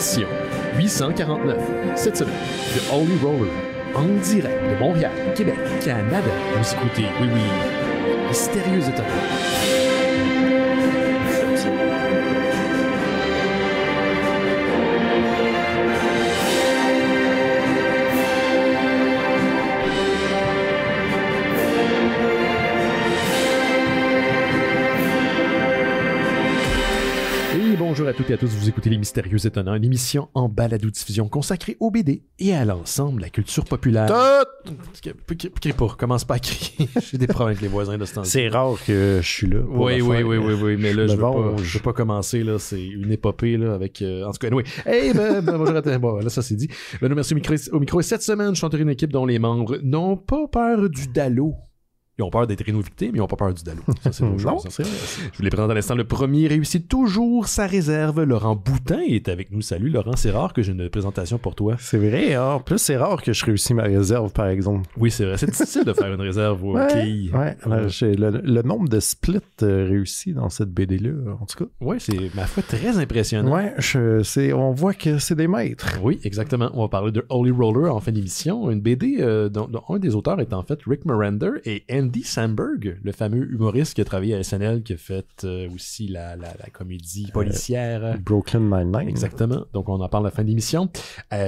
émission 849. Cette semaine, The Holy Roller, en direct de Montréal, Québec, Canada. Vous écoutez, oui, Mystérieux Étonnant. Bonjour à toutes et à tous, vous écoutez Les Mystérieux Étonnants, une émission en balado-diffusion consacrée aux BD et à l'ensemble de la culture populaire. Crie pas, commence pas à crier. J'ai des problèmes avec les voisins de ce temps-là. C'est rare que je suis là. Oui, mais là, je veux pas commencer, là, c'est une épopée, là, avec... en tout cas, anyway. Bonjour à tous, bon, là, ça c'est dit. Ben, merci au micro. Et cette semaine, je suis entouré d'une équipe dont les membres n'ont pas peur du Dalo. Ils ont peur d'être rénovictés, mais ils n'ont pas peur du Dalo. Ça, c'est autre chose. C'est vrai. Je vous les présente à l'instant. Le premier réussit toujours sa réserve. Laurent Boutin est avec nous. Salut, Laurent. C'est rare que j'ai une présentation pour toi. C'est vrai. En plus, c'est rare que je réussisse ma réserve, par exemple. Oui, c'est vrai. C'est difficile de faire une réserve aux quilles. Ouais. J'ai le nombre de splits réussis dans cette BD-là, en tout cas. Oui, c'est, ma foi, très impressionnant. Ouais, on voit que c'est des maîtres. Oui, exactement. On va parler de Holy Roller en fin d'émission. Une BD dont un des auteurs est en fait Rick Miranda et Andy Samberg, le fameux humoriste qui a travaillé à SNL, qui a fait aussi la comédie policière. Brooklyn Nine-Nine. Exactement. Donc, on en parle à la fin de l'émission.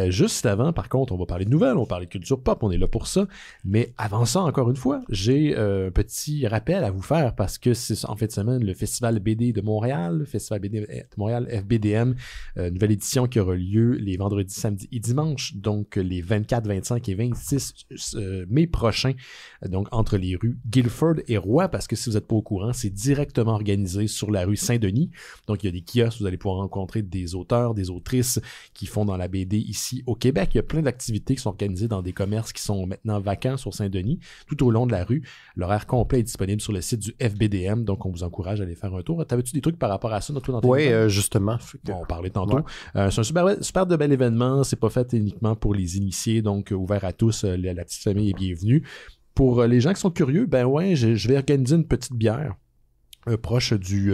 Juste avant, par contre, on va parler de nouvelles, on va parler de culture pop, on est là pour ça. Mais avant ça, encore une fois, j'ai un petit rappel à vous faire parce que c'est en fin de semaine le Festival BD de Montréal, le Festival BD de Montréal, FBDM, nouvelle édition qui aura lieu les vendredis, samedis et dimanches, donc les 24, 25 et 26 mai prochains, donc entre les rues Guilford et Roy, parce que si vous n'êtes pas au courant, c'est directement organisé sur la rue Saint-Denis. Donc, il y a des kiosques, vous allez pouvoir rencontrer des auteurs, des autrices qui font dans la BD ici au Québec. Il y a plein d'activités qui sont organisées dans des commerces qui sont maintenant vacants sur Saint-Denis, tout au long de la rue. L'horaire complet est disponible sur le site du FBDM, donc on vous encourage à aller faire un tour. T'avais-tu des trucs par rapport à ça, toi, dans Oui, justement. Bon, on parlait tantôt. Ouais. C'est un super de bel événement. C'est pas fait uniquement pour les initiés, donc ouvert à tous. La petite famille est bienvenue. Pour les gens qui sont curieux, ben ouais, je vais organiser une petite bière proche du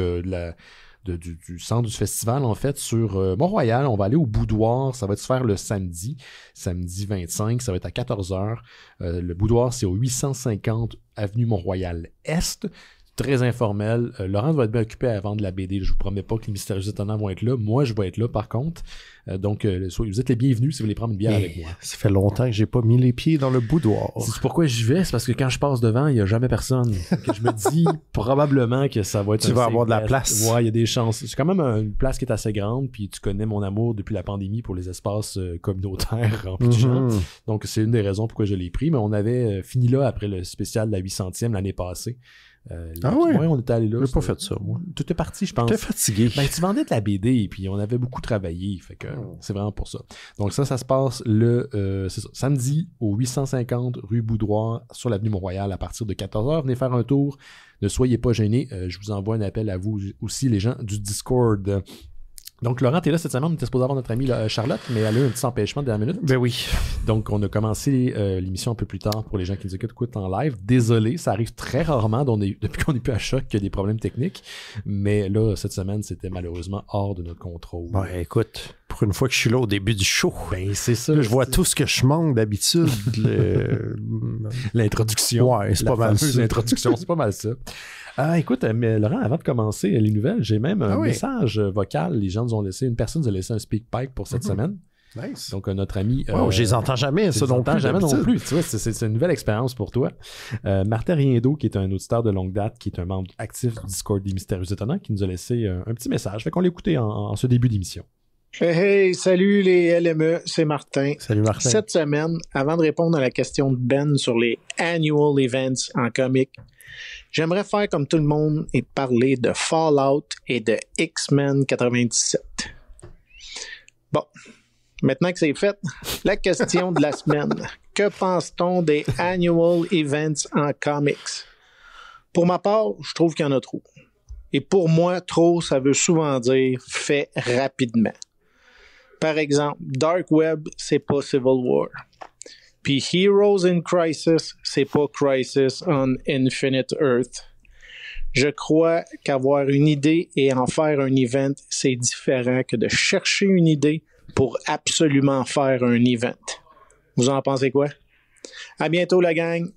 centre du festival, en fait, sur Mont-Royal. On va aller au Boudoir. Ça va se faire le samedi 25. Ça va être à 14h. Le Boudoir, c'est au 850 avenue Mont-Royal-Est. Très informel. Laurent va être bien occupé à vendre la BD. Je vous promets pas que les Mystérieux Étonnants vont être là. Moi, je vais être là, par contre. Donc, vous êtes les bienvenus si vous voulez prendre une bière avec moi. Ça fait longtemps que j'ai pas mis les pieds dans le boudoir. C'est pourquoi j'y vais. C'est parce que quand je passe devant, il n'y a jamais personne. Que je me dis probablement que ça va être... Tu vas avoir de la place. Ouais, il y a des chances. C'est quand même une place qui est assez grande. Puis tu connais mon amour depuis la pandémie pour les espaces communautaires remplis de gens. Donc, c'est une des raisons pourquoi je l'ai pris. Mais on avait fini là après le spécial de la 800e l'année passée. Ouais, on était allé là. J'ai pas fait ça, moi. Tout est parti, je pense. T'es fatigué. Ben, tu vendais de la BD et puis on avait beaucoup travaillé. Fait que c'est vraiment pour ça. Donc ça se passe c'est ça, samedi au 850 rue Boudoir sur l'avenue Mont-Royal à partir de 14h. Venez faire un tour. Ne soyez pas gênés. Je vous envoie un appel à vous aussi, les gens du Discord. Donc, Laurent, t'es là cette semaine, on était supposé avoir notre amie Charlotte, mais elle a eu un petit empêchement de dernière minute. Ben oui. Donc, on a commencé l'émission un peu plus tard pour les gens qui nous écoutent en live. Désolé, ça arrive très rarement depuis qu'on n'est plus à Choc qu'il y a des problèmes techniques. Mais là, cette semaine, c'était malheureusement hors de notre contrôle. Ben écoute, pour une fois que je suis là au début du show, ben c'est ça. Là, je vois tout ce que je manque d'habitude. L'introduction. Ouais, c'est pas mal ça. L'introduction, c'est pas mal ça. Écoute, mais Laurent, avant de commencer les nouvelles, j'ai même un message vocal. Les gens nous ont laissé, une personne nous a laissé un speak pipe pour cette semaine. Nice. Donc, notre ami... je les entends jamais, ça non plus. jamais non plus. Tu vois, c'est une nouvelle expérience pour toi. Martin Riendo, qui est un auditeur de longue date, qui est un membre actif du Discord des Mystérieux Étonnants, qui nous a laissé un petit message. Fait qu'on l'écoutait en ce début d'émission. Hey, salut les LME, c'est Martin. Salut Martin. Cette semaine, avant de répondre à la question de Ben sur les annual events en comic, j'aimerais faire comme tout le monde et parler de Fallout et de X-Men 97. Bon, maintenant que c'est fait, la question de la semaine. Que pense-t-on des annual events en comics? Pour ma part, je trouve qu'il y en a trop. Et pour moi, trop, ça veut souvent dire fait rapidement. Par exemple, Dark Web, c'est pas Civil War. Puis Heroes in Crisis, c'est pas Crisis on Infinite Earth. Je crois qu'avoir une idée et en faire un event, c'est différent que de chercher une idée pour absolument faire un event. Vous en pensez quoi? À bientôt, la gang!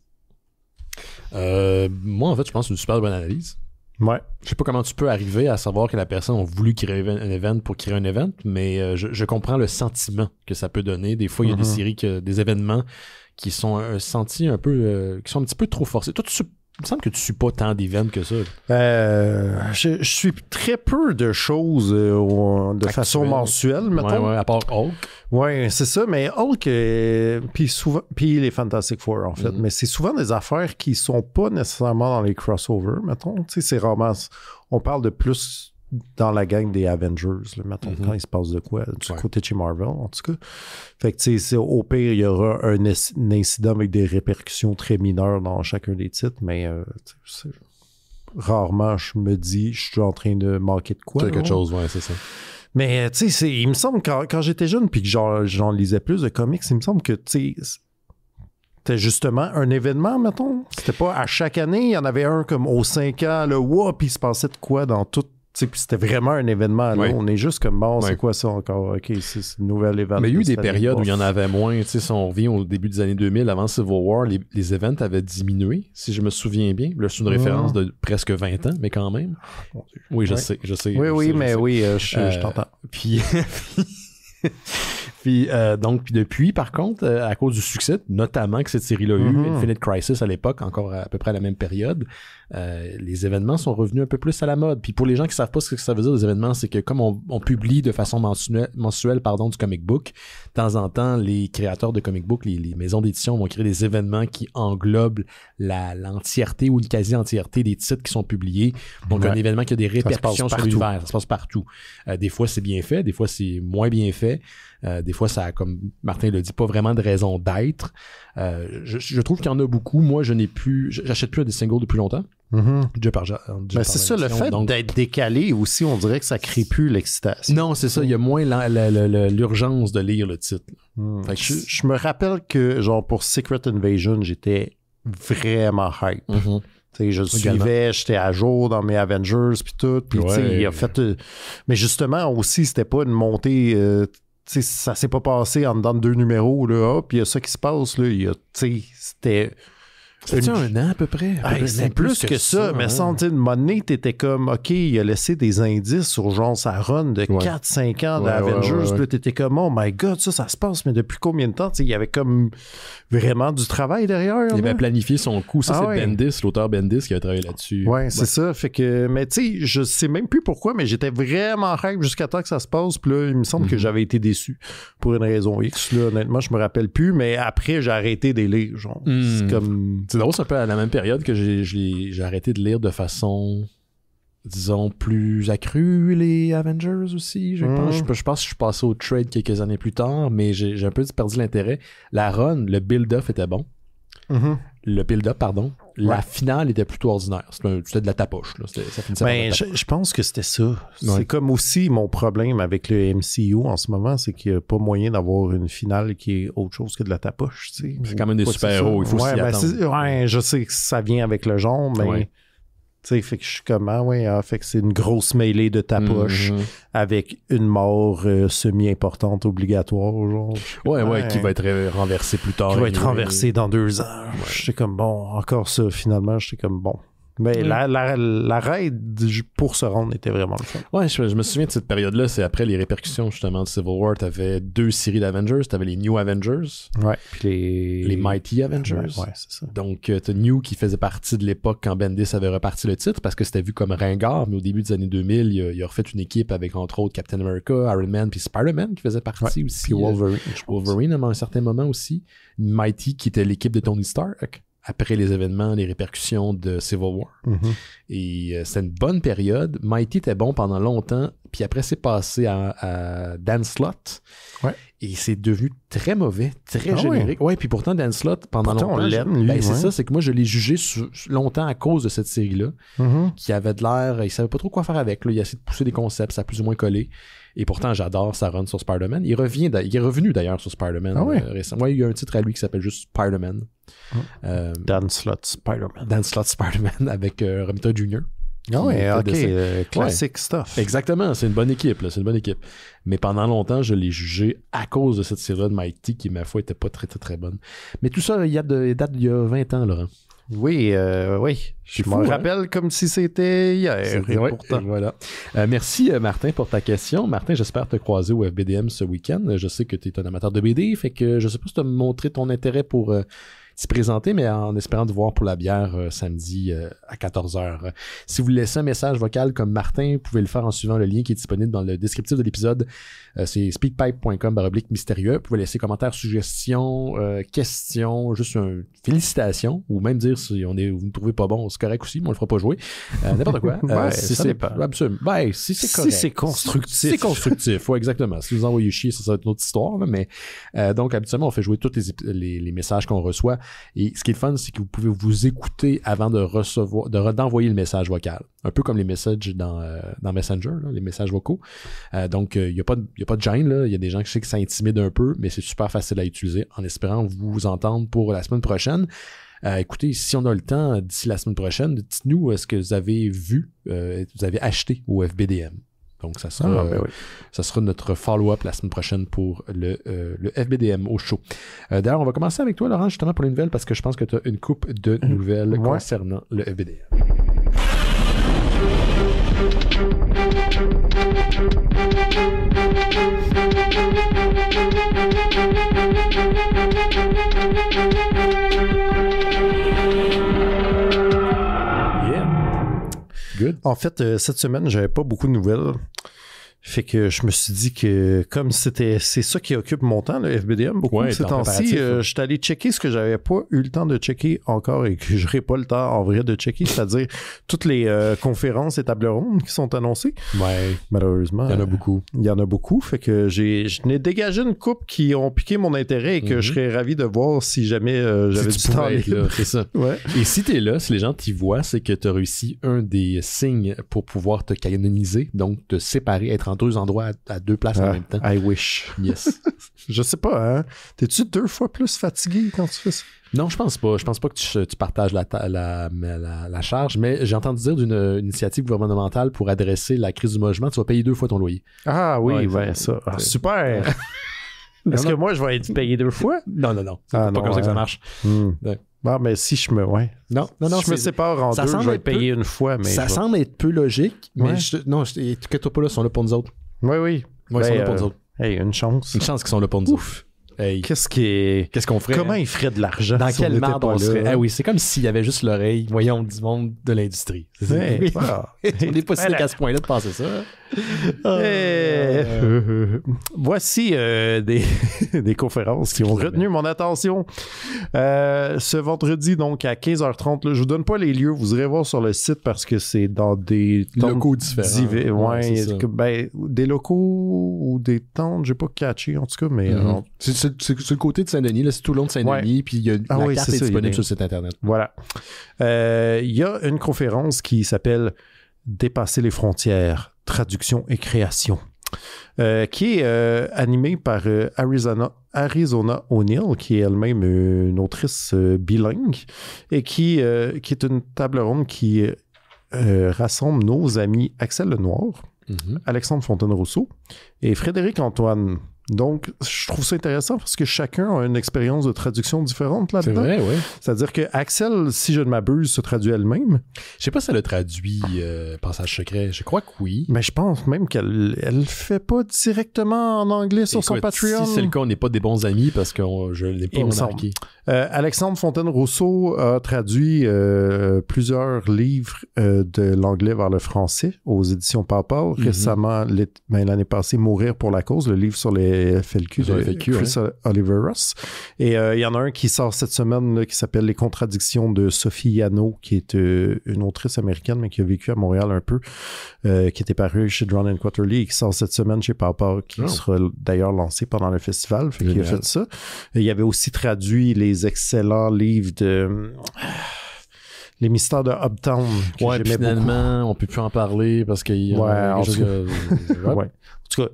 Moi, en fait, je pense que c'est une super bonne analyse. Ouais. Je sais pas comment tu peux arriver à savoir que la personne a voulu créer un event pour créer un event, mais je comprends le sentiment que ça peut donner. Des fois, il y a des séries, des événements qui sont sentis un peu, qui sont un petit peu trop forcés. Toi, il me semble que tu suis pas tant d'events que ça. Je suis très peu de choses de façon mensuelle, mettons. Ouais, à part Hulk. Ouais, c'est ça, mais Hulk, puis les Fantastic Four, en fait. Mais c'est souvent des affaires qui sont pas nécessairement dans les crossovers, mettons. Tu sais, c'est rarement... On parle de plus dans la gang des Avengers, là, mettons, quand il se passe de quoi, du côté de chez Marvel, en tout cas. Fait que, tu sais, au pire, il y aura un incident avec des répercussions très mineures dans chacun des titres, mais rarement, je me dis, je suis en train de manquer de quoi. Quelque chose, ouais, c'est ça. Mais, tu sais, il me semble, quand j'étais jeune, puis que j'en lisais plus de comics, il me semble que, tu sais, c'était justement un événement, mettons. C'était pas à chaque année, il y en avait un comme aux 5 ans, là, wow, puis il se passait de quoi dans tout. Puis c'était vraiment un événement. Là. On est juste comme, bon, c'est quoi ça encore? OK, c'est une nouvelle événement. Mais il y a eu des périodes où il y en avait moins. Si on revient au début des années 2000, avant Civil War, les events avaient diminué, si je me souviens bien. Là, c'est une référence de presque 20 ans, mais quand même. Oui, je sais. Oui, je t'entends. Puis... Puis depuis, par contre, à cause du succès, notamment que cette série-là a eu, Infinite Crisis à l'époque, encore à peu près à la même période, les événements sont revenus un peu plus à la mode. Puis pour les gens qui savent pas ce que ça veut dire, les événements, c'est que comme on publie de façon mensuelle du comic book, de temps en temps, les créateurs de comic book, les maisons d'édition vont créer des événements qui englobent l'entièreté ou une quasi-entièreté des titres qui sont publiés. Donc un événement qui a des répercussions sur l'univers. Ça se passe partout. Des fois, c'est bien fait, des fois, c'est moins bien fait. Des fois, ça a, comme Martin le dit, pas vraiment de raison d'être. Je trouve qu'il y en a beaucoup. Moi, j'achète plus des singles depuis longtemps. C'est ça, le fait d'être décalé aussi, on dirait que ça crée plus l'excitation. Non, c'est ça, il y a moins l'urgence de lire le titre. Fait que je me rappelle que, genre, pour Secret Invasion, j'étais vraiment hype. T'sais, je le suivais, j'étais à jour dans mes Avengers puis tout. Puis il a fait... mais justement, aussi, c'était pas une montée... ça s'est pas passé en dedans de 2 numéros, là, puis il y a ça qui se passe, là, c'était... C'était un an à peu près? C'est plus que ça, mais sans une monnaie, t'étais comme, OK, il a laissé des indices sur genre sa run de 4-5 ans d'Avengers, puis là, t'étais comme, oh my god, ça se passe, mais depuis combien de temps? Il y avait comme vraiment du travail derrière. Il avait planifié son coup, c'est Bendis, l'auteur Bendis qui a travaillé là-dessus. C'est ça, fait que, mais tu sais, je sais même plus pourquoi, mais j'étais vraiment hype jusqu'à temps que ça se passe, puis là, il me semble que j'avais été déçu pour une raison X, là, honnêtement, je me rappelle plus, mais après, j'ai arrêté de lire, genre, c'est comme... C'est drôle, c'est un peu à la même période que j'ai arrêté de lire de façon, disons, plus accrue les Avengers aussi. Je pense que je suis passé au trade quelques années plus tard, mais j'ai un peu perdu l'intérêt. La run, le build-up était bon. Le build-up, pardon. La finale était plutôt ordinaire. C'était de la tapoche. Là. Ça finissait je pense que c'était ça. C'est comme aussi mon problème avec le MCU en ce moment, c'est qu'il n'y a pas moyen d'avoir une finale qui est autre chose que de la tapoche. T'sais. C'est quand même des super-héros, il faut s'y attendre. Je sais que ça vient avec le genre, mais... T'sais, fait que je suis comme, fait que c'est une grosse mêlée de tapoche avec une mort semi-importante obligatoire, genre. Qui va être renversée plus tard. Qui va être renversée dans 2 ans. J'étais comme, bon, encore ça, finalement, j'étais comme, bon. Mais la raid pour se rendre était vraiment le fun. Ouais, je me souviens de cette période-là, c'est après les répercussions justement de Civil War, t'avais 2 séries d'Avengers, t'avais les New Avengers, puis les Mighty Avengers. Ouais, c'est ça. Donc t'as New qui faisait partie de l'époque quand Bendis avait reparti le titre parce que c'était vu comme ringard, mais au début des années 2000, il a refait une équipe avec entre autres Captain America, Iron Man puis Spider-Man qui faisait partie aussi. Puis Wolverine à un certain moment aussi. Mighty qui était l'équipe de Tony Stark. Après les événements, les répercussions de Civil War. Et c'était une bonne période. Mighty était bon pendant longtemps, puis après c'est passé à Dan Slott. Et c'est devenu très mauvais, très générique. Puis pourtant Dan Slott, pendant longtemps, on l'aime, lui, c'est ça, c'est que moi je l'ai jugé longtemps à cause de cette série-là, qui avait de l'air, il savait pas trop quoi faire avec. Là. Il a essayé de pousser des concepts, ça a plus ou moins collé. Et pourtant, j'adore sa run sur Spider-Man. Il est revenu d'ailleurs sur Spider-Man récemment. Il y a un titre à lui qui s'appelle juste Spider-Man. Dan Slott Spider-Man. Dan Slott Spider-Man avec Romita Jr. Ah ouais, fait ok, dessin. classic stuff. Exactement, c'est une bonne équipe, là, c'est une bonne équipe. Mais pendant longtemps, je l'ai jugé à cause de cette série-là de Mike T qui, ma foi, était pas très, très, très bonne. Mais tout ça, il date d'il y a 20 ans, Laurent. Oui, oui. Je m'en rappelle comme si c'était hier. Et pourtant. Voilà. Merci, Martin, pour ta question. Martin, j'espère te croiser au FBDM ce week-end. Je sais que tu es un amateur de BD, fait que je sais pas si tu as montré ton intérêt pour s'y présenter, mais en espérant te voir pour la bière samedi à 14h. Si vous laissez un message vocal comme Martin, vous pouvez le faire en suivant le lien qui est disponible dans le descriptif de l'épisode. C'est speakpipe.com/mystérieux. Vous pouvez laisser commentaires, suggestions, questions, juste une félicitation, ou même dire si vous ne trouvez pas bon, c'est correct aussi, mais on le fera pas jouer. N'importe quoi. Ça dépend. Absolument. Ben, si c'est correct. Si c'est constructif. C'est constructif, oui, exactement. Si vous envoyez chier, ça va être une autre histoire. Là, mais donc, habituellement, on fait jouer tous les messages qu'on reçoit. Et ce qui est le fun, c'est que vous pouvez vous écouter avant de recevoir, d'envoyer le message vocal. Un peu comme les messages dans Messenger, là, les messages vocaux. Donc, il n'y a pas de gêne, là. Il y a des gens qui savent que ça intimide un peu, mais c'est super facile à utiliser en espérant vous entendre pour la semaine prochaine. Écoutez, si on a le temps d'ici la semaine prochaine, dites-nous ce que vous avez vu, vous avez acheté au FBDM. Donc, ça sera notre follow-up la semaine prochaine pour le FBDM au show. D'ailleurs, on va commencer avec toi, Laurent, justement pour les nouvelles, parce que je pense que tu as une coupe de nouvelles concernant le FBDM. Good. En fait, cette semaine, j'avais pas beaucoup de nouvelles. Fait que je me suis dit que comme c'est ça qui occupe mon temps, le FBDM, beaucoup ces temps-ci, je suis allé checker ce que j'avais pas eu le temps de checker encore et que j'aurais pas le temps en vrai de checker, c'est-à-dire toutes les conférences et tables rondes qui sont annoncées. Ouais. Malheureusement. Il y en a beaucoup. Il y en a beaucoup. Fait que je n'ai dégagé une couple qui ont piqué mon intérêt et que je serais ravi de voir si jamais j'avais du temps là, c'est ça. Ouais. Et si t'es là, si les gens t'y voient, c'est que t'as réussi un des signes pour pouvoir te canoniser, donc te séparer, être en deux endroits à deux places en même temps. I wish. Yes. Je sais pas, hein. T'es-tu 2 fois plus fatigué quand tu fais ça? Non, je pense pas. Je pense pas que tu partages la charge, mais j'ai entendu dire d'une initiative gouvernementale pour adresser la crise du logement, tu vas payer 2 fois ton loyer. Ah oui, ça. Ah, super! Est-ce que moi, je vais être payé 2 fois? Non. C'est pas comme ça que ça marche. Ouais. Non, mais si je me... Ouais. Non, si je me sépare en 2, je vais être payé une fois. Mais ça semble être peu logique, mais t'inquiète pas là, ils sont là pour nous autres. Oui. Ils sont là pour nous autres. Hey, une chance. Une chance qu'ils sont là pour nous autres. Hey. Qu'est-ce qu'on ferait? Comment ils feraient de l'argent? Dans quelle merde on serait? Ah oui, c'est comme s'il y avait juste l'oreille, voyons, du monde de l'industrie. Ouais, on n'est pas si à ce point-là de penser ça. Voici des conférences qui ont retenu mon attention. Ce vendredi, donc à 15h30, là, je vous donne pas les lieux, vous irez voir sur le site parce que c'est dans des locaux différents. Des locaux ou des tentes, j'ai pas catché en tout cas, mais c'est le côté de Saint-Denis, là, c'est tout le long de Saint-Denis, puis il y a la carte est disponible sur le site internet. Voilà. Il y a une conférence qui s'appelle Dépasser les frontières, traduction et création, qui est animée par Arizona O'Neill, qui est elle-même une autrice bilingue et qui est une table ronde qui rassemble nos amis Axel Lenoir, Alexandre Fontaine-Rousseau et Frédéric Antoine. Donc, je trouve ça intéressant parce que chacun a une expérience de traduction différente là-dedans. C'est vrai, oui. C'est-à-dire que Axel, si je ne m'abuse, se traduit elle-même. Je sais pas si elle a traduit Passage secret. Je crois que oui. Mais je pense même qu'elle fait pas directement en anglais sur son Patreon. Si c'est le cas, on n'est pas des bons amis parce que je ne l'ai pas remarqué. Alexandre Fontaine-Rousseau a traduit plusieurs livres de l'anglais vers le français aux éditions Papa. Récemment, l'année passée, Mourir pour la cause, le livre sur les FLQ de Chris Oliver Ross. Et il y en a un qui sort cette semaine là, qui s'appelle Les contradictions de Sophie Yano, qui est une autrice américaine, mais qui a vécu à Montréal un peu, qui était paru chez Drawn & Quarterly et qui sort cette semaine chez Papa, qui sera d'ailleurs lancé pendant le festival. Fait qu'il a fait ça. Et il avait aussi traduit les excellents livres de... Les mystères de Uptown. Ouais, finalement, on peut plus en parler parce qu'il y a En tout cas,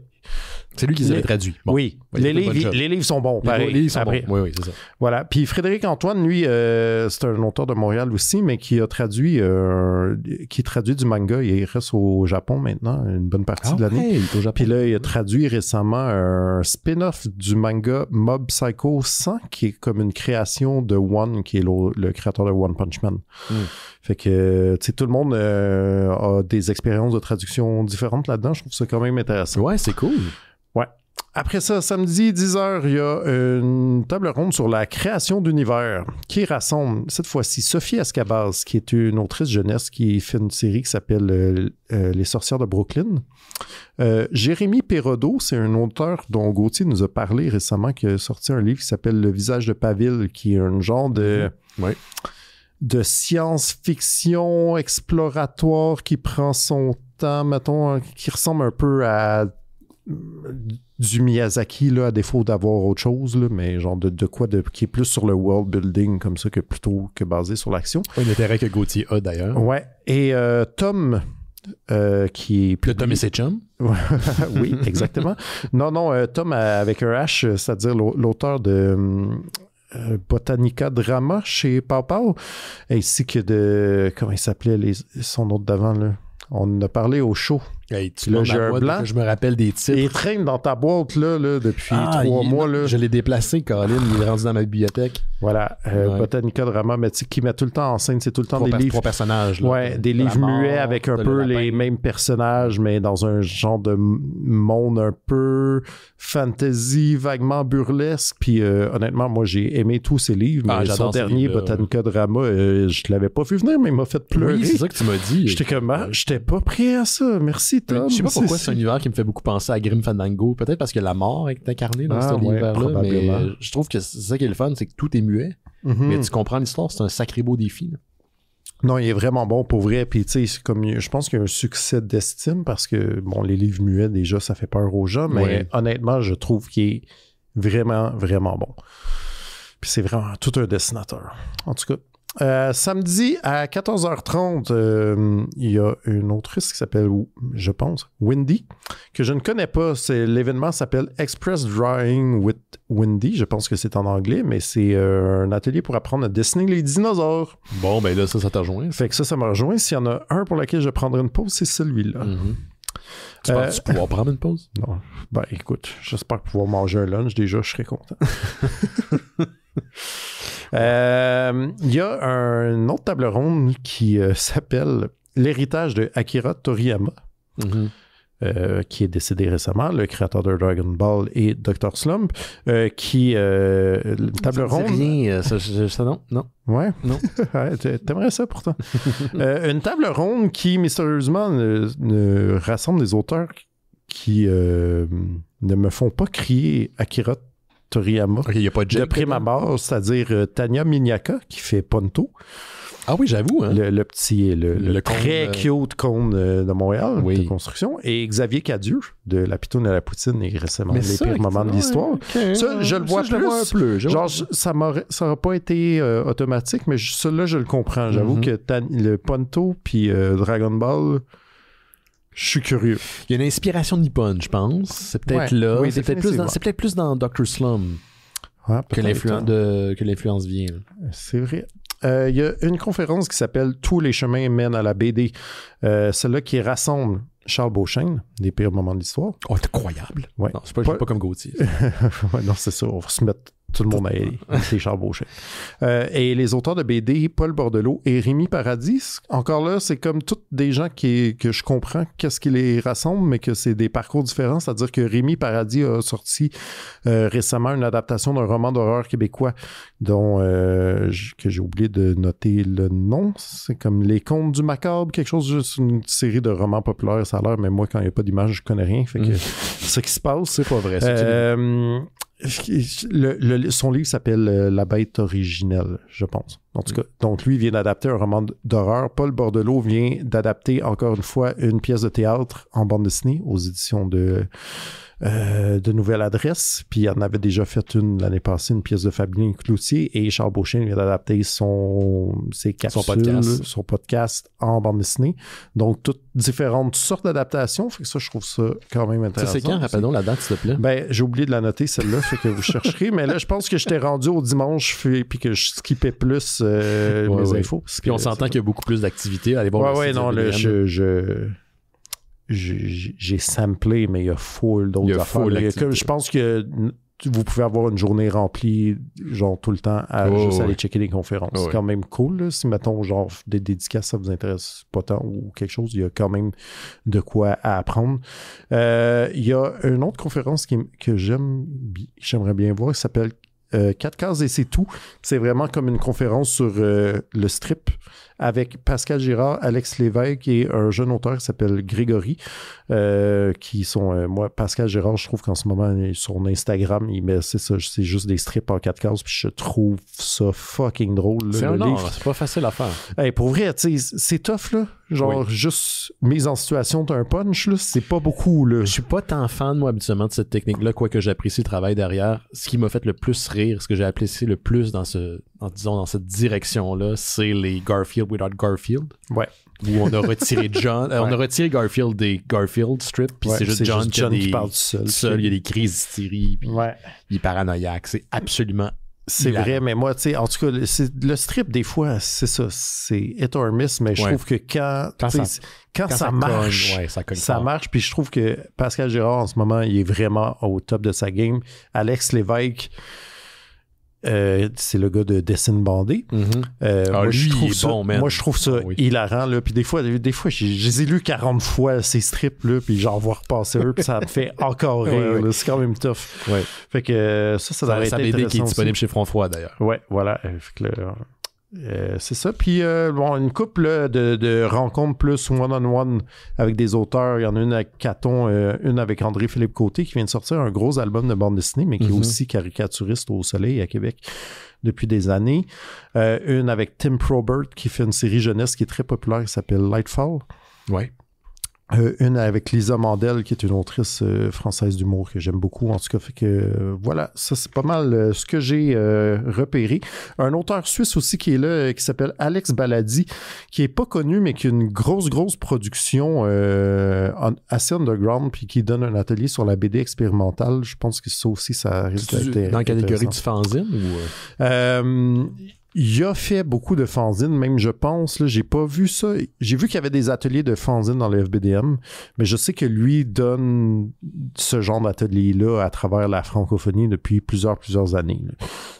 C'est lui qui les avait traduits. Bon. Oui, les livres sont bons. Pareil, les livres sont bons. Oui, c'est ça. Voilà. Puis Frédéric Antoine, lui, c'est un auteur de Montréal aussi, mais qui traduit du manga. Il reste au Japon maintenant, une bonne partie de l'année. Il est au Japon. Puis là, il a traduit récemment un spin-off du manga Mob Psycho 100, qui est comme une création de One, qui est le créateur de One Punch Man. Fait que, tu sais, tout le monde a des expériences de traduction différentes là-dedans. Je trouve ça quand même intéressant. Ouais, c'est cool. Ouais. Après ça, samedi, 10h, il y a une table ronde sur la création d'univers qui rassemble, cette fois-ci, Sophie Escabaz, qui est une autrice jeunesse qui fait une série qui s'appelle Les sorcières de Brooklyn. Jérémy Perrodo, c'est un auteur dont Gauthier nous a parlé récemment, qui a sorti un livre qui s'appelle Le visage de Paville, qui est un genre de science-fiction exploratoire qui prend son temps, mettons, qui ressemble un peu à du Miyazaki, là, à défaut d'avoir autre chose, là, mais genre de quoi qui est plus sur le world building comme ça que plutôt que basé sur l'action. Un intérêt que Gauthier a d'ailleurs. Ouais. Et Tom, qui est... Le Tom et ses chums. Oui, exactement. Non, Tom avec un H, c'est-à-dire l'auteur de... Botanica Drama chez Pau, ainsi que de... Comment il s'appelait son autre d'avant, là? On en a parlé au show. Hey, tu l'as blanc. Je me rappelle des titres. Il traîne dans ta boîte là depuis 3 mois. Là. Je l'ai déplacé, Colin. Il est rendu dans ma bibliothèque. Voilà. Botanica Drama, mais qui met tout le temps en scène. C'est tout le temps des livres. 3 personnages. Là, ouais, des livres muets avec un peu les mêmes personnages, mais dans un genre de monde un peu fantasy, vaguement burlesque. Puis honnêtement, moi, j'ai aimé tous ces livres. Mais son dernier, Botanica Drama, je ne l'avais pas vu venir, mais il m'a fait pleurer. Oui, c'est ça que tu m'as dit. J'étais comme, j'étais pas prêt à ça. Merci, Tom. Je sais pas pourquoi c'est un univers qui me fait beaucoup penser à Grim Fandango. Peut-être parce que la mort est incarnée dans cet univers-là. Mais je trouve que c'est ça qui est le fun, c'est que tout est muet. Mais tu comprends l'histoire, c'est un sacré beau défi. Là. Non, il est vraiment bon pour vrai. Puis tu sais, je pense qu'il y a un succès d'estime parce que, bon, les livres muets, déjà, ça fait peur aux gens. Mais honnêtement, je trouve qu'il est vraiment, vraiment bon. Puis c'est vraiment tout un dessinateur. En tout cas. Samedi à 14h30, il y a une autrice qui s'appelle, je pense, Wendy, que je ne connais pas. L'événement s'appelle Express Drawing with Wendy. Je pense que c'est en anglais, mais c'est un atelier pour apprendre à dessiner les dinosaures. Bon, ben là, ça t'a rejoint. Fait que ça m'a rejoint. S'il y en a un pour lequel je prendrai une pause, c'est celui-là. Tu penses pouvoir prendre une pause? Non. Ben, écoute, j'espère pouvoir manger un lunch. Déjà, je serais content. Il y a une autre table ronde qui s'appelle L'héritage de Akira Toriyama, qui est décédé récemment, le créateur de Dragon Ball et Dr. Slump, qui table ronde. Rien, ça non. Ouais. Non. T'aimerais ça pourtant. Une table ronde qui mystérieusement rassemble des auteurs qui ne me font pas crier Akira Toriyama. Okay, y a pas de prime abord, c'est-à-dire Tanya Miniaka qui fait Ponto. Ah oui, j'avoue. Hein? Le petit, le très cute cône de Montréal de construction. Et Xavier Cadieux de La Pitoune à la Poutine et récemment Les pires moments de l'histoire. Okay. Ça, je le vois plus. Genre, ça n'aura pas été automatique, mais celui-là, je le comprends. J'avoue que le Ponto puis Dragon Ball... Je suis curieux. Il y a une inspiration nippone, je pense. C'est peut-être là. Oui, c'est peut-être plus dans Dr. Slum que l'influence vient. C'est vrai. Il y a une conférence qui s'appelle « Tous les chemins mènent à la BD ». Celle-là qui rassemble Charles Beauchesne, des pires moments de l'histoire. Oh, c'est incroyable. Ouais. Non, c'est pas comme Gauthier. Ouais, non, c'est ça. On va se mettre tout le monde à c'est Charles Beauchesne. Et les auteurs de BD, Paul Bordelot et Rémi Paradis. Encore là, c'est comme tous des gens que je comprends qu'est-ce qui les rassemble, mais que c'est des parcours différents. C'est-à-dire que Rémi Paradis a sorti récemment une adaptation d'un roman d'horreur québécois dont que j'ai oublié de noter le nom. C'est comme Les Contes du Macabre, quelque chose, juste une série de romans populaires, ça a l'air, mais moi, quand il n'y a pas d'image, je connais rien. Fait que ce qui se passe, c'est pas vrai. Son livre s'appelle La bête originelle, je pense. En tout cas, donc lui vient d'adapter un roman d'horreur. Paul Bordelot vient d'adapter encore une fois une pièce de théâtre en bande dessinée aux éditions de de nouvelles adresses. Puis il en avait déjà fait une l'année passée, une pièce de Fabien Cloutier. Et Charles Beauchesne vient d'adapter ses capsules, son podcast en bande dessinée. Donc, toutes différentes sortes d'adaptations. Fait que ça, je trouve ça quand même intéressant. Ça, c'est quand? Rappelle-nous la date, s'il te plaît. Ben, j'ai oublié de la noter, celle-là, fait que vous chercherez. Mais là, je pense que j'étais rendu au dimanche puis que je skippais plus mes infos. Puis on s'entend qu'il y a beaucoup plus d'activités. Allez voir le site non, là, j'ai samplé, mais il y a full d'autres affaires. Je pense que vous pouvez avoir une journée remplie, genre tout le temps, à juste aller checker les conférences. C'est quand même cool, là. Si, mettons, genre, des dédicaces, ça vous intéresse pas tant ou quelque chose, il y a quand même de quoi à apprendre. Il y a une autre conférence que j'aimerais bien voir, qui s'appelle 4 cases et c'est tout. C'est vraiment comme une conférence sur le strip avec Pascal Girard, Alex Lévesque et un jeune auteur qui s'appelle Grégory, qui sont... moi, Pascal Girard, je trouve qu'en ce moment, sur Instagram, il met, c'est juste des strips en 4 cases, puis je trouve ça fucking drôle. Là, c'est un art, c'est pas facile à faire. Hey, pour vrai, tu sais, c'est tough, là. Genre, juste mise en situation d'un punch, là, c'est pas beaucoup, là. Je suis pas tant fan, moi, habituellement, de cette technique-là, quoique j'apprécie le travail derrière. Ce qui m'a fait le plus rire, ce que j'ai apprécié le plus dans cette direction-là, c'est les Garfield Without Garfield. Ouais. Où on a retiré John, on a retiré Garfield des Garfield strips, puis c'est juste John qui parle tout seul. Il y a des crises d'hystérie, puis il est paranoïaque. C'est absolument... C'est vrai, mais moi, tu sais, en tout cas, le strip, des fois, c'est ça, c'est hit or miss, mais je trouve que quand ça marche, ça marche, puis je trouve que Pascal Girard, en ce moment, il est vraiment au top de sa game. Alex Lévesque, c'est le gars de Dessine Bandé. Moi, je trouve ça hilarant, là, puis des fois je les ai lus 40 fois, ces strips, là, puis j'en vois repasser eux, puis ça me fait encore rire, là, c'est quand même tough. Fait que ça devrait être intéressant. BD qui est disponible chez Front Froid, d'ailleurs. Ouais, voilà. Fait que c'est ça. Puis, une couple de rencontres plus one-on-one avec des auteurs. Il y en a une avec Caton, une avec André-Philippe Côté qui vient de sortir un gros album de bande dessinée, mais qui est aussi caricaturiste au Soleil à Québec depuis des années. Une avec Tim Probert qui fait une série jeunesse qui est très populaire qui s'appelle Lightfall. Ouais. Une avec Lisa Mandel, qui est une autrice française d'humour que j'aime beaucoup. En tout cas, fait que voilà, ça c'est pas mal ce que j'ai repéré. Un auteur suisse aussi qui est là, qui s'appelle Alex Baladi, qui est pas connu, mais qui a une grosse production assez underground, puis qui donne un atelier sur la BD expérimentale. Je pense que ça aussi, ça risque d'être dans la catégorie du fanzine ou... Il a fait beaucoup de fanzines, même je pense, là, j'ai pas vu ça. J'ai vu qu'il y avait des ateliers de fanzines dans le FBDM, mais je sais que lui donne ce genre d'atelier-là à travers la francophonie depuis plusieurs années. Là.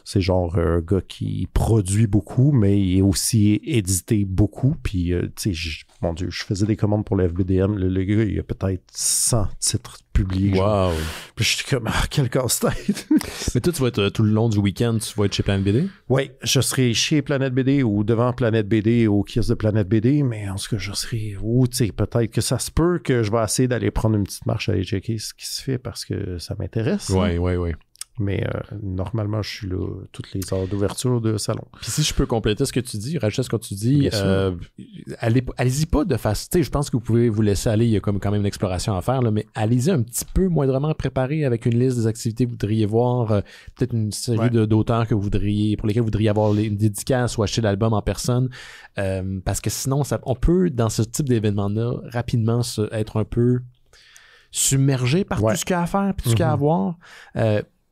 C'est genre un gars qui produit beaucoup, mais il est aussi édité beaucoup. Puis, tu sais, mon Dieu, je faisais des commandes pour le FBDM. Le gars, il a peut-être 100 titres publiés. Wow! Puis je suis comme, quel casse-tête! Mais toi, tu vas être tout le long du week-end, tu vas être chez Planète BD? Oui, je serai chez Planète BD ou devant Planète BD au kiosque de Planète BD, mais en tout cas, je serai où, tu sais, peut-être que ça se peut que je vais essayer d'aller prendre une petite marche, aller checker ce qui se fait parce que ça m'intéresse. Oui. Mais normalement, je suis là toutes les heures d'ouverture de salon. Puis si je peux compléter ce que tu dis, rajouter ce que tu dis, allez-y pas de face. Tu sais, je pense que vous pouvez vous laisser aller, il y a quand même une exploration à faire, là, mais allez-y un petit peu moindrement préparé avec une liste des activités que vous voudriez voir, peut-être une série d'auteurs que pour lesquels vous voudriez avoir une dédicace ou acheter l'album en personne. Parce que sinon, on peut, dans ce type d'événement-là, rapidement être un peu submergé par tout ce qu'il y a à faire, puis tout ce qu'il y a à voir.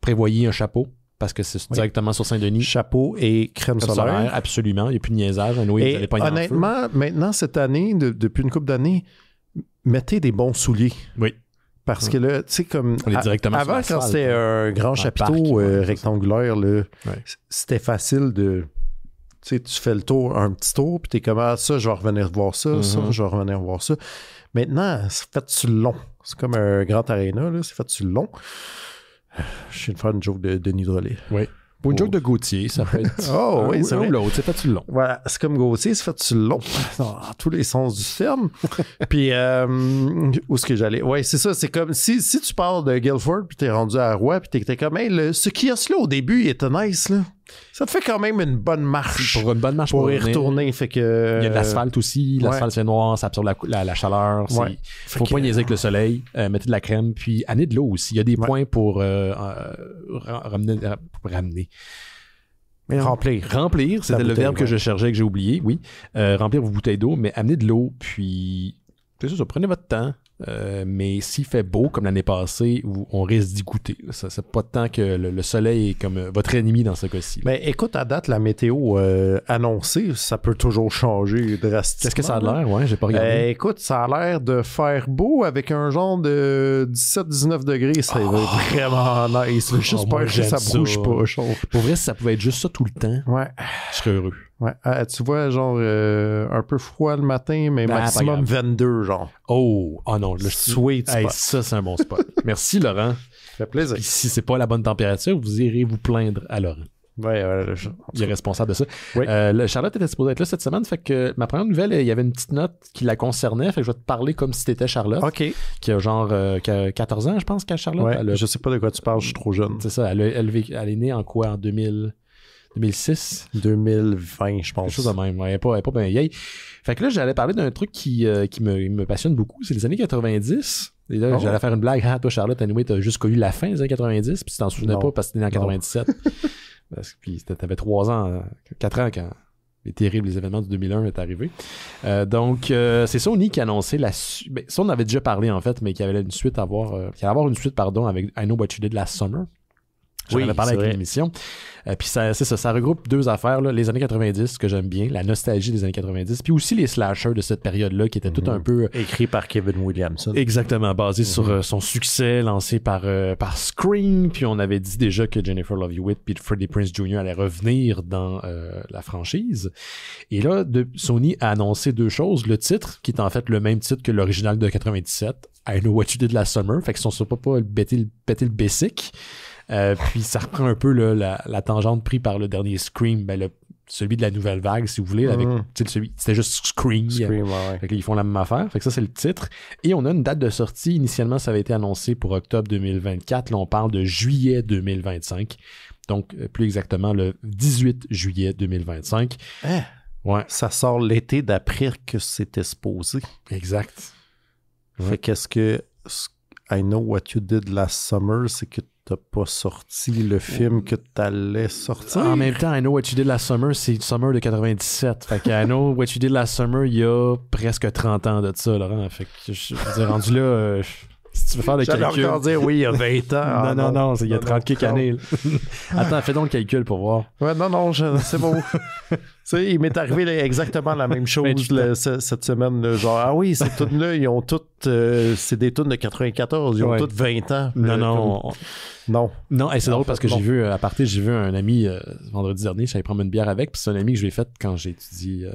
Prévoyez un chapeau, parce que c'est directement sur Saint-Denis. Chapeau et crème solaire. Absolument, il n'y a plus de niaisage. Honnêtement, maintenant, cette année, depuis une couple d'années, mettez des bons souliers. Oui. Parce que là, tu sais, comme avant, quand c'était un grand chapiteau rectangulaire, là, c'était facile de... Tu sais, tu fais le tour, un petit tour, puis t'es comme, ça, je vais revenir voir ça, ça, je vais revenir voir ça. Maintenant, c'est fait sur le long. C'est comme un grand aréna, là, c'est fait sur le long. Je viens de faire une joke de Denis Drolet. Oui. Pour une joke de Gauthier, ça peut être... oui, c'est vrai. L'autre, c'est fait sur le long. Voilà, c'est comme Gauthier, c'est fait sur le long. Dans tous les sens du terme. Puis, où est-ce que j'allais? Oui, c'est ça, c'est comme si tu parles de Guilford, puis t'es rendu à Rouen, puis t'es comme, hey, ce kiosque-là, au début, il était nice, là. Ça te fait quand même une bonne marche. Pour une bonne marche pour y retourner. Fait que, il y a de l'asphalte aussi. L'asphalte, c'est noir, ça absorbe la chaleur. Ouais. Faut pas niaiser avec le soleil. Mettez de la crème. Puis, amenez de l'eau aussi. Il y a des points pour ramener. Mais remplir, c'était le verbe que je cherchais, que j'ai oublié. Oui. Remplir vos bouteilles d'eau, mais amenez de l'eau. Puis, c'est ça, prenez votre temps. Mais s'il fait beau, comme l'année passée, on risque d'y goûter. Ça, c'est pas tant que le soleil est comme votre ennemi dans ce cas-ci. Mais écoute, à date, la météo annoncée, ça peut toujours changer drastiquement. Qu'est-ce que ça a l'air? Ouais, j'ai pas regardé. Écoute, ça a l'air de faire beau avec un genre de 17-19 degrés. Ça va être vraiment nice. J'espère que ça bouge pas. Pour vrai, si ça pouvait être juste ça tout le temps, je serais heureux. Ouais. Tu vois, genre, un peu froid le matin, mais maximum 22, genre. Oh non, le sweet spot. Ça, c'est un bon spot. Merci, Laurent. Ça fait plaisir. Puis, si c'est pas la bonne température, vous irez vous plaindre à Laurent. Ouais, il est responsable de ça. Oui. Charlotte était supposée être là cette semaine, fait que ma première nouvelle, il y avait une petite note qui la concernait, fait que je vais te parler comme si t'étais Charlotte. OK. Qui a genre qui a 14 ans, je pense, qu'à Charlotte. Ouais, je sais pas de quoi tu parles, je suis trop jeune. C'est ça, elle est née en quoi? En 2006? 2020, je pense. Quelque chose de même. Ouais, elle est pas bien vieille. Fait que là, j'allais parler d'un truc qui me passionne beaucoup. C'est les années 90. Et là, j'allais faire une blague. Ah, toi, Charlotte, anyway, t'as juste connu la fin des années 90, puis tu t'en souvenais pas parce que t'es né en 97. Puis t'avais 3 ans, 4 ans quand les terribles événements de 2001 est arrivé. Donc, c'est Sony qui a annoncé ça, on avait déjà parlé, en fait, mais qu'il y avait une suite qu'il allait avoir une suite, avec I Know What You Did Last Summer. J'en avais parlé avec l'émission. Puis ça regroupe deux affaires, là, les années 90, que j'aime bien, la nostalgie des années 90, puis aussi les slashers de cette période-là, qui étaient tout un peu... Écrit par Kevin Williamson. Exactement, basé sur son succès lancé par Scream, puis on avait dit déjà que Jennifer Love Hewitt puis Freddie Prinze Jr. allaient revenir dans la franchise. Et là, Sony a annoncé deux choses. Le titre, qui est en fait le même titre que l'original de 97, I Know What You Did Last Summer, fait qu'ils sont pas péter le basic. Puis ça reprend un peu là, la tangente prise par le dernier Scream, celui de la nouvelle vague, si vous voulez, avec c'était juste Scream. Ouais. Fait qu'ils font la même affaire. Fait que ça, c'est le titre. Et on a une date de sortie. Initialement, ça avait été annoncé pour octobre 2024. Là, on parle de juillet 2025. Donc, plus exactement, le 18 juillet 2025. Ouais. Ça sort l'été d'après que c'était supposé. Exact. Fait qu'est-ce que I Know What You Did Last Summer, c'est que t'as pas sorti le film que t'allais sortir. En même temps, I Know What You Did Last Summer, c'est Summer de 97. Fait que I Know What You Did Last Summer, il y a presque 30 ans de ça, Laurent. Fait que je veux dire, rendu là, si tu veux faire le calcul... J'allais encore dire, oui, il y a 20 ans. Non, il y a 30 quelques années. Attends, fais donc le calcul pour voir. Ouais, non, c'est bon. Tu sais, il m'est arrivé exactement la même chose cette semaine. Là, genre, ah oui, ces tunes-là, ils ont toutes... c'est des tunes de 94, ils ont toutes 20 ans. Non, et c'est drôle parce que j'ai vu un ami vendredi dernier, j'allais prendre une bière avec, puis c'est un ami que je lui ai fait quand j'ai étudié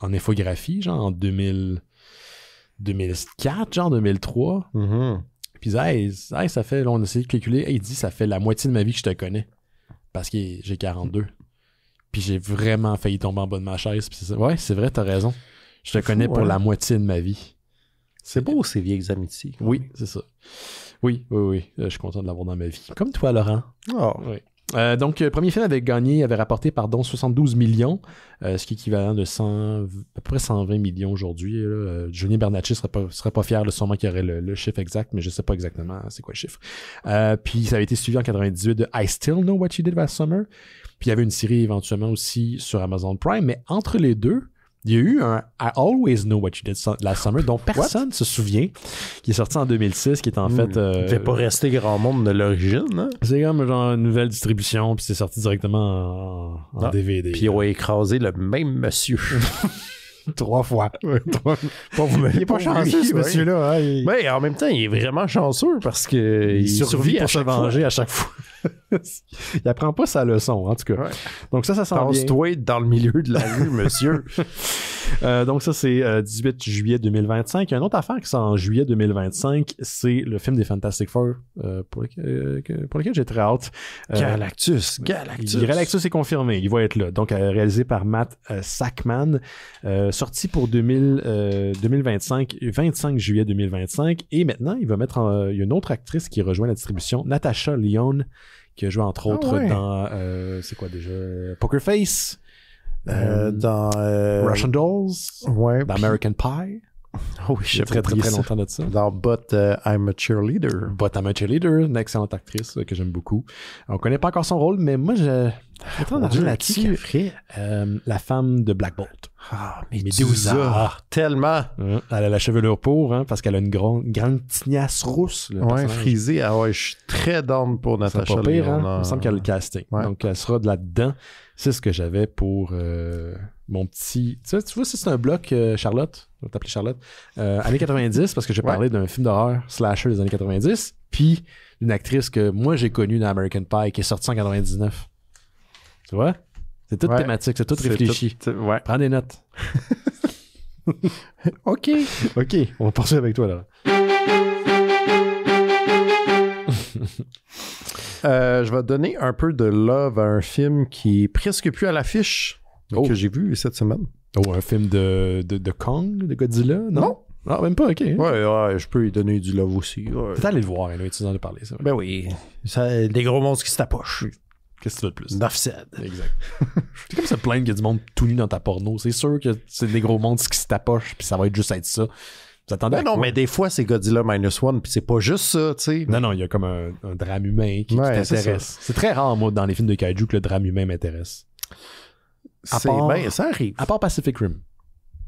en infographie, genre en 2004, genre 2003. Puis il dit, ça fait, là, on a essayé de calculer, il dit, ça fait la moitié de ma vie que je te connais, parce que j'ai 42. Puis j'ai vraiment failli tomber en bas de ma chaise. Puis c'est vrai, t'as raison. Je te connais pour la moitié de ma vie. C'est beau, ces vieilles amitiés. Oui, c'est ça. Oui. Je suis content de l'avoir dans ma vie. Comme toi, Laurent. Oh. Oui. Donc, premier film avait rapporté 72 millions, ce qui est équivalent de à peu près 120 millions aujourd'hui. Julien Bernatchez serait pas fier, sûrement qu'il y aurait le chiffre exact, mais je sais pas exactement c'est quoi le chiffre. Puis ça avait été suivi en 98 de I Still Know What You Did Last Summer. Puis il y avait une série éventuellement aussi sur Amazon Prime, mais entre les deux, il y a eu un I Always Know What You Did Last Summer dont personne ne se souvient, qui est sorti en 2006, qui est en fait... Il ne fait pas rester grand monde de l'origine, hein? C'est comme genre une nouvelle distribution, puis c'est sorti directement en DVD. Puis ils ont écrasé le même monsieur. 3 fois. Il est pas chanceux, ce monsieur-là. Hein, Mais en même temps, il est vraiment chanceux parce qu'il survit pour se venger à chaque fois. Il apprend pas sa leçon, en tout cas. Ouais. Donc ça sent bien. Pense-toi dans le milieu de la rue, monsieur. Donc ça, c'est 18 juillet 2025. Il y a une autre affaire qui sort en juillet 2025, c'est le film des Fantastic Four, pour lequel j'ai très hâte. Galactus. Galactus est confirmé, il va être là. Donc réalisé par Matt Sackman, sorti pour 2025, 25 juillet 2025. Et maintenant, il va mettre il y a une autre actrice qui rejoint la distribution, Natasha Lyonne, qui a joué entre autres dans, c'est quoi déjà? Poker Face. Dans Russian Dolls. Ouais. Dans American Pie. Oui, J'ai très longtemps de ça. Dans But I'm a Cheerleader. But I'm a Cheerleader, une excellente actrice que j'aime beaucoup. On connaît pas encore son rôle, mais moi, je là-dessus. La femme de Black Bolt. Ah, Medusa. Tellement. Elle a la chevelure pour, hein, parce qu'elle a une grande tignasse rousse. Ouais, frisée. Ah ouais, je suis très down pour Natasha C'est pas pire, hein? Lyonne. Il me semble qu'elle a le casting. Ouais. Donc, elle sera de là-dedans. C'est ce que j'avais pour mon petit... Tu vois, c'est un bloc, Charlotte. On va t'appeler Charlotte. Années 90, parce que j'ai parlé d'un film d'horreur slasher des années 90, puis d'une actrice que moi, j'ai connue dans American Pie, qui est sortie en 99. Tu vois? C'est tout thématique, c'est tout réfléchi. Prends des notes. OK, on va poursuivre avec toi, là. Je vais donner un peu de love à un film qui est presque plus à l'affiche que j'ai vu cette semaine. Oh, un film de Kong, de Godzilla? Non. Ah, même pas, OK. Ouais, je peux lui donner du love aussi. Ouais. Peut-être aller le voir, tu en as parlé, c'est vrai. Ben oui, des gros monstres qui se tapochent. Qu'est-ce que tu veux de plus? Enough said. Exact. C'est comme se plaindre qu'il y a du monde tout nu dans ta porno. C'est sûr que c'est des gros monstres qui se tapochent, puis ça va juste être ça. Vous attendez non, mais des fois, c'est Godzilla -1, puis c'est pas juste ça, tu sais. Non, il y a comme un drame humain qui t'intéresse. C'est très rare, moi, dans les films de kaiju, que le drame humain m'intéresse. Ça arrive. À part Pacific Rim.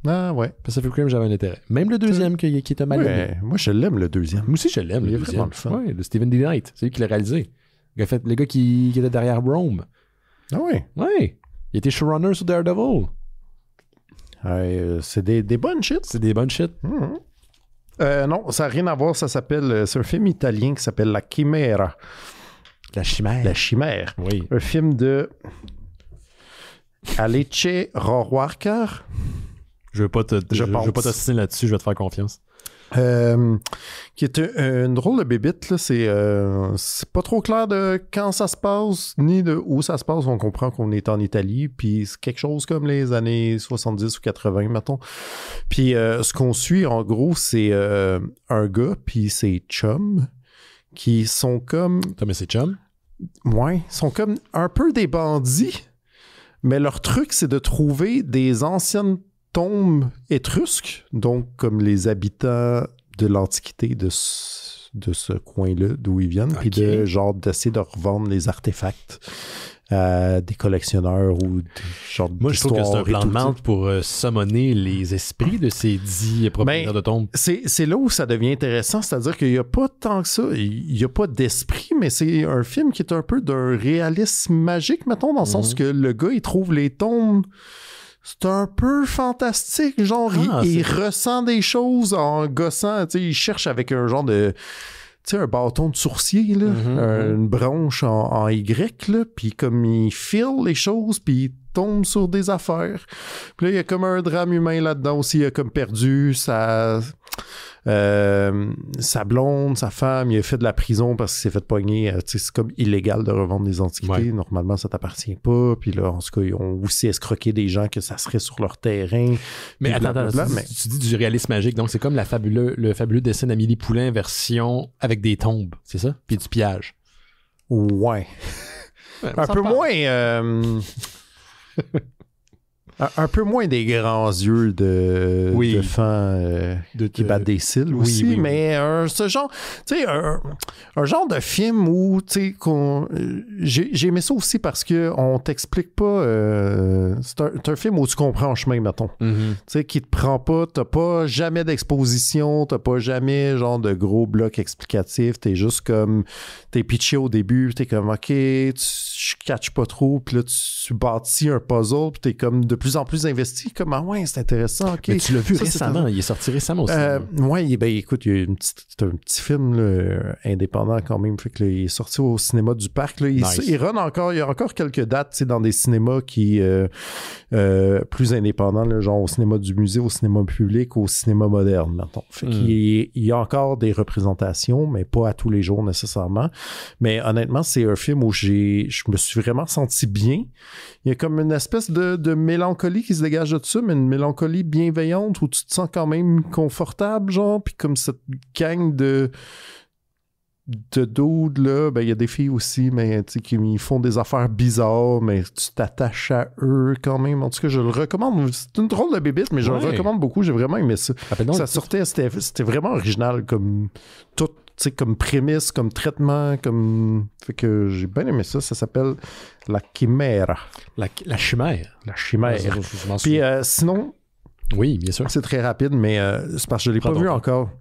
Ah ouais. Pacific Rim, j'avais un intérêt. Même le deuxième qui était mal aimé. Moi, je l'aime, le deuxième. Moi aussi, je l'aime, le deuxième. Le fun. Ouais, de Steven D. Knight. C'est lui qui l'a réalisé. Le gars qui était derrière Rome. Ah ouais? Ouais. Il était showrunner sur Daredevil. C'est des bonnes shit. C'est des bonnes shit. Non, ça n'a rien à voir. Ça s'appelle... C'est un film italien qui s'appelle La Chimera. La Chimère. La Chimère. Oui. Un film de Alice Rohrwacher. Je veux pas t'assister là-dessus, je vais te faire confiance. Qui est une drôle de bébite, là. C'est pas trop clair de quand ça se passe, ni de où ça se passe. On comprend qu'on est en Italie, puis c'est quelque chose comme les années 70 ou 80, mettons. Puis ce qu'on suit, en gros, c'est un gars, puis ses chums, qui sont comme... Mais c'est chum? Ouais, sont comme un peu des bandits, mais leur truc, c'est de trouver des anciennes tombes étrusques, donc comme les habitants de l'Antiquité de ce coin-là, d'où ils viennent, puis d'essayer de revendre les artefacts à des collectionneurs ou genre Moi, je trouve que c'est un plan de menthe pour summoner les esprits de ces 10 propriétaires de tombes. C'est là où ça devient intéressant, c'est-à-dire qu'il n'y a pas tant que ça, il n'y a pas d'esprit, mais c'est un film qui est un peu d'un réalisme magique, mettons, dans le sens que le gars, il trouve les tombes. C'est un peu fantastique, genre, il ressent des choses en gossant, tu sais, il cherche avec un genre de, tu sais, un bâton de sourcier, là, une branche en Y, là, puis comme il file les choses, puis il tombe sur des affaires. Puis là, il y a comme un drame humain là-dedans aussi, il a comme perdu sa blonde, sa femme, il a fait de la prison parce qu'il s'est fait pogner. Tu sais, c'est comme illégal de revendre des antiquités. Ouais. Normalement, ça t'appartient pas. Puis là, en tout cas, ils ont aussi escroqué des gens que ça serait sur leur terrain. Mais attends, tu dis du réalisme magique. Donc, c'est comme le fabuleux dessin d'Amélie Poulain version avec des tombes, c'est ça? Puis du pillage. Ouais. Un peu moins... Un peu moins des grands yeux de fans qui battent des cils aussi, mais ce genre, tu sais, un genre de film où, tu sais, j'ai aimé ça aussi parce que on t'explique pas, c'est un film où tu comprends en chemin, mettons. Tu sais, qui te prend pas, t'as pas jamais d'exposition, t'as pas jamais genre de gros blocs explicatifs, t'es juste comme, t'es pitché au début, t'es comme, ok, je catch pas trop, puis là, tu bâtis un puzzle, puis t'es comme de plus en plus investi, comme, ah ouais, c'est intéressant, ok. Mais tu l'as vu récemment, il est sorti récemment aussi. Ouais, ben écoute, il y a c'est un petit film là, indépendant quand même, fait que là, il est sorti au cinéma du parc, là, il run encore, il y a encore quelques dates, tu sais, dans des cinémas qui plus indépendants, là, genre au cinéma du musée, au cinéma public, au cinéma moderne, mettons. Fait qu'il y a encore des représentations, mais pas à tous les jours nécessairement. Mais honnêtement, c'est un film où je me suis vraiment senti bien. Il y a comme une espèce de mélancolie qui se dégage de ça, mais une mélancolie bienveillante où tu te sens quand même confortable, genre, puis comme cette gang de dudes, là, ben, il y a des filles aussi, mais tu sais, qui font des affaires bizarres, mais tu t'attaches à eux quand même. En tout cas, je le recommande. C'est une drôle de bébite, mais je le recommande beaucoup. J'ai vraiment aimé ça. Ça sortait, c'était vraiment original comme tout, tu sais, comme prémisse, comme traitement, comme... Fait que j'ai bien aimé ça. Ça s'appelle La Chimera. La chimère. La Chimère. Je m'en Puis souviens. sinon... Oui, bien sûr. C'est très rapide, mais c'est parce que je ne l'ai pas vu encore.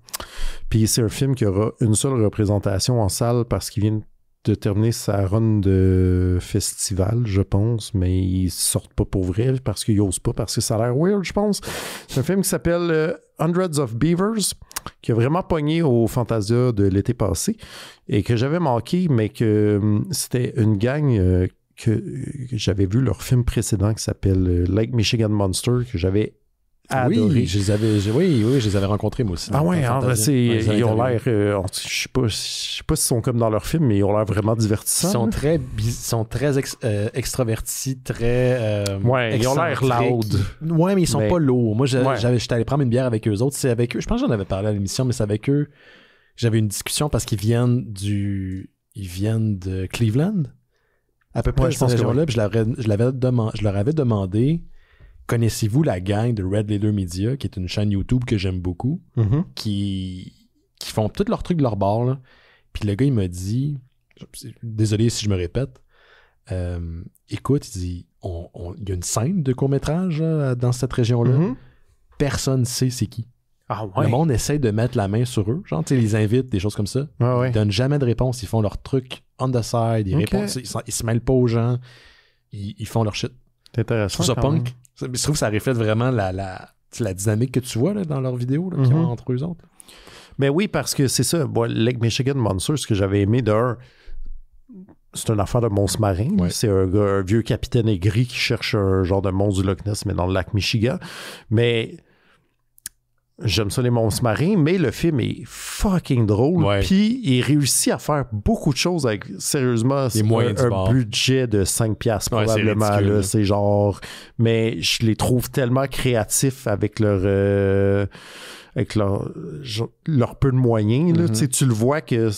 Puis c'est un film qui aura une seule représentation en salle parce qu'il vient de terminer sa run de festival, je pense, mais ils sortent pas pour vrai parce qu'ils n'osent pas, parce que ça a l'air weird, je pense. C'est un film qui s'appelle Hundreds of Beavers, qui a vraiment pogné au Fantasia de l'été passé et que j'avais manqué, mais que c'était une gang que j'avais vu leur film précédent qui s'appelle Lake Michigan Monster, que j'avais adoré. Oui, je les avais rencontrés moi aussi. Ah ouais, ils ont l'air, je sais pas s'ils sont comme dans leur film, mais ils ont l'air vraiment divertissants. Ils sont très extravertis, très... ils ont l'air loud. Ouais, mais ils sont pas lourds. Moi, j'étais allé prendre une bière avec eux autres. C'est avec eux, je pense que j'en avais parlé à l'émission, mais c'est avec eux. J'avais une discussion parce qu'ils viennent de Cleveland, à peu près, je pense, région-là, puis je leur avais demandé, connaissez-vous la gang de Red Leader Media, qui est une chaîne YouTube que j'aime beaucoup, qui font tous leurs trucs de leur bord, là. Puis le gars, il m'a dit, désolé si je me répète, écoute, il dit, il y a une scène de court-métrage dans cette région-là, personne ne sait c'est qui. Ah ouais. Le monde essaie de mettre la main sur eux, genre, tu sais, ils les invitent, des choses comme ça. Ils donnent jamais de réponse, ils font leur truc on the side, ils répondent, ils se mêlent pas aux gens, ils font leur shit. C'est intéressant. Je trouve ça punk. Je trouve que ça reflète vraiment la dynamique que tu vois là, dans leurs vidéos qu'ils ont entre eux autres. Ben oui, parce que c'est ça. Lake Michigan Monster, ce que j'avais aimé c'est une affaire de monstre marin. Ouais. C'est un vieux capitaine aigri qui cherche un genre de monstre du Loch Ness, mais dans le lac Michigan. Mais j'aime ça les monstres marins, mais le film est fucking drôle. Puis il réussit à faire beaucoup de choses avec, sérieusement, un budget de 5$ probablement. C'est ridicule, c'est genre... Mais je les trouve tellement créatifs avec leur peu de moyens. Là. Tu le vois que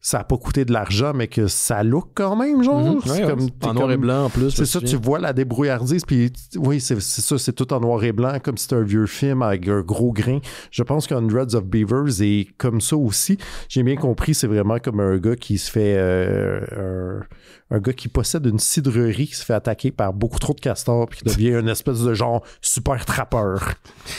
ça n'a pas coûté de l'argent, mais que ça look quand même, genre. C'est comme, en noir et blanc, en plus. C'est ça, tu vois la débrouillardise, puis oui, c'est ça, c'est tout en noir et blanc, comme si c'était un vieux film avec un gros grain. Je pense qu'Hundreds of Beavers est comme ça aussi. J'ai bien compris, c'est vraiment comme un gars qui se fait... un gars qui possède une cidrerie qui se fait attaquer par beaucoup trop de castors puis qui devient une espèce de genre super trappeur.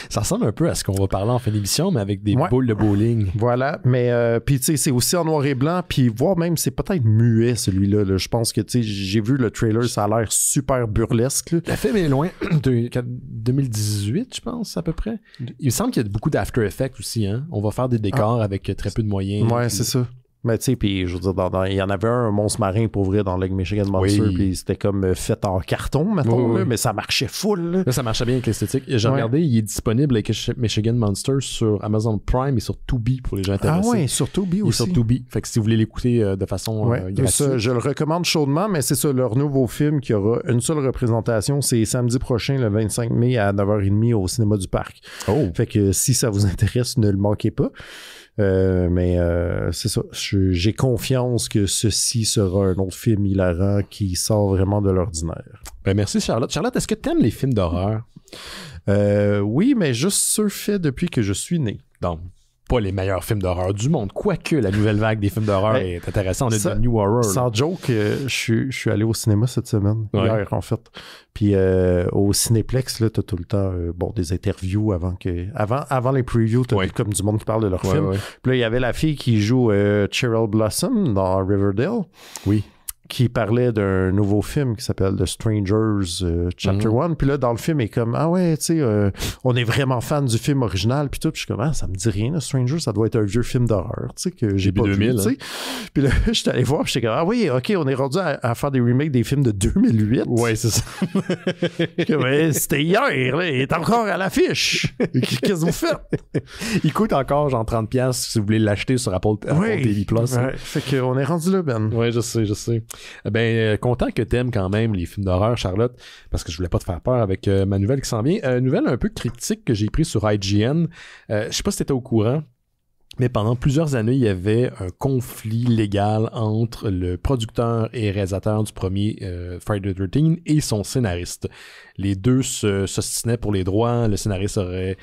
Ça ressemble un peu à ce qu'on va parler en fin d'émission, mais avec des boules de bowling. Voilà, mais puis tu sais, c'est aussi en noir et blanc, puis voire même, c'est peut-être muet celui-là. Là. Je pense que tu sais, j'ai vu le trailer, ça a l'air super burlesque. Là. La film est loin de 2018, je pense, à peu près. Il me semble qu'il y a beaucoup d'After Effects aussi. Hein? On va faire des décors avec très peu de moyens. Ouais, c'est ça. Mais tu sais, puis je veux dire, il y en avait un monstre marin pour vrai dans Lake Michigan Monster, puis c'était comme fait en carton, mettons, là, mais ça marchait full. Là, ça marchait bien avec l'esthétique. J'ai regardé, il est disponible avec Michigan Monster sur Amazon Prime et sur Tubi pour les gens intéressés. Ah ouais, sur Tubi aussi. Sur Tubi. Fait que si vous voulez l'écouter de façon gratuite. Ça, je le recommande chaudement, mais c'est ça, leur nouveau film qui aura une seule représentation, c'est samedi prochain, le 25 mai à 9h30 au Cinéma du Parc. Oh. Fait que si ça vous intéresse, ne le manquez pas. Mais c'est ça, j'ai confiance que ceci sera un autre film hilarant qui sort vraiment de l'ordinaire. Ben merci Charlotte. Charlotte, est-ce que tu aimes les films d'horreur? Oui, mais juste ceux faits depuis que je suis né. Donc, pas les meilleurs films d'horreur du monde. Quoique la nouvelle vague des films d'horreur est intéressante. On a de New Horror. Sans joke, je suis allé au cinéma cette semaine, hier en fait. Puis au Cinéplex, là, t'as tout le temps des interviews avant les previews, t'as comme du monde qui parle de leur film. Puis là, il y avait la fille qui joue Cheryl Blossom dans Riverdale. Oui. Qui parlait d'un nouveau film qui s'appelle The Strangers Chapter 1. Puis là, dans le film, il est comme, ah ouais, tu sais, on est vraiment fan du film original. Puis tout, puis je suis comme, ah, ça me dit rien, The Strangers, ça doit être un vieux film d'horreur, tu sais, que j'ai pas 2000, vu, tu sais. Puis là, j'étais allé voir, puis j'étais comme, ah oui, OK, on est rendu à faire des remakes des films de 2008. Ouais, c'est ça. C'était hier, là, il est encore à l'affiche. Qu'est-ce que vous faites? Il coûte encore genre 30$ si vous voulez l'acheter sur Apple TV+. Ouais. Fait qu'on est rendu là, Ben. Ouais, je sais. Ben, content que t'aimes quand même les films d'horreur, Charlotte, parce que je voulais pas te faire peur avec ma nouvelle qui s'en vient. Nouvelle un peu critique que j'ai prise sur IGN. Je sais pas si t'étais au courant. Mais pendant plusieurs années, il y avait un conflit légal entre le producteur et réalisateur du premier Friday the 13th et son scénariste. Les deux s'ostinaient pour les droits. Le scénariste aurait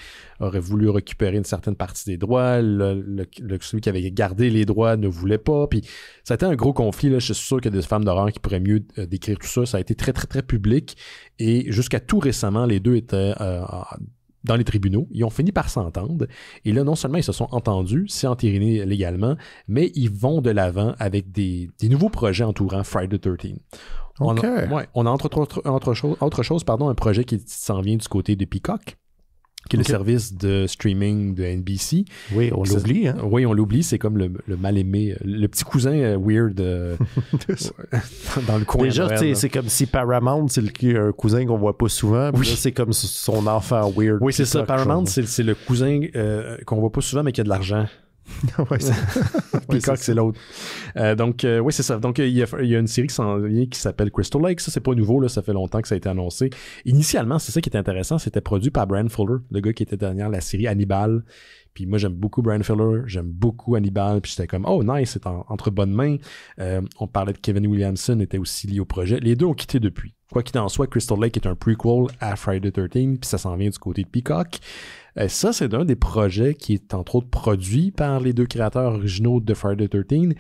voulu récupérer une certaine partie des droits. Celui qui avait gardé les droits ne voulait pas. Puis ça a été un gros conflit. Là. Je suis sûr qu'il y a des fans d'horreur qui pourraient mieux décrire tout ça. Ça a été très, très, très public. Et jusqu'à tout récemment, les deux étaient... dans les tribunaux, ils ont fini par s'entendre, et là, non seulement ils se sont entendus, c'est entériné légalement, mais ils vont de l'avant avec des nouveaux projets entourant Friday the 13th. Okay. On a autre chose, un projet qui s'en vient du côté de Peacock, qui est le service de streaming de NBC. Oui, on l'oublie. Hein? Oui, on l'oublie. C'est comme le mal-aimé, le petit cousin weird dans le coin. Déjà, c'est comme si Paramount, c'est un cousin qu'on voit pas souvent. Oui. Là, c'est comme son enfant weird. Oui, c'est ça. Paramount, c'est le cousin qu'on voit pas souvent, mais qui a de l'argent. Ouais, Peacock, c'est l'autre. Oui, c'est ça. Donc, il y a une série qui s'en vient qui s'appelle Crystal Lake. Ça, c'est pas nouveau, là. Ça fait longtemps que ça a été annoncé. Initialement, c'est ça qui était intéressant. C'était produit par Bryan Fuller, le gars qui était derrière la série Hannibal. Puis moi, j'aime beaucoup Bryan Fuller. J'aime beaucoup Hannibal. Puis j'étais comme, oh, nice, c'est entre bonnes mains. On parlait de Kevin Williamson, était aussi lié au projet. Les deux ont quitté depuis. Quoi qu'il en soit, Crystal Lake est un prequel à Friday the 13th, puis ça s'en vient du côté de Peacock. Ça, c'est un des projets qui est entre autres produit par les deux créateurs originaux de Friday the 13th.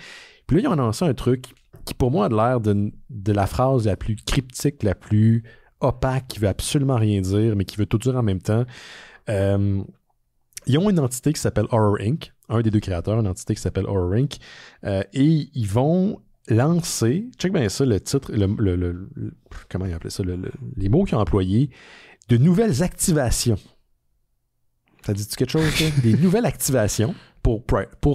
Puis là, ils ont annoncé un truc qui, pour moi, a l'air de la phrase la plus cryptique, la plus opaque, qui veut absolument rien dire, mais qui veut tout dire en même temps. Ils ont une entité qui s'appelle Horror Inc., un des deux créateurs, une entité qui s'appelle Horror Inc., et ils vont lancer, check bien ça, le titre, comment ils appelaient ça, les mots qu'ils ont employés, de nouvelles activations. Ça dit-tu quelque chose, ça? Des nouvelles activations pour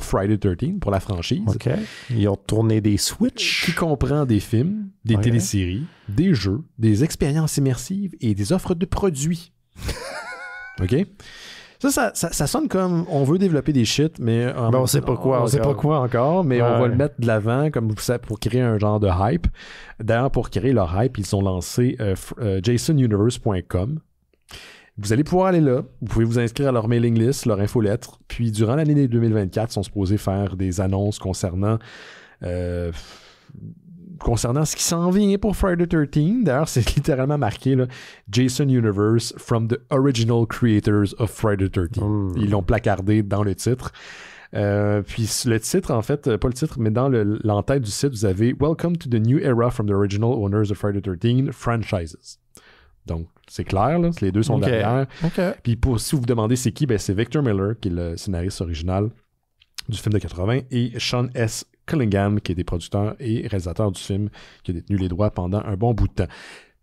Friday the 13th, pour la franchise. OK. Ils ont tourné des Switch. Qui comprend des films, des téléséries, des jeux, des expériences immersives et des offres de produits. OK? Ça sonne comme on veut développer des shit, mais on sait pas quoi. On sait pas quoi encore, mais on va le mettre de l'avant comme ça pour créer un genre de hype. D'ailleurs, pour créer leur hype, ils ont lancé jasonuniverse.com. Vous allez pouvoir aller là. Vous pouvez vous inscrire à leur mailing list, leur infolettre. Puis, durant l'année 2024, ils sont supposés faire des annonces concernant ce qui s'en vient pour Friday the 13th. D'ailleurs, c'est littéralement marqué là, Jason Universe from the original creators of Friday the 13th. Ils l'ont placardé dans le titre. Puis le titre, en fait, pas le titre, mais dans l'entête du site, vous avez Welcome to the new era from the original owners of Friday the 13th franchises. Donc, c'est clair, là, les deux sont derrière. Okay. Puis si vous vous demandez c'est qui, ben c'est Victor Miller, qui est le scénariste original du film de 80, et Sean S. Cunningham, qui est des producteurs et réalisateurs du film, qui a détenu les droits pendant un bon bout de temps.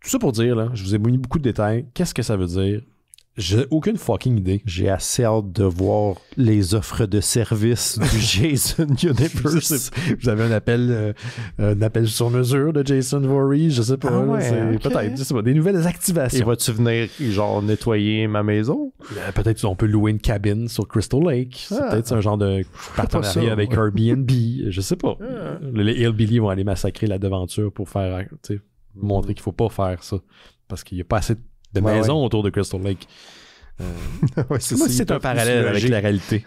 Tout ça pour dire, là, je vous ai mis beaucoup de détails. Qu'est-ce que ça veut dire? J'ai aucune fucking idée. J'ai assez hâte de voir les offres de service du Jason Universe. Vous avez un appel sur mesure de Jason Voorhees, je sais pas. Peut-être, je sais pas, des nouvelles activations. Et vas-tu venir genre nettoyer ma maison? Peut-être qu'on peut louer une cabine sur Crystal Lake. C'est peut-être un genre de partenariat avec Airbnb. Je sais pas. Les Hillbillies vont aller massacrer la devanture pour faire, montrer qu'il faut pas faire ça. Parce qu'il y a pas assez de maisons autour de Crystal Lake. C'est un parallèle avec la réalité.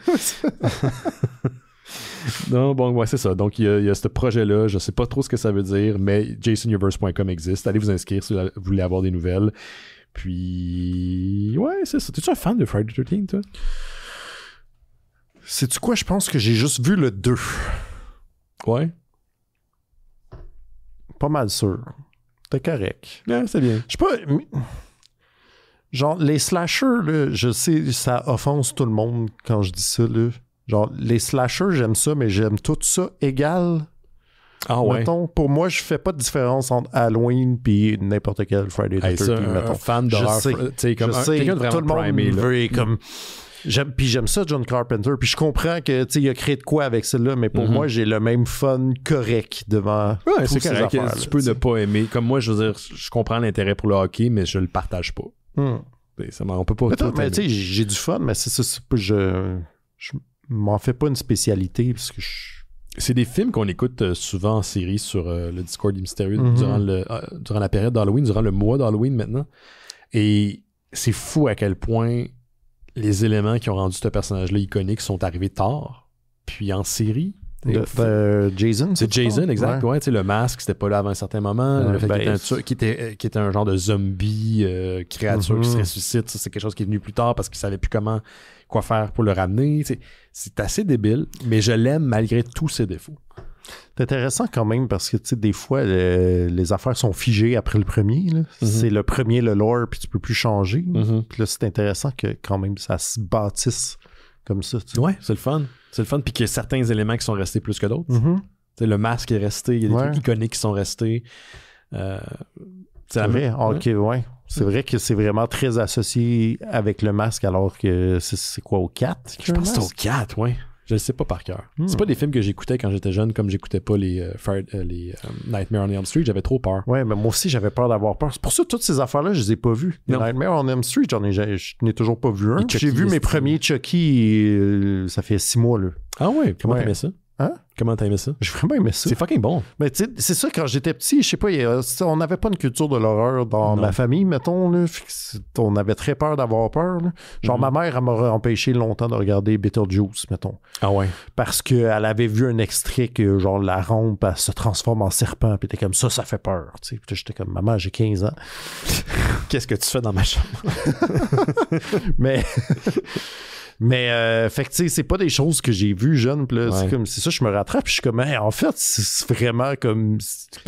Non, bon, c'est ça. Donc, il y a ce projet-là. Je sais pas trop ce que ça veut dire, mais jasonuniverse.com existe. Allez vous inscrire si vous voulez avoir des nouvelles. Puis, ouais, c'est ça. T'es-tu un fan de Friday the 13th, toi? Sais-tu quoi? Je pense que j'ai juste vu le 2. Ouais. Pas mal sûr. T'es correct. Ouais, c'est bien. Je sais pas... Genre, les slashers, là, je sais, ça offense tout le monde quand je dis ça, là. Genre, les slashers, j'aime ça, mais j'aime tout ça égal. Ah ouais. Mettons, pour moi, je fais pas de différence entre Halloween puis n'importe quel Friday the 13th, mettons. Un fan d'horreur, je sais, comme quelqu'un de vraiment tout le monde primé, veut, comme... J'aime ça, John Carpenter, puis je comprends que, tu sais, il a créé de quoi avec celle-là, mais pour moi, j'ai le même fun correct devant ouais, toutes c'est ces affaires. Tu peux ne pas aimer. Comme moi, je veux dire, je comprends l'intérêt pour le hockey, mais je le partage pas. On peut pas tout mais tu sais, j'ai du fun, mais c'est ça, je m'en fais pas une spécialité, parce que c'est des films qu'on écoute souvent en série sur le Discord du Mystérieux durant la période d'Halloween, durant le mois d'Halloween maintenant. Et c'est fou à quel point les éléments qui ont rendu ce personnage-là iconique sont arrivés tard. Puis en série... Jason, c'est Jason, exact. Ouais. Le masque, c'était pas là avant un certain moment. Le fait qu'il était un genre de zombie créature qui se ressuscite, ça, c'est quelque chose qui est venu plus tard parce qu'il savait plus quoi faire pour le ramener. C'est assez débile, mais je l'aime malgré tous ses défauts. C'est intéressant quand même parce que des fois, les affaires sont figées après le premier. Là. C'est le premier, le lore, puis tu peux plus changer. Puis là, c'est intéressant que quand même ça se bâtisse comme ça. Ouais, c'est le fun. C'est le fun, puis qu'il y a certains éléments qui sont restés plus que d'autres. Le masque est resté, il y a des trucs iconiques qui sont restés. C'est vrai, ouais. C'est vrai que c'est vraiment très associé avec le masque, alors que c'est quoi, au 4? Je pense que c'est au 4, ouais. Je le sais pas par cœur. C'est pas des films que j'écoutais quand j'étais jeune, comme j'écoutais pas les Nightmare on Elm Street, j'avais trop peur. Ouais, mais moi aussi, j'avais peur d'avoir peur. C'est pour ça que toutes ces affaires-là, je les ai pas vues. Nightmare on Elm Street, je n'ai toujours pas vu un. J'ai vu mes premiers Chucky, ça fait 6 mois, là. Ah ouais? Comment t'aimais ça? Hein? Comment t'as aimé ça? J'ai vraiment aimé ça. C'est fucking bon. Mais tu sais, c'est ça, quand j'étais petit, je sais pas, on n'avait pas une culture de l'horreur dans ma famille, mettons. Là, on avait très peur d'avoir peur. Là. Genre, ma mère, elle m'aurait empêché longtemps de regarder Beetlejuice, mettons. Ah ouais? Parce qu'elle avait vu un extrait que, genre, la rampe, elle se transforme en serpent, puis t'es comme ça fait peur. Puis j'étais comme, maman, j'ai 15 ans. Qu'est-ce que tu fais dans ma chambre? Mais fait que tu sais, c'est pas des choses que j'ai vues jeune, pis là, c'est ça, je me rattrape, puis je suis comme, en fait, c'est vraiment comme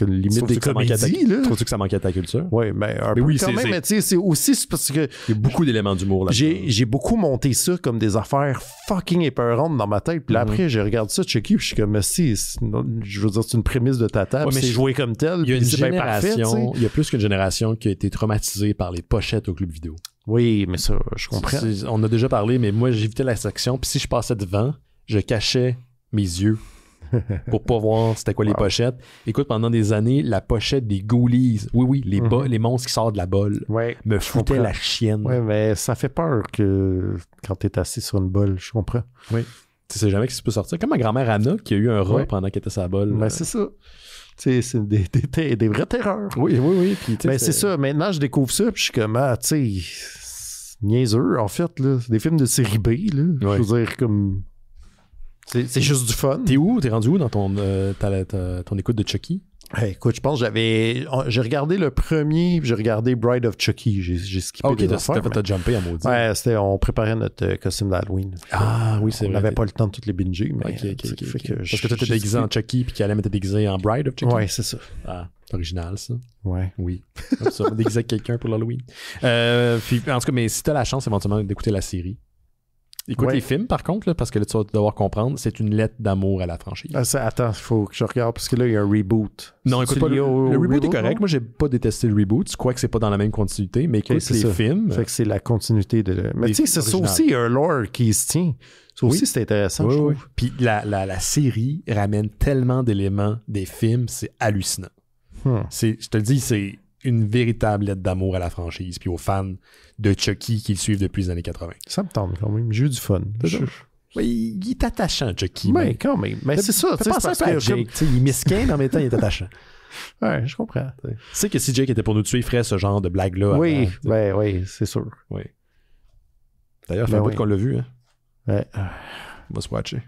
limite des comédies, là. Trouves-tu que ça manquait à ta culture? Oui, mais un peu quand même, mais tu sais, c'est aussi parce que... Il y a beaucoup d'éléments d'humour là. J'ai beaucoup monté ça comme des affaires fucking épeurantes dans ma tête, puis là, après, je regarde ça, Chucky, puis je suis comme, je veux dire, c'est une prémisse de ta table, c'est joué comme tel, il y a une génération, il y a plus qu'une génération qui a été traumatisée par les pochettes au club vidéo. Oui, mais ça, je comprends. On a déjà parlé, mais moi, j'évitais la section. Puis si je passais devant, je cachais mes yeux pour pas voir c'était quoi les pochettes. Écoute, pendant des années, la pochette des Ghoulies, les monstres qui sortent de la bolle, me foutaient la chienne. Oui, mais ça fait peur que quand t'es assis sur une bolle, je comprends. Oui. Tu sais jamais que ça peut sortir. Comme ma grand-mère Anna, qui a eu un rat pendant qu'elle était sur la bolle. Ben, c'est ça. C'est des vraies terreurs. Oui. Puis, ben, c'est ça. Maintenant, je découvre ça, puis je suis comme, tu sais, niaiseux, en fait. Là. C'est des films de série B. Là. Je veux dire, comme... C'est juste du fun. T'es rendu où dans ton écoute de Chucky? Hey, écoute, je pense que j'ai regardé le premier, puis j'ai regardé Bride of Chucky. J'ai skippé des affaires. Ok, t'as jumpé à maudit. Ouais, on préparait notre costume d'Halloween. Ah oui, c'est vrai. On n'avait pas le temps de toutes les binger, mais... Ok. Parce que toi, t'étais déguisé en Chucky, puis qu'Alem était déguisé en Bride of Chucky. Ouais, c'est ça. Ah, c'est original, ça. Ouais. Oui. Ça, on déguisait quelqu'un pour l'Halloween. Puis, en tout cas, mais si t'as la chance éventuellement d'écouter la série, écoute les films, par contre, là, parce que là, tu vas devoir comprendre, c'est une lettre d'amour à la franchise. Attends, il faut que je regarde, parce que là, il y a un reboot. Non, écoute pas, le reboot est correct. Moi, j'ai pas détesté le reboot. Je crois que c'est pas dans la même continuité, mais écoute, les films... Fait que c'est la continuité de... Mais tu sais, c'est aussi un lore qui se tient. Ça aussi, c'est intéressant, je trouve. Oui. Puis la série ramène tellement d'éléments des films, c'est hallucinant. Je te le dis, c'est une véritable lettre d'amour à la franchise, puis aux fans de Chucky qui le suivent depuis les années 80. Ça me tente quand même. J'ai eu du fun. Oui, il est attachant, Chucky. Mais quand même. Mais c'est ça. C'est parce que Jake, il est mesquin, mais en même temps, il est attachant. Ouais, je comprends. Tu sais que si Jake était pour nous tuer, il ferait ce genre de blague-là. Oui, oui, c'est sûr. Oui. D'ailleurs, il fait un bout qu'on l'a vu. Hein. Ouais. On va se watcher.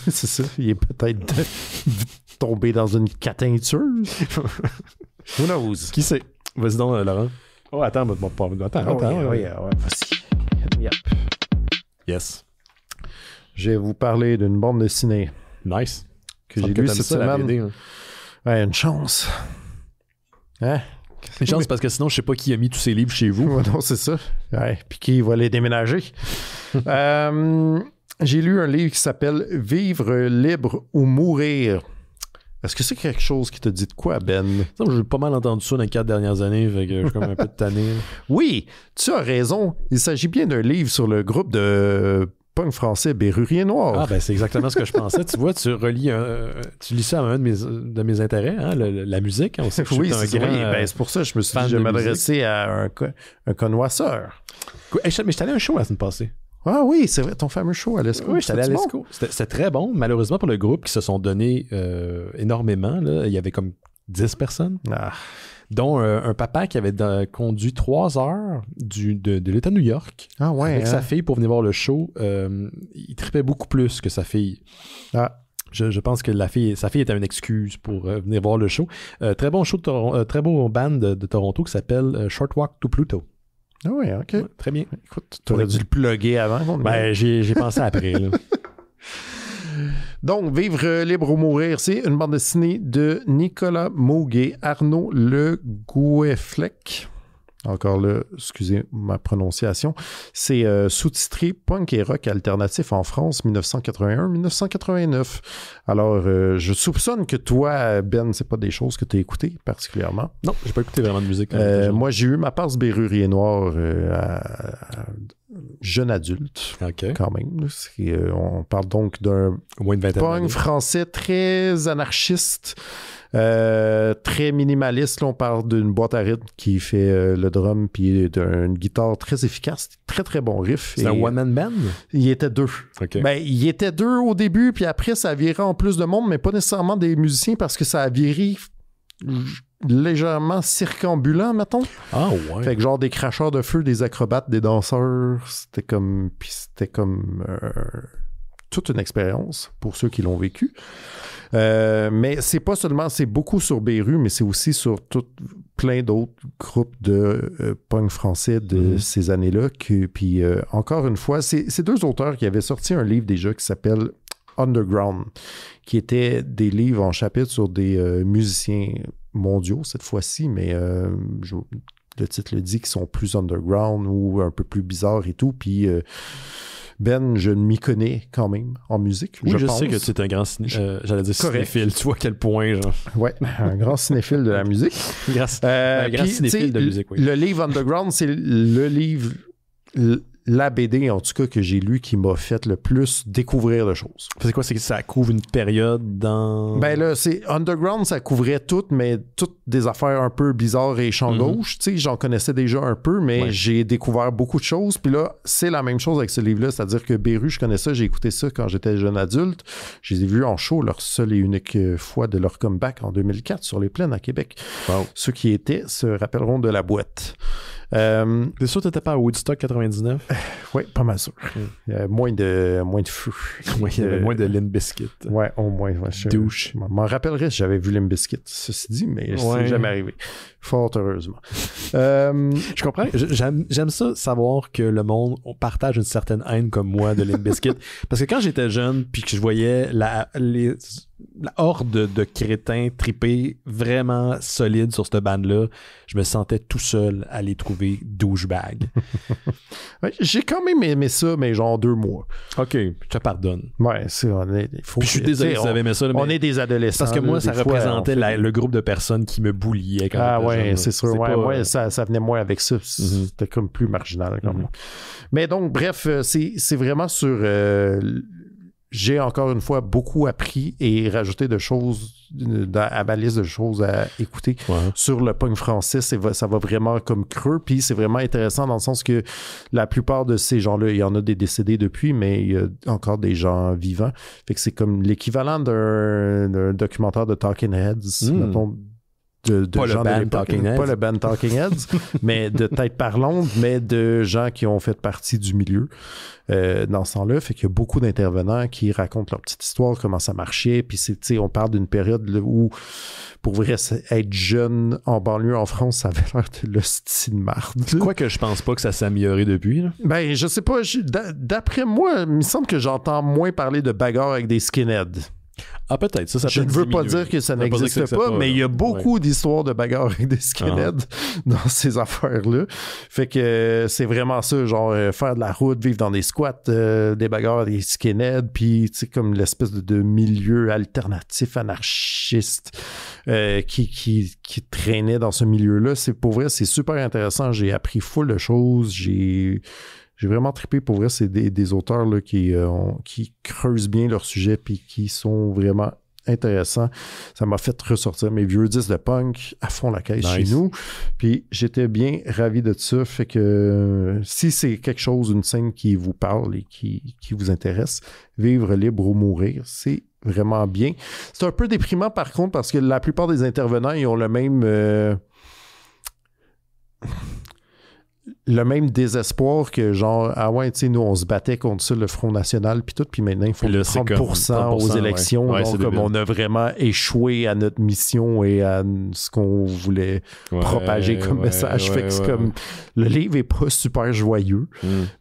C'est ça. Il est peut-être tombé dans une cateinture. Who knows? Qui sait? Vas-y donc, Laurent. Oh, attends. Oui, vas-y. Hit me up. Yes. Je vais vous parler d'une bande dessinée. Nice. Que j'ai lu cette semaine. BD, hein. Ouais, une chance. Hein? Une chance parce que sinon, je sais pas qui a mis tous ces livres chez vous. Ouais, non, c'est ça. Ouais, puis qui va les déménager. J'ai lu un livre qui s'appelle « Vivre libre ou mourir ». Est-ce que c'est quelque chose qui te dit de quoi, Ben? J'ai pas mal entendu ça dans les 4 dernières années, fait que je suis comme un peu tanné. Oui, tu as raison. Il s'agit bien d'un livre sur le groupe de punk français Bérurier Noir. Ah, ben c'est exactement ce que je pensais. Tu vois, tu lis ça à un de mes intérêts, hein, la musique. Hein, aussi, oui, c'est pour ça que je me suis dit, je vais m'adresser à un connoisseur. Mais je suis allé à un show la semaine passée. Ah oui, c'est vrai, ton fameux show à l'ESCO. Oui, j'étais allé à l'ESCO. C'était très bon. Malheureusement pour le groupe qui se sont donnés énormément, là, il y avait comme 10 personnes. dont un papa qui avait conduit 3 heures de l'État de New York avec sa fille pour venir voir le show. Il tripait beaucoup plus que sa fille. Ah. Je pense que sa fille était une excuse pour venir voir le show. Très bon show, très beau band de Toronto qui s'appelle Short Walk to Pluto. Ah oui, OK. Ouais, très bien. Écoute, tu aurais dû le plugger avant. J'ai pensé après. Là. Donc, Vivre libre ou mourir, c'est une bande dessinée de Nicolas Mauguet, Arnaud Le Goueflec. Encore là, excusez ma prononciation. C'est sous-titré Punk et rock alternatif en France 1981-1989. Alors, je soupçonne que toi, Ben, c'est pas des choses que tu as écoutées particulièrement. Non, j'ai pas écouté vraiment de musique. Moi, j'ai eu ma passe Bérurier Noir à jeune adulte, quand même. On parle donc d'un punk français très anarchiste. Très minimaliste, là, on parle d'une boîte à rythme qui fait le drum puis d'une guitare très efficace, très très bon riff. C'est un one-man band? Il était 2. Okay. Ben, il était 2 au début, puis après ça a viré en plus de monde, mais pas nécessairement des musiciens parce que ça a viré légèrement circambulant, mettons. Ah ouais. Fait que genre des cracheurs de feu, des acrobates, des danseurs, c'était comme toute une expérience pour ceux qui l'ont vécu. Mais c'est pas seulement, c'est beaucoup sur Beru, mais c'est aussi sur plein d'autres groupes de punk français de ces années-là. Puis encore une fois, c'est 2 auteurs qui avaient sorti un livre déjà qui s'appelle Underground, qui était des livres en chapitre sur des musiciens mondiaux cette fois-ci, mais le titre le dit, qui sont plus underground ou un peu plus bizarres et tout. Puis Ben, je m'y connais quand même en musique. Oui, je sais que tu es un grand j'allais dire cinéphile. Tu vois à quel point, genre. Ouais, un grand cinéphile de la musique. Un grand cinéphile de musique, oui. Le livre Underground, c'est le livre, la BD, en tout cas, que j'ai lu qui m'a fait le plus découvrir de choses. C'est quoi? C'est que ça couvre une période dans... Ben là, c'est Underground, ça couvrait tout, mais toutes des affaires un peu bizarres et champ gauche. Tu sais, j'en connaissais déjà un peu, mais j'ai découvert beaucoup de choses. Puis là, c'est la même chose avec ce livre-là. C'est-à-dire que Beru, je connais ça, j'ai écouté ça quand j'étais jeune adulte. Je les ai vus en show, leur seule et unique fois de leur comeback en 2004 sur les plaines à Québec. Wow. Ceux qui étaient se rappelleront de la boîte. T'es sûr que t'étais pas à Woodstock 99? Oui, pas mal sûr. Moins de feu. Oui, il y avait moins de Limp Bizkit. Ouais, au moins. Douche. Je m'en rappellerais si j'avais vu Limp Bizkit, ceci dit, mais c'est jamais arrivé. Fort heureusement. Je comprends. J'aime ça, savoir que le monde partage une certaine haine comme moi de Limp Bizkit. Parce que quand j'étais jeune, puis que je voyais la horde de crétins tripés vraiment solides sur cette bande-là, je me sentais tout seul à les trouver douchebag. Ouais, j'ai quand même aimé ça, mais genre 2 mois. OK, je te pardonne. Ouais, je suis désolé si vous avez aimé ça. On est des adolescents. Parce que moi, ça représentait le groupe de personnes qui me bouliaient quand j'étais jeune. C'est sûr. Ouais, ça venait moins avec ça. C'était comme plus marginal. Comme mais donc, bref, c'est vraiment sur... j'ai encore une fois beaucoup appris et rajouté de choses à ma liste de choses à écouter sur le punk français. Ça va vraiment comme creux, puis c'est vraiment intéressant dans le sens que la plupart de ces gens-là, il y en a des décédés depuis, mais il y a encore des gens vivants. Fait que c'est comme l'équivalent d'un documentaire de Talking Heads, mettons, pas le band Talking Heads. Pas le band Talking Heads, mais de tête parlante, mais de gens qui ont fait partie du milieu dans ce temps-là. Fait qu'il y a beaucoup d'intervenants qui racontent leur petite histoire, comment ça marchait. Puis on parle d'une période là, où, pour vrai, être jeune en banlieue en France, ça avait l'air de l'hostie de marde. Quoique je pense pas que ça s'est amélioré depuis. Là. Ben, je sais pas. D'après moi, il me semble que j'entends moins parler de bagarres avec des skinheads. Ah, peut-être. Ça je ne veux pas dire que ça n'existe pas, mais il y a beaucoup d'histoires de bagarres avec des skinheads dans ces affaires-là. Fait que c'est vraiment ça, genre faire de la route, vivre dans des squats, des bagarres avec des skinheads, puis tu sais, comme l'espèce de milieu alternatif anarchiste qui traînait dans ce milieu-là. Pour vrai, c'est super intéressant. J'ai appris full de choses. J'ai vraiment trippé. Pour vrai, c'est des auteurs là, qui creusent bien leur sujet puis qui sont vraiment intéressants. Ça m'a fait ressortir mes vieux disques de punk à fond la caisse chez nous. Puis j'étais bien ravi de ça. Fait que si c'est quelque chose, une scène qui vous parle et qui vous intéresse, Vivre libre ou mourir, c'est vraiment bien. C'est un peu déprimant par contre parce que la plupart des intervenants, ils ont le même... le même désespoir que genre, ah ouais, tu sais, nous, on se battait contre ça, le Front National, puis tout, puis maintenant, il faut Puis là, 30% aux élections. Ouais, donc, comme on a vraiment échoué à notre mission et à ce qu'on voulait propager comme message. Fait que c'est comme, le livre est pas super joyeux,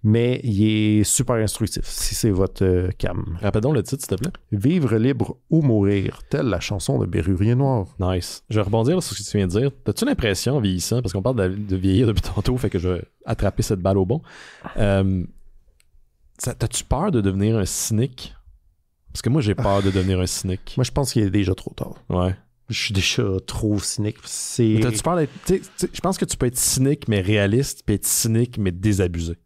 mais il est super instructif, si c'est votre cam. Rappelle-donc le titre, s'il te plaît. Vivre libre ou mourir, telle la chanson de Bérurier Noir. Nice. Je vais rebondir sur ce que tu viens de dire. T'as-tu l'impression, en vieillissant, parce qu'on parle de vieillir depuis tantôt, fait que je vais attraper cette balle au bon. T'as-tu peur de devenir un cynique? Parce que moi, j'ai peur de devenir un cynique. Moi, je pense qu'il est déjà trop tard. Ouais. Je suis déjà trop cynique. Mais t'as-tu peur d'être... Je pense que tu peux être cynique, mais réaliste, puis être cynique, mais désabusé.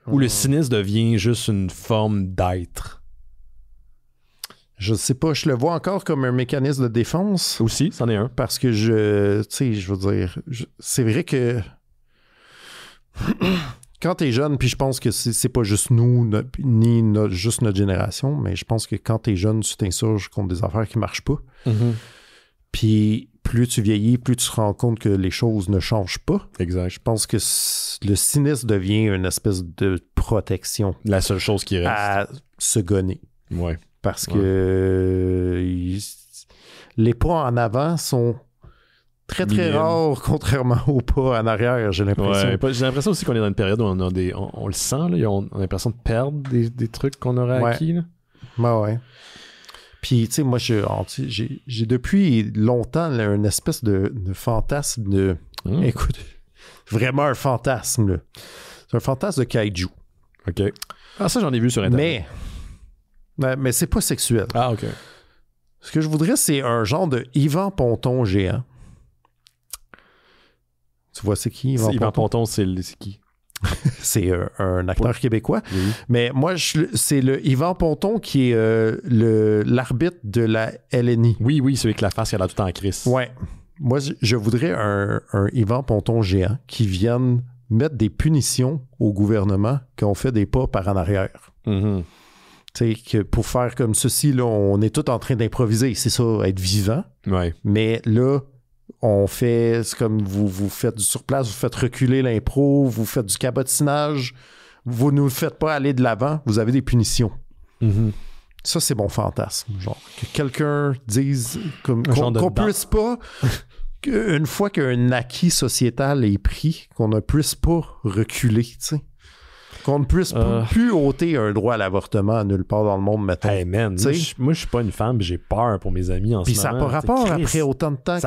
Ou le cynisme devient juste une forme d'être. Je sais pas, je le vois encore comme un mécanisme de défense. Aussi, c'en est un. Parce que je veux dire, c'est vrai que quand t'es jeune, puis je pense que c'est pas juste nous, juste notre génération, mais je pense que quand t'es jeune, tu t'insurges contre des affaires qui marchent pas. Mm-hmm. Puis plus tu vieillis, plus tu te rends compte que les choses ne changent pas. Exact. Je pense que le cynisme devient une espèce de protection. La seule chose qui reste. À se gonner. Ouais. Parce que les pas en avant sont très, très rares, contrairement aux pas en arrière, j'ai l'impression. Ouais, j'ai l'impression aussi qu'on est dans une période où on le sent, là, on a l'impression de perdre des trucs qu'on aurait acquis. Là. Ouais. Puis, tu sais, moi, j'ai depuis longtemps là, une espèce de fantasme de... Écoute, vraiment un fantasme, là. C'est un fantasme de kaiju. OK. Ah, ça, j'en ai vu sur Internet. Mais c'est pas sexuel. Ah, OK. Ce que je voudrais, c'est un genre de Yvan Ponton géant. Tu vois, c'est qui, Yvan Ponton? Yvan Ponton, c'est qui? C'est un acteur québécois. Oui. Mais moi, c'est le Yvan Ponton qui est l'arbitre de la LNI. Oui, celui avec la face qui a l'air tout en crise. Ouais. Moi, je voudrais un Yvan Ponton géant qui vienne mettre des punitions au gouvernement quand on fait des pas par en arrière. Mm-hmm. Tu sais, que pour faire comme ceci, là, on est tout en train d'improviser. C'est ça, être vivant. Ouais. Mais là, on fait, c'est comme vous faites du surplace, vous faites reculer l'impro, vous faites du cabotinage, vous ne nous faites pas aller de l'avant, vous avez des punitions. Mm-hmm. Ça, c'est mon fantasme. Genre, que quelqu'un dise qu'on puisse pas, une fois qu'un acquis sociétal est pris, qu'on ne puisse pas reculer, tu sais. Qu'on ne puisse plus ôter un droit à l'avortement nulle part dans le monde, mettons. Hey man, moi je suis pas une femme, j'ai peur pour mes amis en ce moment. Puis ça n'a pas rapport après autant de temps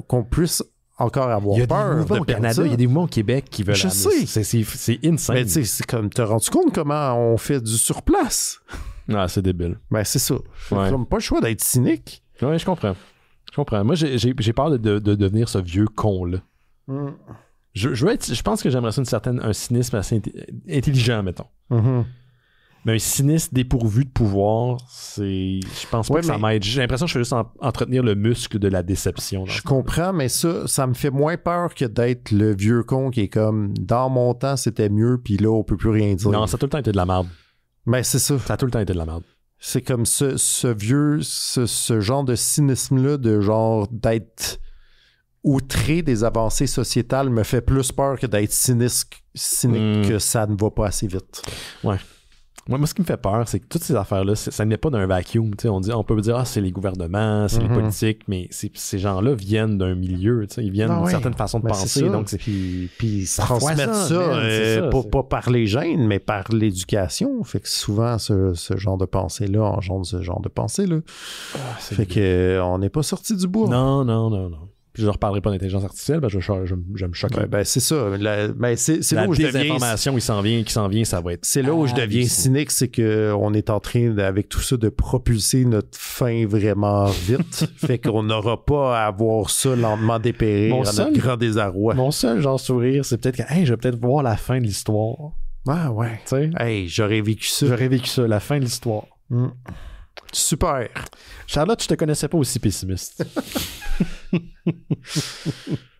qu'on puisse encore avoir peur. Il y a des mouvements au Canada, il y a des mouvements au Québec qui veulent... Je sais. C'est insane. Mais tu sais, c'est comme, t'as rendu compte comment on fait du surplace? Ah, c'est débile. Ben c'est ça. Ouais. Comme pas le choix d'être cynique. Ouais, je comprends. Moi, j'ai peur de devenir ce vieux con-là. Je pense que j'aimerais ça un cynisme assez intelligent, mettons. Mm-hmm. Mais un cynisme dépourvu de pouvoir, je pense pas que ça m'aide. J'ai l'impression que je fais juste entretenir le muscle de la déception. Je comprends, mais ça me fait moins peur que d'être le vieux con qui est comme, dans mon temps, c'était mieux, puis là, on peut plus rien dire. Non, ça a tout le temps été de la merde. Mais c'est ça. Ça a tout le temps été de la merde. C'est comme ce genre de cynisme-là, de genre d'être outré des avancées sociétales me fait plus peur que d'être cynique que ça ne va pas assez vite. Ouais. Moi, ce qui me fait peur, c'est que toutes ces affaires-là, ça n'est pas d'un vacuum. On peut dire, c'est les gouvernements, c'est les politiques, mais ces gens-là viennent d'un milieu. Ils viennent d'une certaine façon de penser. Donc puis ils transmettent ça, pas par les gènes, mais par l'éducation. Fait que souvent, ce genre de pensée-là engendre ce genre de pensée-là. Fait que on n'est pas sorti du bois. Non. Puis je ne reparlerai pas d'intelligence artificielle, je me choque. C'est ça. C'est là où je deviens... désinformation qui s'en vient, ça va être... C'est là où je deviens cynique, c'est qu'on est en train, avec tout ça, de propulser notre fin vraiment vite. Fait qu'on n'aura pas à avoir ça lentement dépérir à notre grand désarroi. Mon seul genre sourire, c'est peut-être que je vais peut-être voir la fin de l'histoire. Ah ouais. T'sais? Hey, j'aurais vécu ça. La fin de l'histoire. Super. Charlotte, je te connaissais pas aussi pessimiste.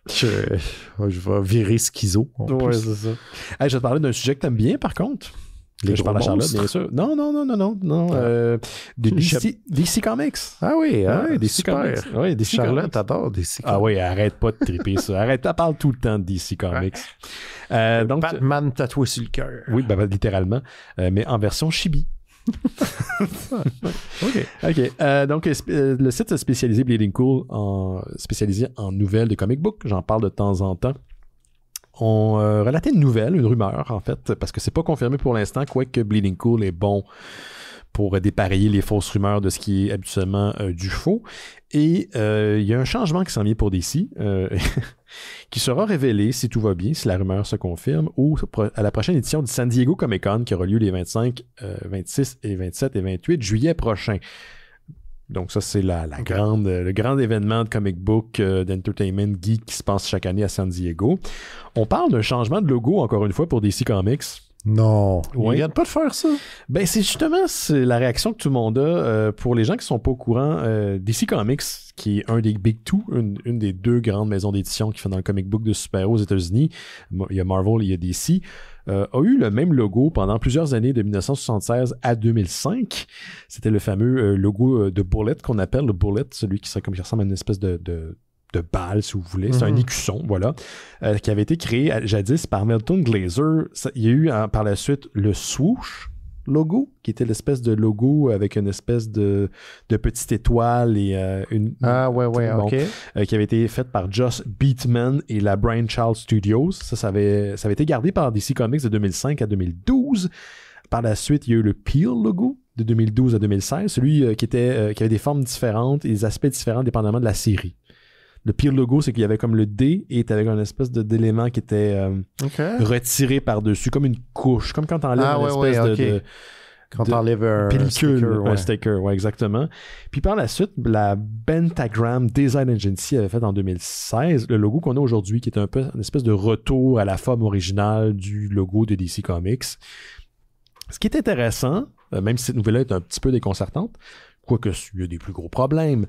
Je vais virer schizo. Ouais, c'est ça. Hey, je vais te parler d'un sujet que t'aimes bien, par contre. Les je parle à Charlotte, monstres. bien sûr. Non. De DC Comics. Ah oui, Ouais, DC super. Comics. Ouais, DC Charlotte Comics. adore DC Comics. Ah oui, arrête pas de triper ça. Elle parle tout le temps de DC Comics. Donc, Batman tatoué sur le cœur. oui, littéralement. Mais en version chibi. OK. Donc, le site spécialisé Bleeding Cool, spécialisé en nouvelles de comic book, j'en parle de temps en temps. On relatait une nouvelle, une rumeur, en fait, parce que c'est pas confirmé pour l'instant, quoique Bleeding Cool est bon pour dépareiller les fausses rumeurs de ce qui est habituellement du faux. Et il y a un changement qui s'en vient pour DC, qui sera révélé, si tout va bien, si la rumeur se confirme, ou à la prochaine édition du San Diego Comic-Con, qui aura lieu les 25, 26 et 27 et 28 juillet prochain. Donc ça, c'est le grand événement de comic book, d'entertainment geek qui se passe chaque année à San Diego. On parle d'un changement de logo, encore une fois, pour DC Comics. Non, Oui. ils viennent pas de faire ça. Ben, c'est la réaction que tout le monde a. Pour les gens qui sont pas au courant, DC Comics, qui est un des Big Two, une des deux grandes maisons d'édition qui fait dans le comic book de super-héros aux États-Unis, il y a Marvel, il y a DC, a eu le même logo pendant plusieurs années, de 1976 à 2005. C'était le fameux logo de Bullet, qu'on appelle le Bullet, celui qui ressemble à une espèce de balle, si vous voulez. C'est un écusson, voilà, qui avait été créé jadis par Milton Glaser. Il y a eu par la suite le Swoosh logo, qui était l'espèce de logo avec une espèce de petite étoile et qui avait été fait par Joss Beatman et la Brainchild Studios. Ça avait été gardé par DC Comics de 2005 à 2012. Par la suite, il y a eu le Peel logo de 2012 à 2016, celui qui avait des formes différentes et des aspects différents dépendamment de la série. Le Peel logo, c'est qu'il y avait comme le D et avec un espèce d'élément qui était retiré par-dessus, comme une couche, comme quand t'enlèves une espèce de quand t'enlèves un pellicule, sticker, un sticker, ouais, exactement. Puis par la suite, la Pentagram Design Agency avait fait en 2016 le logo qu'on a aujourd'hui, qui est un peu une espèce de retour à la forme originale du logo de DC Comics. Ce qui est intéressant, même si cette nouvelle-là est un petit peu déconcertante, quoique il y a des plus gros problèmes,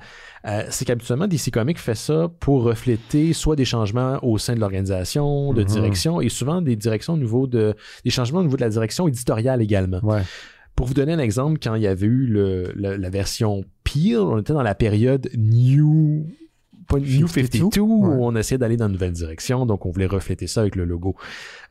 c'est qu'habituellement, DC Comics fait ça pour refléter soit des changements au sein de l'organisation, de direction, et souvent des changements au niveau de la direction éditoriale également. Ouais. Pour vous donner un exemple, quand il y avait eu la version Peel, on était dans la période New 52, où on essayait d'aller dans une nouvelle direction, donc on voulait refléter ça avec le logo.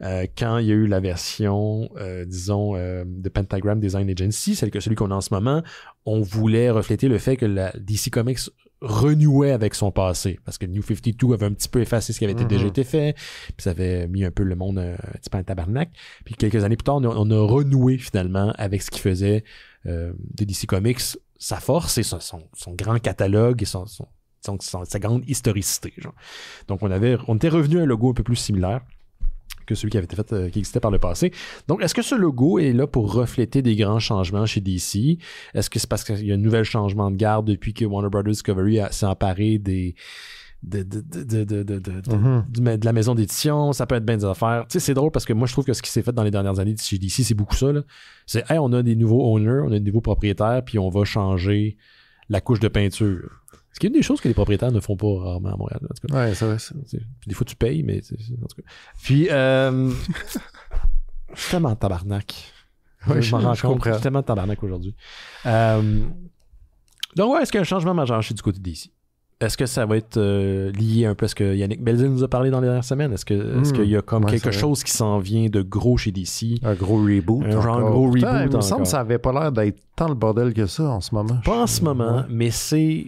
Quand il y a eu la version, de Pentagram Design Agency, celui qu'on a en ce moment, on voulait refléter le fait que la DC Comics renouait avec son passé, parce que New 52 avait un petit peu effacé ce qui avait déjà été fait, puis ça avait mis un peu le monde un petit peu en tabarnak. Puis quelques années plus tard, on a renoué finalement avec ce qui faisait de DC Comics sa force et son grand catalogue et sa grande historicité. Genre. Donc on était revenu à un logo un peu plus similaire que celui qui avait été fait, qui existait par le passé. Donc, est-ce que ce logo est là pour refléter des grands changements chez DC? Est-ce que c'est parce qu'il y a un nouvel changement de garde depuis que Warner Bros. Discovery s'est emparé de la maison d'édition? Ça peut être bien des affaires. Tu sais, c'est drôle parce que moi, je trouve que ce qui s'est fait dans les dernières années chez DC, c'est beaucoup ça, là. C'est, hey, on a des nouveaux owners, on a des nouveaux propriétaires, puis on va changer la couche de peinture. Ce qui est une des choses que les propriétaires ne font pas rarement à Montréal. En tout cas. Ouais, c'est vrai. Des fois, tu payes, mais en tout cas. Puis, je suis tellement en tabarnak. Ouais, je m'en rends je compte. comprends. Je suis tellement en tabarnak aujourd'hui. Donc, ouais, est-ce qu'il y a un changement majeur chez du côté d'ici? Est-ce que ça va être lié un peu à ce que Yannick Belzil nous a parlé dans les dernières semaines? Est-ce qu'il y a comme quelque chose qui s'en vient de gros chez DC? Un gros reboot. Un genre gros reboot. Il me semble que ça avait pas l'air d'être tant le bordel que ça en ce moment. Pas en ce moment, mais c'est...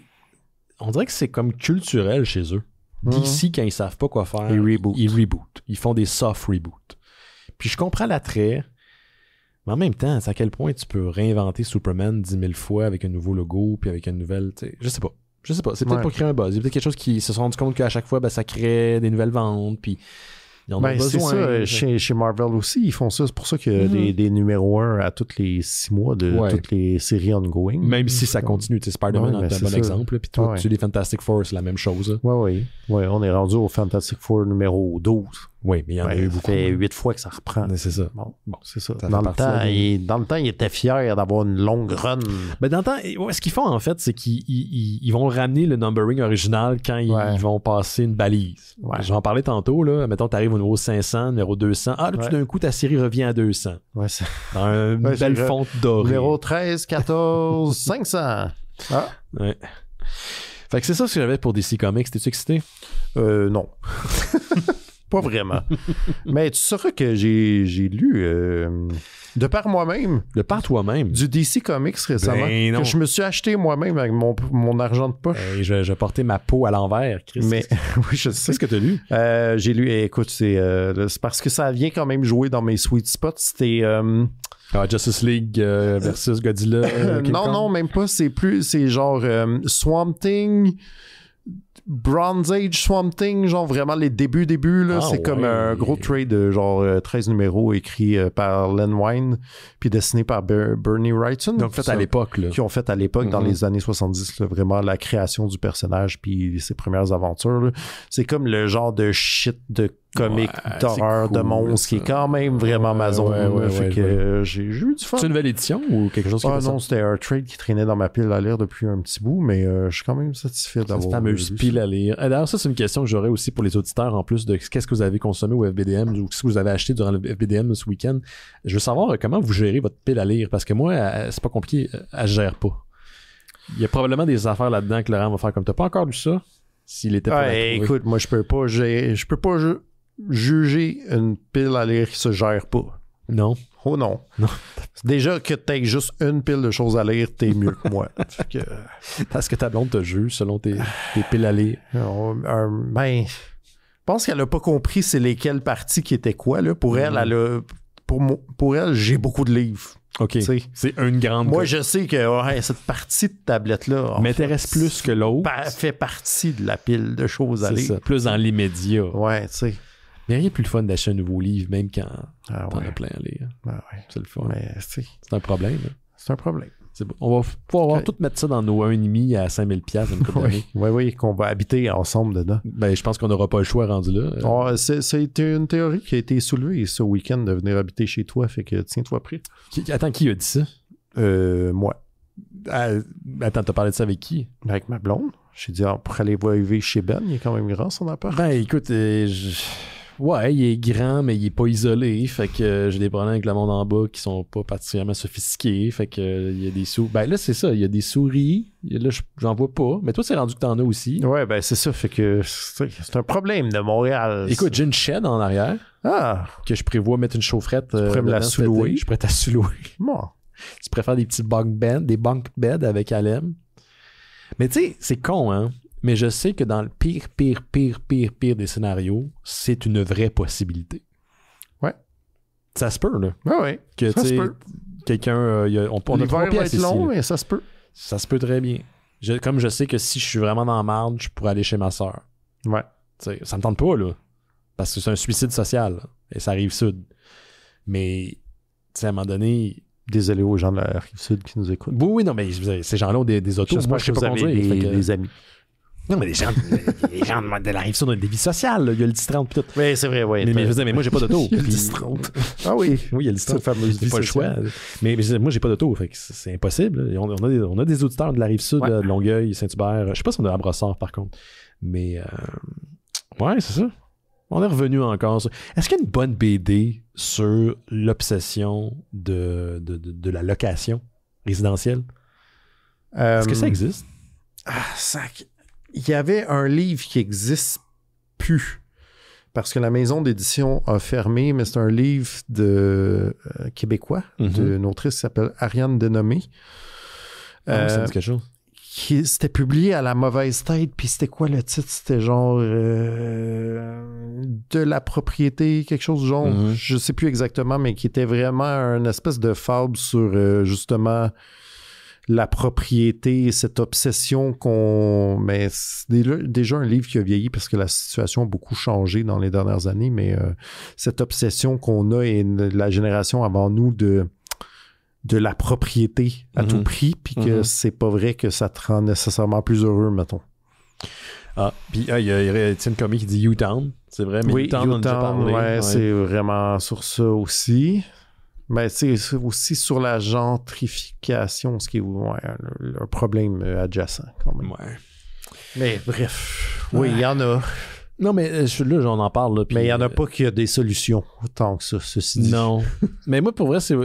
On dirait que c'est comme culturel chez eux. DC, quand ils savent pas quoi faire, ils rebootent. Ils font des soft reboots. Puis je comprends l'attrait, mais en même temps, c'est à quel point tu peux réinventer Superman 10 000 fois avec un nouveau logo, puis avec une nouvelle... Je sais pas. C'est peut-être pour créer un buzz. Il y a peut-être quelque chose qui se sont rendu compte qu'à chaque fois, ça crée des nouvelles ventes, puis ils en ont besoin. C'est ça, chez Marvel aussi, ils font ça. C'est pour ça qu'il y a des numéros 1 à tous les 6 mois de toutes les séries ongoing. Même si ça continue. Spider-Man est un bon exemple. Puis toi, tu les Fantastic Four, c'est la même chose. Oui. On est rendu au Fantastic Four numéro 12. Oui, mais il y en a eu beaucoup. Ça fait 8 fois que ça reprend. C'est ça. Bon, c'est ça. Ça Dans fait le, partie de la game. dans le temps, il était fier d'avoir une longue run. Ben, dans le temps, ce qu'ils font, en fait, c'est qu'ils vont ramener le numbering original quand ils vont passer une balise. Ouais. J'en parlais tantôt, là. Mettons, t'arrives au numéro 500, numéro 200. Ah, là, tout d'un coup, ta série revient à 200. Ouais, c'est... Dans une belle fonte dorée. Numéro 13, 14, 500. Ah. Ouais. Fait que c'est ça ce que j'avais pour DC Comics. T'es-tu excité? Non. Pas vraiment. Mais tu sauras que j'ai lu, de par moi-même, De par toi-même. du DC Comics récemment, Ben non. que je me suis acheté moi-même avec mon argent de poche. Je vais porter ma peau à l'envers, Chris. Mais oui, je sais. Qu'est-ce que t'as lu? J'ai lu, écoute, c'est parce que ça vient quand même jouer dans mes sweet spots. C'était... Justice League versus Godzilla. King Kong. non, même pas. C'est genre Swamp Thing, Bronze Age Swamp Thing, genre vraiment les débuts, là. C'est comme un gros trade de genre 13 numéros écrit par Len Wein, puis dessiné par Bernie Wrightson. Donc fait à l'époque, là. Qui ont fait à l'époque, dans les années 70, là, vraiment la création du personnage, puis ses premières aventures, là. C'est comme le genre de shit de comique d'horreur, cool, de monstres, qui est quand même vraiment ma zone. Fait que j'ai eu du fun. C'est une nouvelle édition ou quelque chose qui Ah non, c'était un trade qui traînait dans ma pile à lire depuis un petit bout, mais je suis quand même satisfait d'avoir cette fameuse pile à lire. D'ailleurs, ça, c'est une question que j'aurais aussi pour les auditeurs, en plus de qu'est-ce que vous avez consommé au FBDM ou ce que vous avez acheté durant le FBDM ce week-end. Je veux savoir comment vous gérez votre pile à lire, parce que moi, c'est pas compliqué, elle se gère pas. Il y a probablement des affaires là-dedans que Laurent va faire comme t'as pas encore lu ça, s'il était pour écoute, moi, je peux pas juger une pile à lire qui se gère pas. Non. Oh non. Non. Déjà que t'aies juste une pile de choses à lire, t'es mieux que moi. Fait que, parce que ta blonde te juge selon tes piles à lire. Ben, je pense qu'elle a pas compris c'est lesquelles parties qui étaient quoi. Là. Pour elle, pour elle, j'ai beaucoup de livres. OK. T'sais. C'est une grande... Moi, je sais que cette partie de tablette-là m'intéresse plus que l'autre. Fait partie de la pile de choses à lire. C'est ça. Plus dans l'immédiat. Ouais, tu sais. Mais rien de plus le fun d'acheter un nouveau livre, même quand t'en as plein à lire. Ah ouais. C'est le fun. Mais, c'est un problème. Là. C'est un problème. C'est bon. On va pouvoir tout mettre ça dans nos 1,5 à 5 000 $. Oui, qu'on va habiter ensemble dedans. Ben, je pense qu'on n'aura pas le choix rendu là. C'est une théorie qui a été soulevée ce week-end de venir habiter chez toi, fait que tiens-toi prêt. Attends, qui a dit ça? Moi. Attends, t'as parlé de ça avec qui? Avec ma blonde. J'ai dit, pour aller vivre chez Ben, il est quand même grand son appart. Ben, écoute, ouais, il est grand, mais il est pas isolé. Fait que j'ai des problèmes avec le monde en bas qui sont pas particulièrement sophistiqués. Fait que il y a des souris. Ben là, c'est ça. Il y a des souris. Là, j'en vois pas. Mais toi, c'est rendu que t'en as aussi. Ouais, ben c'est ça. Fait que c'est un problème de Montréal. Écoute, j'ai une shed en arrière. Ah! Que je prévois mettre une chaufferette. Tu pourrais me la sous-louer. Je pourrais te sous-louer. Bon. Tu préfères des petits des bunk beds avec Alem. Mais tu sais, c'est con, hein? Mais je sais que dans le pire des scénarios, c'est une vraie possibilité. Ouais. Ça se peut, là. Ouais. Que, ça se peut. Quelqu'un... on a 3 pièces ici. Long, mais ça se peut. Ça se peut très bien. Comme je sais que si je suis vraiment dans la marde, je pourrais aller chez ma soeur. Ouais. T'sais, ça me tente pas, là. Parce que c'est un suicide social. Là, et ça arrive sud. Mais, tu sais, à un moment donné... Désolé aux gens de la Rive-Sud qui nous écoutent. Oui, non, mais ces gens-là ont des autos. Moi, je sais pas conduire. Des amis. Non, mais les gens de la Rive-Sud ont des vies sociales. Là. Il y a le 10-30 pis tout. Oui, c'est vrai, oui. Mais je veux dire, mais moi, j'ai pas d'auto. Il y a le 10-30. Ah oui. Oui, il y a le 10-30. Cette fameuse vie pas le choix. Mais moi, j'ai pas d'auto. Fait que c'est impossible. On a des auditeurs de la Rive-Sud, de Longueuil, Saint-Hubert. Je sais pas si on a à Brossard, par contre. Mais, ouais, c'est ça. On est revenu encore. Est-ce qu'il y a une bonne BD sur l'obsession de la location résidentielle? Est-ce que ça existe? Il y avait un livre qui n'existe plus parce que la maison d'édition a fermé, mais c'est un livre de québécois, d'une autrice qui s'appelle Ariane Denomé. Ça dit quelque chose. C'était publié à la mauvaise tête, puis c'était quoi le titre? C'était genre de la propriété, quelque chose du genre, je sais plus exactement, mais qui était vraiment une espèce de fable sur justement la propriété, cette obsession qu'on... Mais c'est déjà un livre qui a vieilli parce que la situation a beaucoup changé dans les dernières années, mais cette obsession qu'on a et la génération avant nous de la propriété à tout prix, puis que c'est pas vrai que ça te rend nécessairement plus heureux, mettons. Ah, puis il y a Étienne Comey qui dit U-Town. C'est vrai, mais Oui, U-Town, on en a déjà parlé. ouais, c'est vraiment sur ça aussi. Mais c'est aussi sur la gentrification, ce qui est un problème adjacent quand même. Ouais. Mais bref, oui, il y en a. Non, mais là, j'en en parle. Là, Mais il n'y en a pas qu'il y a des solutions tant que ça, ceci dit. Non. Mais moi, pour vrai, c'est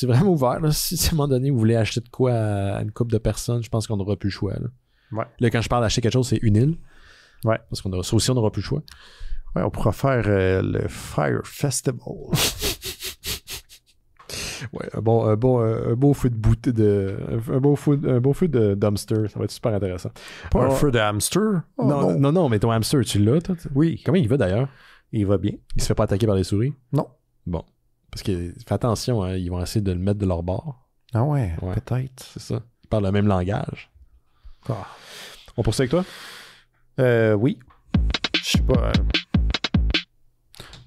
vraiment ouvert. Là. Si à un moment donné, vous voulez acheter de quoi à une couple de personnes, je pense qu'on n'aura plus le choix. Là. Ouais. Là, quand je parle d'acheter quelque chose, c'est une île. Ouais. Parce qu'on ça aussi, on n'aura plus le choix. Ouais, on pourra faire le Fire Festival. Ouais, un beau feu de bouteille un beau feu de dumpster, ça va être super intéressant. Pas un feu de hamster? Oh, non, mais ton hamster, tu l'as, toi? Oui. Comment il va d'ailleurs? Il va bien. Il se fait pas attaquer par les souris? Non. Bon. Parce que, fais attention, hein, ils vont essayer de le mettre de leur bord. Ah ouais. Peut-être. C'est ça. Ils parlent le même langage. Ah. On poursuit avec toi? Oui. Je sais pas.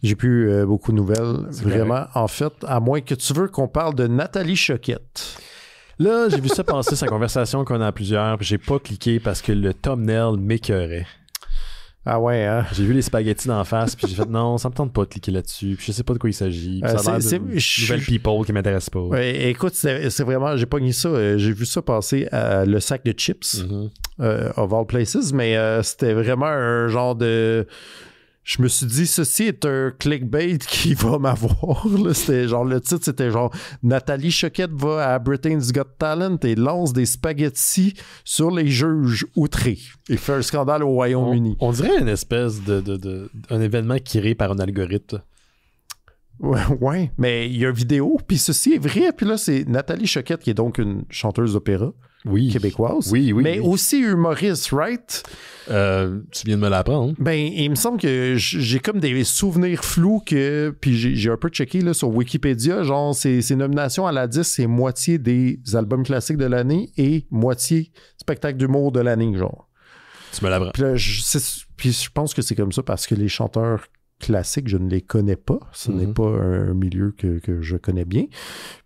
J'ai plus beaucoup de nouvelles, vraiment. En fait, à moins que tu veux qu'on parle de Nathalie Choquette. Là, j'ai vu ça passer, sa conversation qu'on a à plusieurs, puis j'ai pas cliqué parce que le thumbnail m'écœurait. Ah ouais, hein? J'ai vu les spaghettis d'en face, puis j'ai fait non, ça me tente pas de cliquer là-dessus, puis je sais pas de quoi il s'agit. Puis ça a l'air de nouvelles people qui m'intéressent pas. Ouais, écoute, c'est vraiment, j'ai pogné ça, j'ai vu ça passer à le sac de chips, of all places, mais c'était vraiment un genre de... Je me suis dit, ceci est un clickbait qui va m'avoir. Là. C'était genre, le titre, c'était genre Nathalie Choquette va à Britain's Got Talent et lance des spaghettis sur les juges outrés et fait un scandale au Royaume-Uni. On dirait une espèce un événement créé par un algorithme. Ouais, mais il y a une vidéo, puis ceci est vrai. Puis là, c'est Nathalie Choquette, qui est donc une chanteuse d'opéra québécoise. Oui, mais aussi humoriste, right? Tu viens de me l'apprendre. Ben, il me semble que j'ai comme des souvenirs flous que... Puis j'ai un peu checké là, sur Wikipédia, genre, ses nominations à la 10, c'est moitié des albums classiques de l'année et moitié spectacle d'humour de l'année, genre. Tu me l'apprends. Puis je pense que c'est comme ça parce que les chanteurs classiques, je ne les connais pas. Ce n'est pas un milieu que je connais bien.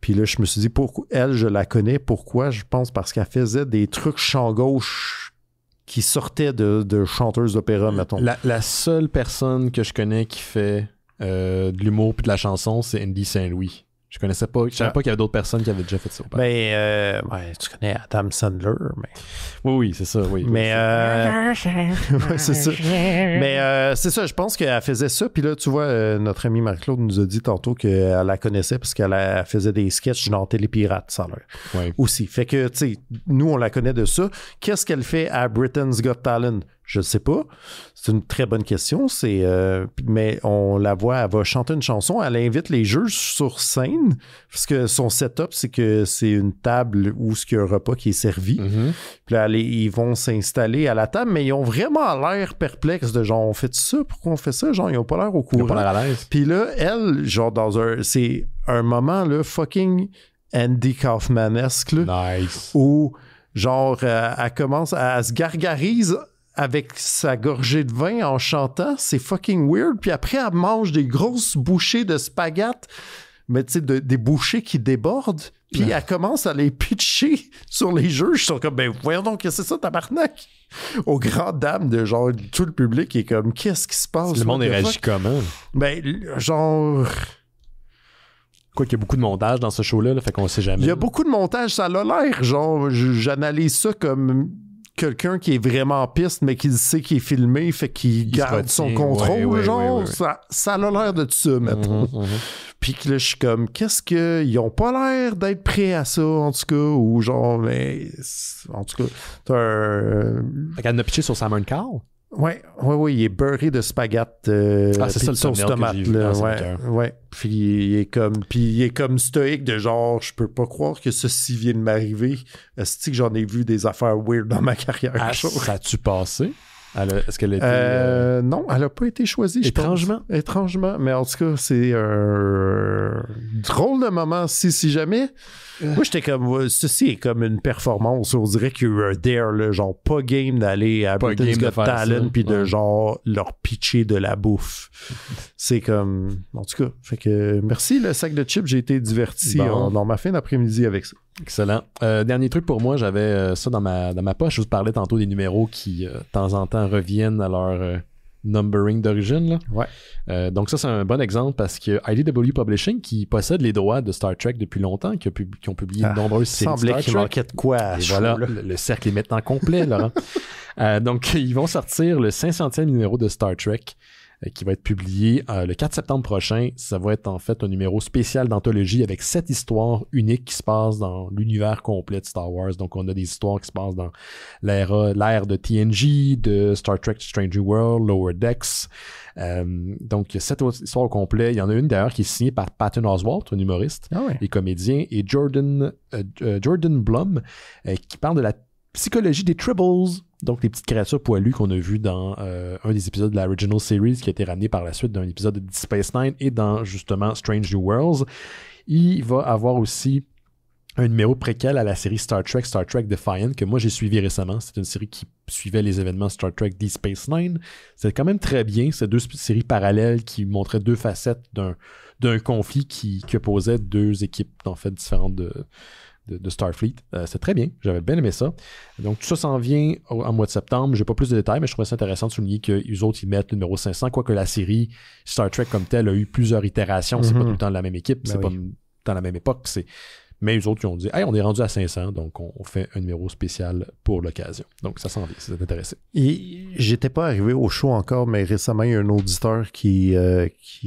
Puis là, je me suis dit, pourquoi elle, je la connais. Pourquoi? Je pense parce qu'elle faisait des trucs chant gauche qui sortaient de chanteuses d'opéra, mettons. La seule personne que je connais qui fait de l'humour puis de la chanson, c'est Andy Saint-Louis. Je connaissais pas. Je savais pas qu'il y avait d'autres personnes qui avaient déjà fait ça. Ben, ouais, tu connais Adam Sandler, mais... Oui, c'est ça, oui. Mais, ouais, c'est ça. Mais, c'est ça, je pense qu'elle faisait ça. Puis là, tu vois, notre amie Marie-Claude nous a dit tantôt qu'elle la connaissait parce qu'elle faisait des sketchs dans Télépirate, ça a l'air. Aussi. Fait que, tu sais, nous, on la connaît de ça. Qu'est-ce qu'elle fait à Britain's Got Talent? Je sais pas. C'est une très bonne question. Mais on la voit, elle va chanter une chanson. Elle invite les juges sur scène. Parce que son setup, c'est que c'est une table où il y a un repas qui est servi. Puis là, ils vont s'installer à la table, mais ils ont vraiment l'air perplexes de genre, on fait ça? Pourquoi on fait ça? Genre, ils ont pas l'air au courant. Ils ont pas l'air à l'aise. Puis là, elle, genre, c'est un moment, là, fucking Andy Kaufman-esque, là. Nice. Où, genre, elle commence à se gargarise avec sa gorgée de vin en chantant, c'est fucking weird. Puis après, elle mange des grosses bouchées de spaghettes, mais tu sais, des bouchées qui débordent. Puis elle commence à les pitcher sur les juges. Ils sont comme, ben voyons donc, qu'est-ce que c'est ça, tabarnak? Aux grandes dames de genre, tout le public est comme, qu'est-ce qui se passe? Le monde réagit comment? Ben, genre... Quoi qu'il y a beaucoup de montage dans ce show-là, là, fait qu'on sait jamais. Il y a beaucoup de montage, ça a l'air, genre, j'analyse ça comme... quelqu'un qui est vraiment en piste, mais qui sait qu'il est filmé, fait qu'il garde son contrôle, genre. Ça a l'air de ça, mettons. Puis que là, je suis comme, qu'est-ce que... Ils ont pas l'air d'être prêts à ça, en tout cas, ou genre, mais... En tout cas, t'as un... Fait qu'elle en a pitché sur Simon Cowell? Ouais, il est beurré de spaghettes c'est ça le sauce tomate, là, ouais. Puis il est comme stoïque de genre, je peux pas croire que ceci vient de m'arriver. Est-ce que j'en ai vu des affaires weird dans ma carrière? Ça a-tu passé? Est-ce qu'elle a été... Non, elle a pas été choisie, étrangement. Je pense. Étrangement, mais en tout cas, c'est un drôle de moment. Si jamais... Moi, j'étais comme... Ceci est comme une performance. On dirait qu'il y a eu un dare, là, genre pas game d'aller à Britain's Got Talent puis de genre leur pitcher de la bouffe. C'est comme... En tout cas, fait que merci le sac de chips. J'ai été diverti dans ma fin d'après-midi avec ça. Excellent. Dernier truc pour moi, j'avais ça dans ma poche. Je vous parlais tantôt des numéros qui, de temps en temps, reviennent à leur numbering d'origine. Là. Ouais. Donc ça, c'est un bon exemple parce que IDW Publishing, qui possède les droits de Star Trek depuis longtemps, qui ont publié de nombreuses séries de Star qu'il Trek. manquait de quoi à Et chaud, voilà, là. le cercle est maintenant complet, Laurent. Donc, ils vont sortir le 500e numéro de Star Trek qui va être publié le 4 septembre prochain. Ça va être en fait un numéro spécial d'anthologie avec 7 histoires uniques qui se passent dans l'univers complet de Star Wars. Donc, on a des histoires qui se passent dans l'ère de TNG, de Star Trek Strange New World, Lower Decks. Donc, 7 histoires au complet. Il y en a une d'ailleurs qui est signée par Patton Oswalt, un humoriste et comédien, et Jordan Blum, qui parle de la psychologie des Tribbles, donc les petites créatures poilues qu'on a vues dans un des épisodes de la Original Series qui a été ramené par la suite d'un épisode de Deep Space Nine et dans justement Strange New Worlds. Il va avoir aussi un numéro préquel à la série Star Trek Defiant, que moi j'ai suivi récemment. C'est une série qui suivait les événements Star Trek Deep Space Nine. C'est quand même très bien. C'est 2 séries parallèles qui montraient 2 facettes d'un conflit qui opposait 2 équipes en fait différentes de Starfleet. C'est très bien. J'avais bien aimé ça. Donc, tout ça s'en vient en mois de septembre. J'ai pas plus de détails, mais je trouvais ça intéressant de souligner qu'eux autres, ils mettent le numéro 500, quoique la série Star Trek comme telle a eu plusieurs itérations. C'est pas tout le temps la même équipe. C'est pas dans la même époque. Mais eux autres, ils ont dit, hey, on est rendu à 500, donc on fait un numéro spécial pour l'occasion. Donc, ça s'en vient, si vous êtes intéressé. Et j'étais pas arrivé au show encore, mais récemment, il y a un auditeur qui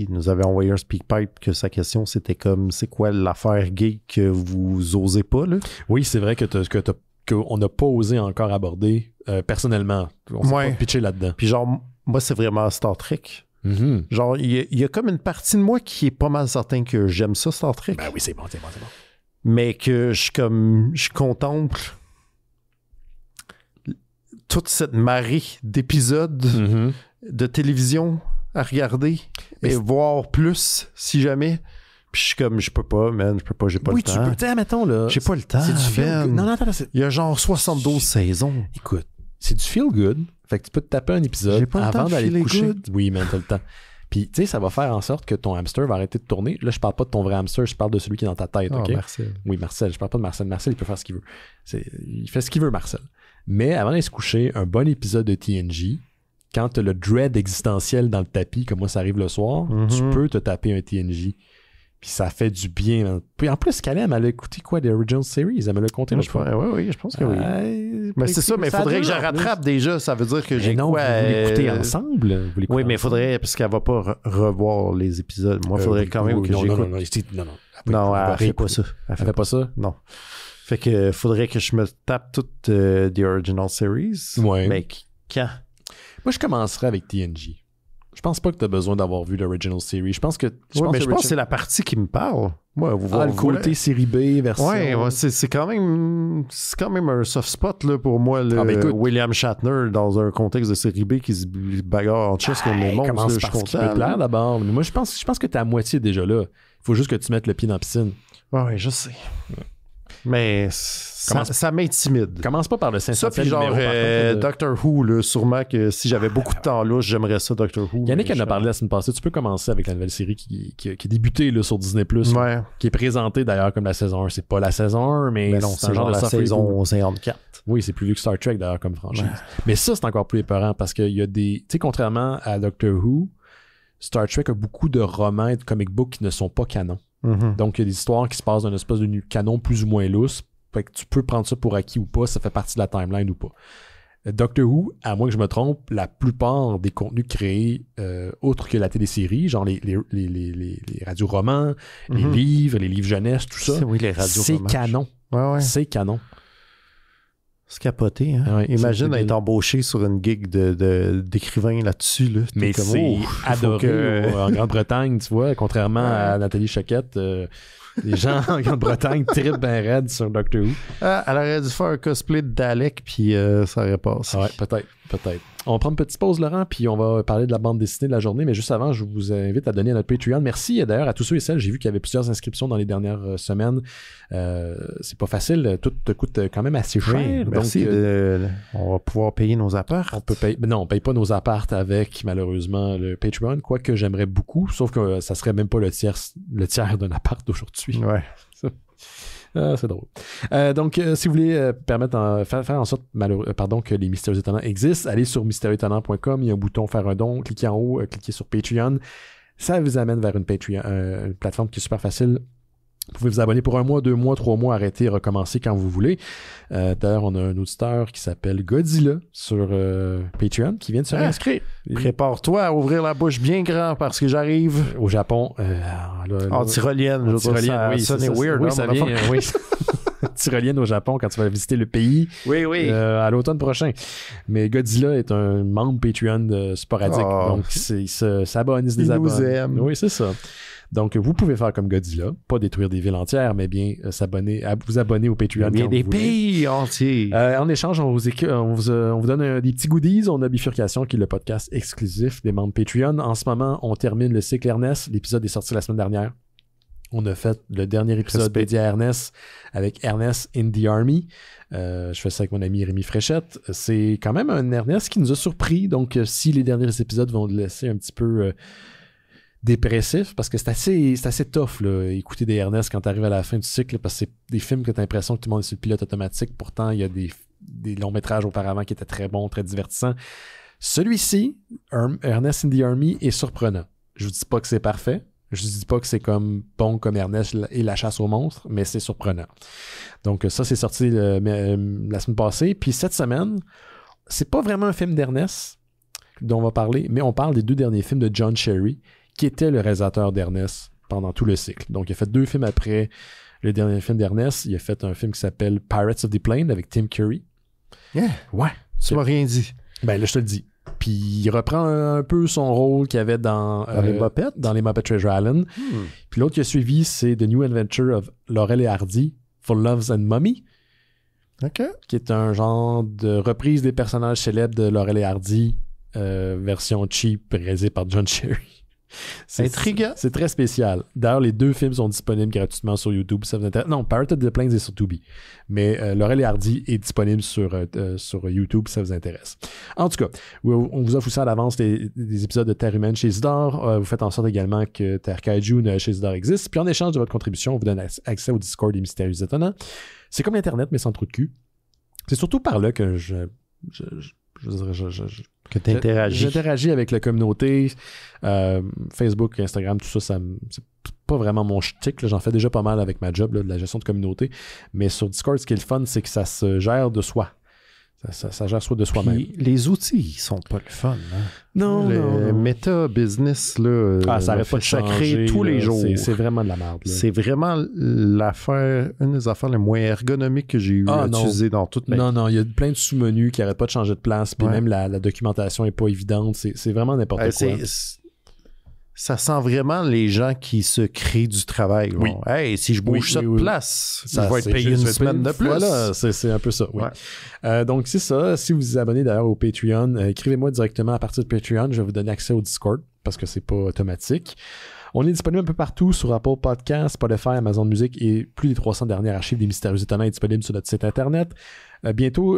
nous avait envoyé un speakpipe que sa question, c'était comme, c'est quoi l'affaire gay que vous osez pas, là? Oui, c'est vrai qu'on n'a pas osé encore aborder personnellement. On s'est pas pitché là-dedans. Puis genre, moi, c'est vraiment Star Trek. Mm-hmm. Genre, il y a comme une partie de moi qui est pas mal certain que j'aime ça, Star Trek. Ben oui, c'est bon. Mais que je contemple toute cette marée d'épisodes de télévision à regarder et voir plus si jamais. Puis je suis comme, je peux pas, man, j'ai pas le temps. Oui, tu peux, mettons, là. J'ai pas le temps, c'est du feel good. Non, attends, il y a genre 72 saisons. Écoute, c'est du feel good. Fait que tu peux te taper un épisode avant d'aller te coucher. Good. Oui, man, t'as le temps. Puis, tu sais, ça va faire en sorte que ton hamster va arrêter de tourner. Là, je parle pas de ton vrai hamster, je parle de celui qui est dans ta tête, OK? Marcel. Oui, Marcel. Je parle pas de Marcel. Marcel, il peut faire ce qu'il veut. Il fait ce qu'il veut, Marcel. Mais avant d'aller se coucher, un bon épisode de TNG, quand t'as le dread existentiel dans le tapis, comme moi, ça arrive le soir, tu peux te taper un TNG. Puis ça fait du bien. Puis en plus, Calem, elle a écouté quoi, des Original Series? Elle me l'a compté l'autre fois. Oui, je pense que oui. Mais c'est ça, mais il faudrait que je rattrape déjà. Ça veut dire que j'ai non, quoi... vous l'écoutez ensemble? Oui, mais il faudrait, parce qu'elle va pas revoir les épisodes. Moi, il faudrait quand même que j'écoute. Non, elle fait pas ça. Elle fait pas ça? Non. Fait que faudrait que je me tape toutes des Original Series. Ouais. Mais quand? Moi, je commencerai avec TNG. Je pense pas que tu as besoin d'avoir vu l'Original Series. Je pense que c'est la partie qui me parle. Moi, le côté série B version. Ouais, c'est quand même un soft spot là, pour moi, William Shatner dans un contexte de série B qui se bagarre en chess contre les monstres. Commence par ce qui peut te plaire d'abord. Mais moi, je pense que tu es à moitié déjà là. Il faut juste que tu mettes le pied dans la piscine. Ouais, je sais. Mais ça m'intimide. Commence pas par le 500e ça, puis genre Doctor Who, là, sûrement que si j'avais beaucoup de temps là, j'aimerais ça, Doctor Who. Yannick en a parlé la semaine passée. Tu peux commencer avec la nouvelle série qui a débuté là, sur Disney+, qui est présentée d'ailleurs comme la saison 1. C'est pas la saison 1, mais non, c'est genre la saison 54. Oui, c'est plus vieux que Star Trek d'ailleurs comme franchise. Ouais. Mais ça, c'est encore plus épeurant parce qu'il y a des... Tu sais, contrairement à Doctor Who, Star Trek a beaucoup de romans et de comic books qui ne sont pas canons. Donc, il y a des histoires qui se passent dans une espèce de canon plus ou moins lousse. Fait que tu peux prendre ça pour acquis ou pas, ça fait partie de la timeline ou pas. Doctor Who, à moins que je me trompe, la plupart des contenus créés, autres que la télésérie, genre les radioromans, les livres jeunesse, tout ça, c'est canon. Ouais. C'est canon. C'est capoté, hein? Ouais, imagine être embauché sur une gig d'écrivain là-dessus. Là. Mais comme, c'est adoré en Grande-Bretagne, tu vois, contrairement à Nathalie Choquette. Les gens en Grande-Bretagne trippent bien raide sur Doctor Who. Elle aurait dû faire un cosplay de Dalek, puis ça aurait passé. Ouais, peut-être. On va prendre une petite pause, Laurent, puis on va parler de la bande dessinée de la journée, mais juste avant, je vous invite à donner à notre Patreon. Merci d'ailleurs à tous ceux et celles. J'ai vu qu'il y avait plusieurs inscriptions dans les dernières semaines. C'est pas facile. Tout te coûte quand même assez cher. Oui, merci. Donc, on va pouvoir payer nos apparts. On peut payer. Non, on paye pas nos apparts avec, malheureusement, le Patreon, quoique j'aimerais beaucoup, sauf que ça serait même pas le tiers d'un appart d'aujourd'hui. Ouais. C'est drôle. Donc, si vous voulez faire en sorte que les Mystérieux Étonnants existent, allez sur mystérieuxétonnants.com, il y a un bouton faire un don, cliquez en haut, cliquez sur Patreon. Ça vous amène vers une plateforme qui est super facile. Vous pouvez vous abonner pour 1 mois, 2 mois, 3 mois, arrêter, recommencer quand vous voulez. D'ailleurs, on a un auditeur qui s'appelle Godzilla sur Patreon qui vient de se réinscrire. Prépare-toi à ouvrir la bouche bien grand parce que j'arrive au Japon. En tyrolienne. Oui, ça sonne weird. Oui, ça vient. Oui. Tyrolienne au Japon quand tu vas visiter le pays. Oui. À l'automne prochain. Mais Godzilla est un membre Patreon sporadique. Donc, il s'abonne, il se désabonne. Il nous aime. Oui, c'est ça. Donc, vous pouvez faire comme Godzilla, pas détruire des villes entières, mais bien vous abonner au Patreon. Il y a des pays entiers. En échange, on vous donne des petits goodies. On a Bifurcation, qui est le podcast exclusif des membres Patreon. En ce moment, on termine le cycle Ernest. L'épisode est sorti la semaine dernière. On a fait le dernier épisode dédié à Ernest avec Ernest in the Army. Je fais ça avec mon ami Rémi Fréchette. C'est quand même un Ernest qui nous a surpris. Donc, si les derniers épisodes vont le laisser un petit peu dépressif, parce que c'est assez tough là, écouter des Ernest quand tu arrives à la fin du cycle, parce que c'est des films que tu as l'impression que tout le monde est sur le pilote automatique. Pourtant, il y a des longs métrages auparavant qui étaient très bons, très divertissants. Celui-ci, Ernest in the Army, est surprenant. Je vous dis pas que c'est parfait. Je dis pas que c'est comme bon comme Ernest et la chasse aux monstres, mais c'est surprenant. Donc ça, c'est sorti la semaine passée. Puis cette semaine, c'est pas vraiment un film d'Ernest dont on va parler, mais on parle des 2 derniers films de John Sherry, qui était le réalisateur d'Ernest pendant tout le cycle. Donc il a fait 2 films après le dernier film d'Ernest. Il a fait un film qui s'appelle Pirates of the Plane avec Tim Curry. Yeah. Ouais. Tu m'as rien dit. Ben là, je te le dis. Puis il reprend un peu son rôle qu'il avait dans les Muppets. Dans les Muppet Treasure Island. Puis l'autre qui a suivi, c'est The New Adventure of Laurel et Hardy for Loves and Mummy. OK. Qui est un genre de reprise des personnages célèbres de Laurel et Hardy, version cheap, réalisée par John Sherry. C'est intriguant. C'est très spécial. D'ailleurs, les 2 films sont disponibles gratuitement sur YouTube. Ça vous intéresse. Non, Pirates of the Plains est sur Tubi. Mais Laurel et Hardy est disponible sur YouTube si ça vous intéresse. En tout cas, on vous offre aussi à l'avance des épisodes de Terre humaine chez Isidore. Vous faites en sorte également que Terre Kaiju chez Isidore existe. Puis en échange de votre contribution, on vous donne accès au Discord des Mystérieux Étonnants. C'est comme Internet, mais sans trou de cul. C'est surtout par là que que tu interagis. J'interagis avec la communauté. Facebook, Instagram, tout ça, c'est pas vraiment mon shtick. J'en fais déjà pas mal avec ma job, là, de la gestion de communauté. Mais sur Discord, ce qui est le fun, c'est que ça se gère de soi. Ça gère soit de soi-même. Puis, les outils, ils sont pas le fun. Hein? Non, le méta-business, là, ça arrête pas de changer tous les jours. C'est vraiment de la merde. Là. C'est vraiment une des affaires les moins ergonomiques que j'ai eu à utiliser dans toute ma vie. Non, il y a plein de sous-menus qui n'arrêtent pas de changer de place, puis même la documentation n'est pas évidente. C'est vraiment n'importe quoi. Ça sent vraiment les gens qui se créent du travail. Oui. Bon, hey, si je bouge de place, je vais être payé une semaine de plus. Voilà, c'est un peu ça. Oui. Ouais. Donc, c'est ça. Si vous vous abonnez d'ailleurs au Patreon, écrivez-moi directement à partir de Patreon. Je vais vous donner accès au Discord parce que c'est pas automatique. On est disponible un peu partout sur Apple Podcasts, Spotify, Amazon Music et plus des 300 dernières archives des Mystérieux Étonnants est disponible sur notre site internet. Bientôt,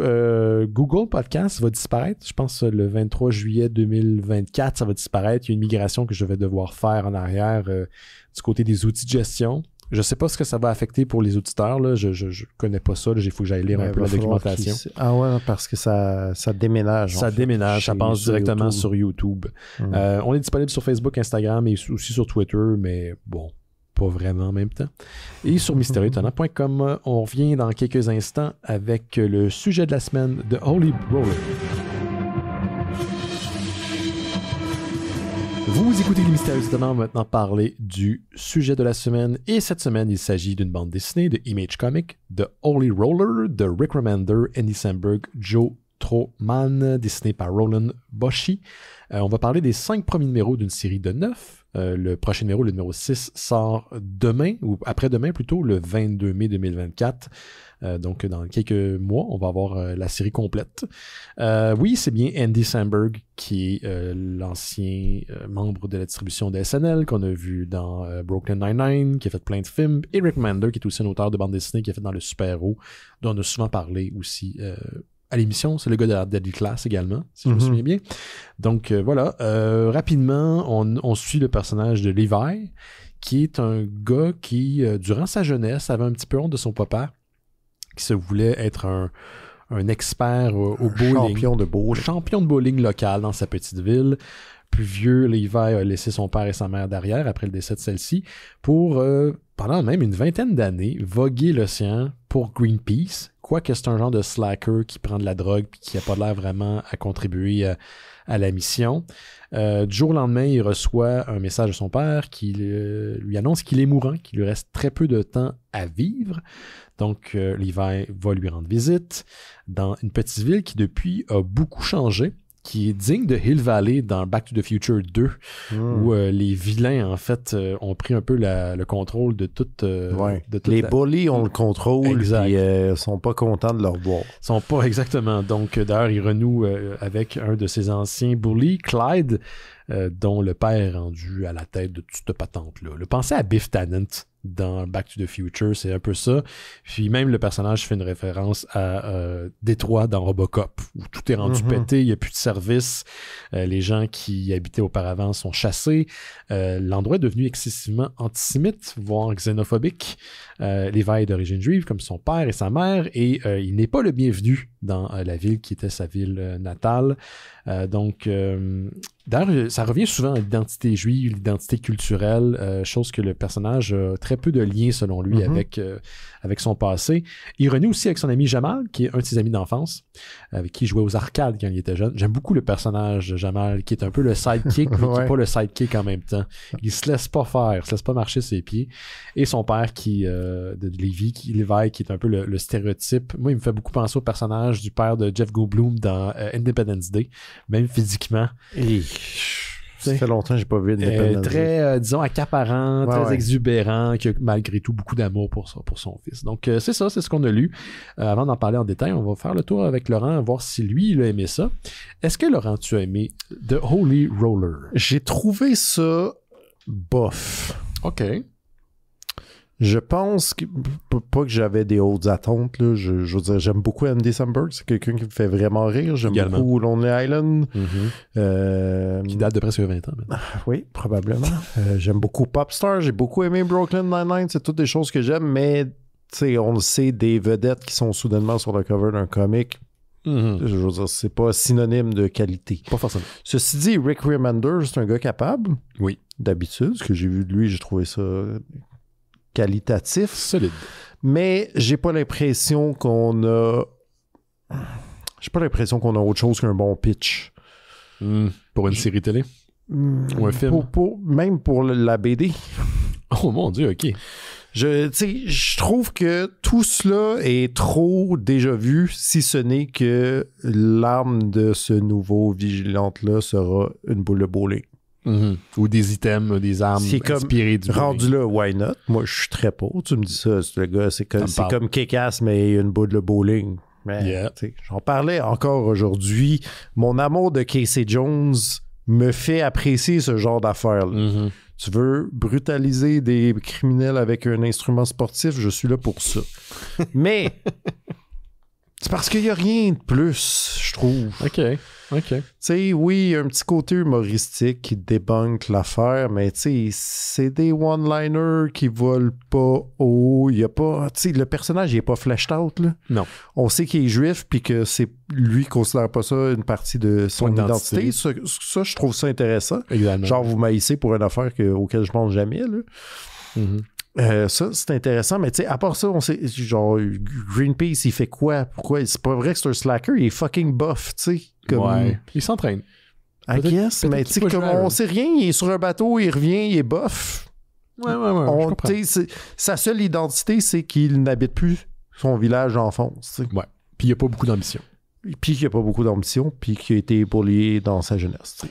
Google Podcast va disparaître. Je pense le 23 juillet 2024, ça va disparaître. Il y a une migration que je vais devoir faire en arrière du côté des outils de gestion. Je ne sais pas ce que ça va affecter pour les auditeurs. Là. Je connais pas ça. Il faut que j'aille lire un peu la documentation. Ah ouais, parce que ça déménage. Ça déménage. Ça passe directement sur YouTube. On est disponible sur Facebook, Instagram et aussi sur Twitter, mais bon, pas vraiment en même temps. Et sur mystérieuxétonnants.com, on revient dans quelques instants avec le sujet de la semaine de Holy Roller. Vous écoutez les Mystérieux Étonnants, on va maintenant parler du sujet de la semaine. Et cette semaine, il s'agit d'une bande dessinée de Image Comics, de Holy Roller, de Rick Remender, Andy Samberg, Joe Troman, dessiné par Roland Boschi. On va parler des 5 premiers numéros d'une série de 9. Le prochain numéro, le numéro 6, sort demain, ou après-demain plutôt, le 22 mai 2024. Donc, dans quelques mois, on va avoir la série complète. Oui, c'est bien Andy Samberg, qui est l'ancien membre de la distribution de SNL, qu'on a vu dans Brooklyn Nine-Nine, qui a fait plein de films, et Rick Remender, qui est aussi un auteur de bande dessinée, qui a fait dans Le Super-Héros, dont on a souvent parlé aussi à l'émission. C'est le gars de la Deadly Class également, si je me souviens bien. Donc, voilà. Rapidement, on suit le personnage de Levi, qui est un gars qui, durant sa jeunesse, avait un petit peu honte de son papa, qui se voulait être un expert au bowling. Champion de bowling local dans sa petite ville. Plus vieux, Levi a laissé son père et sa mère derrière après le décès de celle-ci pour, pendant même une vingtaine d'années, voguer l'océan pour Greenpeace, quoique c'est un genre de slacker qui prend de la drogue et qui n'a pas l'air vraiment à contribuer à la mission. Du jour au lendemain, il reçoit un message de son père qui lui annonce qu'il est mourant, qu'il lui reste très peu de temps à vivre. Donc, Levi va lui rendre visite dans une petite ville qui, depuis, a beaucoup changé, qui est digne de Hill Valley dans Back to the Future 2, où les vilains, en fait, ont pris un peu le contrôle de toute... les bullies ont le contrôle, et sont pas contents de leur voir. Ils sont pas exactement. Donc, d'ailleurs, il renoue avec un de ses anciens bullies, Clyde, dont le père est rendu à la tête de toute cette patente-là. Pensez à Biff Tannen dans Back to the Future, c'est un peu ça. Puis même le personnage fait une référence à Détroit dans Robocop, où tout est rendu pété, il n'y a plus de service, les gens qui y habitaient auparavant sont chassés, l'endroit est devenu excessivement antisémite, voire xénophobique. Levi est d'origine juive, comme son père et sa mère, et il n'est pas le bienvenu dans la ville qui était sa ville natale. Donc, d'ailleurs, ça revient souvent à l'identité juive, l'identité culturelle, chose que le personnage a très peu de liens, selon lui, avec son passé. Il renoue aussi avec son ami Jamal, qui est un de ses amis d'enfance, avec qui il jouait aux arcades quand il était jeune. J'aime beaucoup le personnage de Jamal, qui est un peu le sidekick, mais qui n'est pas le sidekick en même temps. Il se laisse pas faire, il se laisse pas marcher ses pieds. Et son père, de Levi, qui est un peu le stéréotype. Moi, il me fait beaucoup penser au personnage du père de Jeff Goldblum dans Independence Day, même physiquement. Ça fait longtemps que j'ai pas vu Independence Day. Très, disons, accaparant, très exubérant, qui a malgré tout beaucoup d'amour pour son fils. Donc, c'est ça, c'est ce qu'on a lu. Avant d'en parler en détail, on va faire le tour avec Laurent, voir si lui, il a aimé ça. Est-ce que, Laurent, tu as aimé The Holy Roller? J'ai trouvé ça bof. OK. Je pense que, pas que j'avais des hautes attentes, là. Je veux dire, j'aime beaucoup Andy Samberg, c'est quelqu'un qui me fait vraiment rire. J'aime beaucoup Lonely Island. Qui date de presque 20 ans maintenant. Oui, probablement. J'aime beaucoup Popstar, j'ai beaucoup aimé Brooklyn Nine-Nine, c'est toutes des choses que j'aime, mais on le sait, des vedettes qui sont soudainement sur le cover d'un comic, je veux dire, c'est pas synonyme de qualité. Pas forcément. Ceci dit, Rick Remender, c'est un gars capable. Oui. D'habitude, ce que j'ai vu de lui, j'ai trouvé ça qualitatif. Solide. Mais j'ai pas l'impression qu'on a autre chose qu'un bon pitch. Pour une série télé? Ou un film? Même pour la BD. Oh mon Dieu, OK. Je trouve que tout cela est trop déjà vu, si ce n'est que l'arme de ce nouveau vigilante-là sera une boule de bowling. Ou des items, des armes inspirées du rendu là, why not? Moi, je suis très pauvre. Tu me dis ça, le gars, c'est comme Kick-Ass, mais une boule de bowling. Mais, j'en parlais encore aujourd'hui. Mon amour de Casey Jones me fait apprécier ce genre d'affaires. Tu veux brutaliser des criminels avec un instrument sportif, je suis là pour ça. Mais c'est parce qu'il n'y a rien de plus, je trouve. OK. Tu sais, oui, il y a un petit côté humoristique qui débunk l'affaire, mais tu sais, c'est des one-liners qui volent pas haut. Il y a pas, tu sais, le personnage, il est pas fleshed out, là. Non. On sait qu'il est juif, puis que c'est lui considère pas ça une partie de son identité. Ça, je trouve ça intéressant. Exactement. Genre, vous maïssez pour une affaire auquel je pense jamais, là. Ça, c'est intéressant, mais tu sais, à part ça, on sait, genre, Greenpeace, il fait quoi? Pourquoi? C'est pas vrai que c'est un slacker, il est fucking buff, tu sais. Ouais. Il s'entraîne. I guess, mais tu sais, comme on sait rien, il est sur un bateau, il revient, il est buff. Ouais. Sa seule identité, c'est qu'il n'habite plus son village d'enfance. Ouais. Puis il n'y a pas beaucoup d'ambition. Puis qu'il n'y a pas beaucoup d'ambition, puis qu'il a été bullié dans sa jeunesse, t'sais.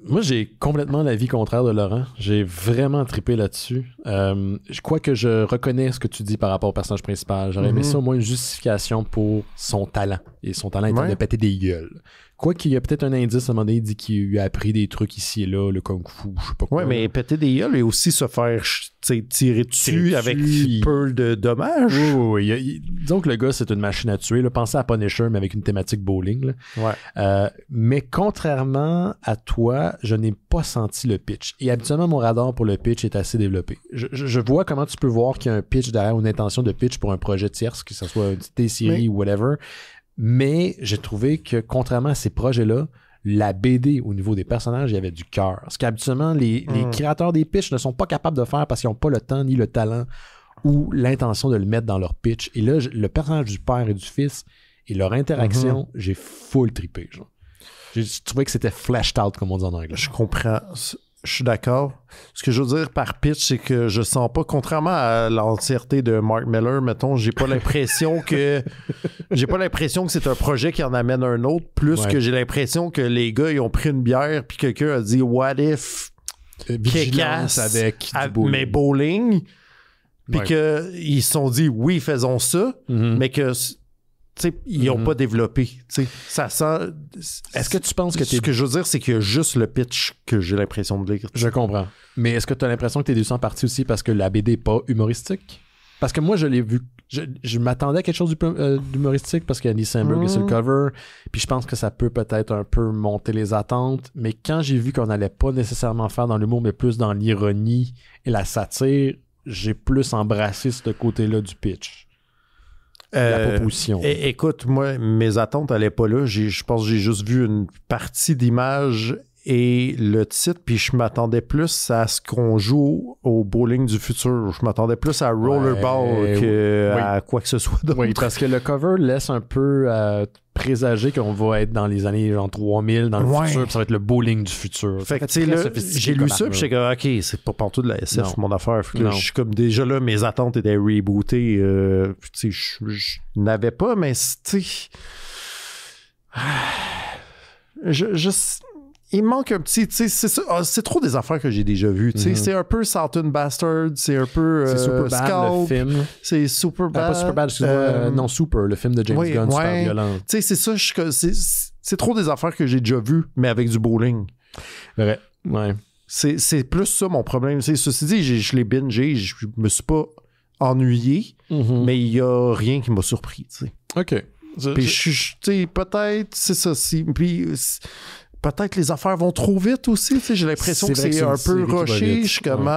Moi, j'ai complètement l'avis contraire de Laurent. J'ai vraiment trippé là-dessus. Je crois que je reconnais ce que tu dis par rapport au personnage principal. J'aurais aimé ça au moins une justification pour son talent. Et son talent étant de péter des gueules. Quoi qu'il y a peut-être un indice à un moment donné, il dit qu'il a appris des trucs ici et là, le kung-fu, je sais pas quoi. Ouais, mais péter des gueules et aussi se faire tirer dessus avec peu de dommages. Oui. Disons que le gars, c'est une machine à tuer. Là. Pensez à Punisher, mais avec une thématique bowling. Là. Ouais. Mais contrairement à toi, je n'ai pas senti le pitch. Et habituellement, mon radar pour le pitch est assez développé. Je vois comment tu peux voir qu'il y a un pitch derrière, une intention de pitch pour un projet tierce, que ce soit une télésérie ou whatever. Mais j'ai trouvé que, contrairement à ces projets-là, la BD, au niveau des personnages, il y avait du cœur. Ce qu'habituellement, les créateurs des pitchs ne sont pas capables de faire parce qu'ils n'ont pas le temps ni le talent ou l'intention de le mettre dans leur pitch. Et là, le personnage du père et du fils et leur interaction, j'ai full trippé. Genre. J'ai trouvé que c'était fleshed out, comme on dit en anglais. Je comprends. Je suis d'accord. Ce que je veux dire par pitch, c'est que je sens pas, contrairement à l'entièreté de Mark Millar, mettons, j'ai pas l'impression que c'est un projet qui en amène un autre, plus que j'ai l'impression que les gars, ils ont pris une bière puis quelqu'un a dit what if Vigilance avec mais bowling, puis qu'ils se sont dit oui, faisons ça, mais que ils n'ont pas développé. Ça sent. Est-ce que tu penses que ce que je veux dire, c'est qu'il y a juste le pitch que j'ai l'impression de lire. Je comprends. Mais est-ce que tu as l'impression que tu es déçu en partie aussi parce que la BD n'est pas humoristique? Parce que moi, je l'ai vu. Je m'attendais à quelque chose d'humoristique parce qu'Andy Samberg est sur le cover. Puis je pense que ça peut peut-être un peu monter les attentes. Mais quand j'ai vu qu'on n'allait pas nécessairement faire dans l'humour, mais plus dans l'ironie et la satire, j'ai plus embrassé ce côté-là du pitch. La proposition. Écoute, moi, mes attentes n'allaient pas là. Je pense que j'ai juste vu une partie d'image et le titre, puis je m'attendais plus à ce qu'on joue au bowling du futur. Je m'attendais plus à Rollerball à quoi que ce soit d'autre. Oui, parce que le cover laisse un peu présager qu'on va être dans les années genre 3000 dans le futur, puis ça va être le bowling du futur. Fait que, tu sais, là, j'ai lu ça, puis j'étais comme, OK, c'est pas partout de la SF, mon affaire. Fait que là, je suis comme, déjà là, mes attentes étaient rebootées. Tu sais, je n'avais pas, mais, tu sais... Il manque un petit, tu sais, c'est trop des affaires que j'ai déjà vues, tu sais, c'est un peu Salton Bastard, c'est un peu c'est Superbad, le film. C'est Superbad. Pas Superbad, excuse-moi, non, Super, le film de James Gunn, super violent. Tu sais, c'est ça, c'est trop des affaires que j'ai déjà vues, mais avec du bowling. Ouais, ouais. C'est plus ça mon problème. T'sais, ceci dit, je l'ai bingé, je me suis pas ennuyé, mais il y a rien qui m'a surpris, tu sais. OK. Puis tu sais, peut-être, c'est ça, puis... Peut-être les affaires vont trop vite aussi. J'ai l'impression que c'est un peu rushé. Je suis comme,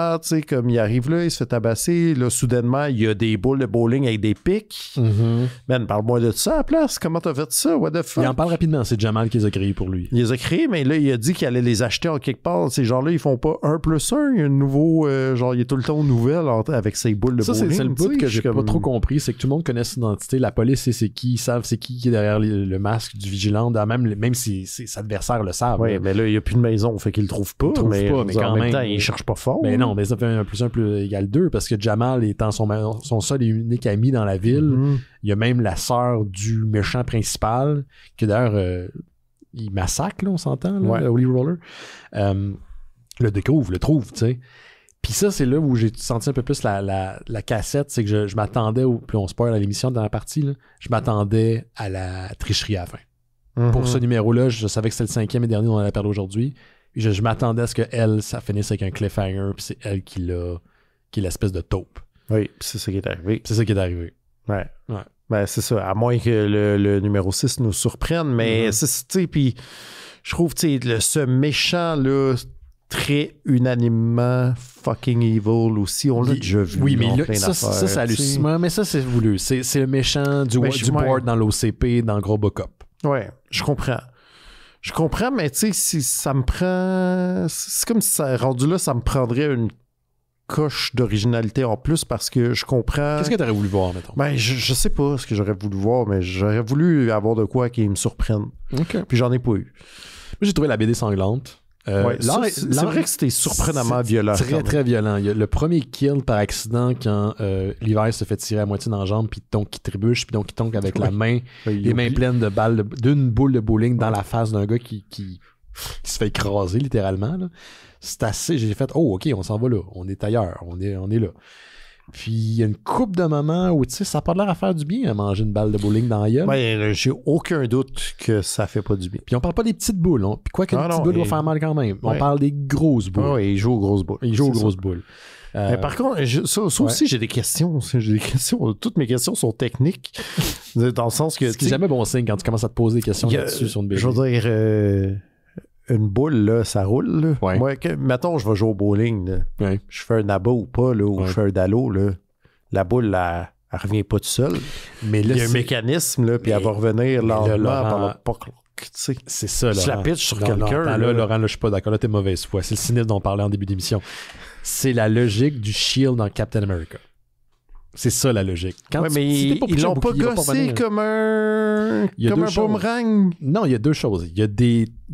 comme il arrive là, il se fait tabasser. Là, soudainement, il y a des boules de bowling avec des pics. Man, parle-moi de ça à la place. Comment t'as fait ça? What the fuck? Il en parle rapidement. C'est Jamal qui les a créés pour lui. Il les a créés, mais là, il a dit qu'il allait les acheter en quelque part. Ces gens-là, ils font pas 1+1. Il y a un nouveau... genre, il est tout le temps nouvelle avec ses boules de bowling. C'est le bout que j'ai pas trop compris. C'est que tout le monde connaît son identité. La police sait c'est qui. Ils savent c'est qui est derrière le masque du vigilant. Même si ses adversaires le savent. Oui, mais là, il n'y a plus de maison, fait qu'il le trouve pas. Mais en même temps, il cherche pas fort. Mais non, mais ça fait un plus égale 2 parce que Jamal étant son seul et unique ami dans la ville, il y a même la sœur du méchant principal, qui d'ailleurs, il massacre, là, on s'entend, là, le Holy Roller. Le découvre, le trouve, tu sais. Puis ça, c'est là où j'ai senti un peu plus la cassette, c'est que je m'attendais, puis on spoil à l'émission dans la partie, là, je m'attendais à la tricherie à la fin. Pour ce numéro-là, je savais que c'était le 5e et dernier dont on allait parler aujourd'hui. Je m'attendais à ce que ça finisse avec un cliffhanger, puis c'est elle qui est l'espèce de taupe. Oui, c'est ça qui est arrivé. C'est ça qui est arrivé. Ouais. Ben, c'est ça. À moins que le numéro 6 nous surprenne, mais tu sais, puis je trouve, tu sais, ce méchant-là, très unanimement fucking evil aussi. On l'a déjà vu. Oui, mais là, ça c'est hallucinant. Mais ça, c'est voulu. C'est le méchant du board dans l'OCP, dans Gros Book-Up. Ouais, je comprends. Je comprends, mais tu sais, si ça me prend... C'est comme si ça, rendu là, ça me prendrait une coche d'originalité en plus parce que je comprends... Qu'est-ce que t'aurais voulu voir, mettons? Ben, je sais pas ce que j'aurais voulu voir, mais j'aurais voulu avoir de quoi qui me surprenne. OK. Puis j'en ai pas eu. Moi, j'ai trouvé la BD sanglante. C'est vrai que c'était surprenamment violent. Très, très violent. Il y a le premier kill par accident quand Levi se fait tirer à moitié dans la jambe, puis donc il trébuche, puis donc il tombe avec la main, les mains pleines de balles, d'une boule de bowling dans la face d'un gars qui se fait écraser littéralement. Là. C'est assez. J'ai fait, oh, OK, on s'en va là. On est ailleurs. On est là. Puis il y a une couple de moments où, tu sais, ça n'a pas l'air à faire du bien à manger une balle de bowling dans la gueule. Ben, j'ai aucun doute que ça fait pas du bien. Puis on parle pas des petites boules. Puis quoi que les petites boules vont faire mal quand même. On parle des grosses boules. Oui, il joue aux grosses boules. Il joue aux grosses boules. Mais par contre, ça aussi, j'ai des questions. Toutes mes questions sont techniques. Dans le sens que. Ce qui n'est jamais bon signe quand tu commences à te poser des questions là-dessus sur une BD. Je veux dire, une boule, là, ça roule. Là. Ouais. Moi, mettons, je vais jouer au bowling. Là. Ouais. Je fais un abo ou pas, là, ou je fais un dalo. Là. La boule, elle revient pas toute seule. Mais là, il y a un mécanisme, là, puis elle va revenir lentement pendant pas. C'est ça, là. Tu la pitches sur quelqu'un. Là, Laurent, là, je suis pas d'accord. Là, t'es mauvaise foi. C'est le cynisme dont on parlait en début d'émission. C'est la logique du shield dans Captain America. C'est ça, la logique. Mais ils l'ont pas gossé comme un boomerang. Non, il y a deux choses. Il y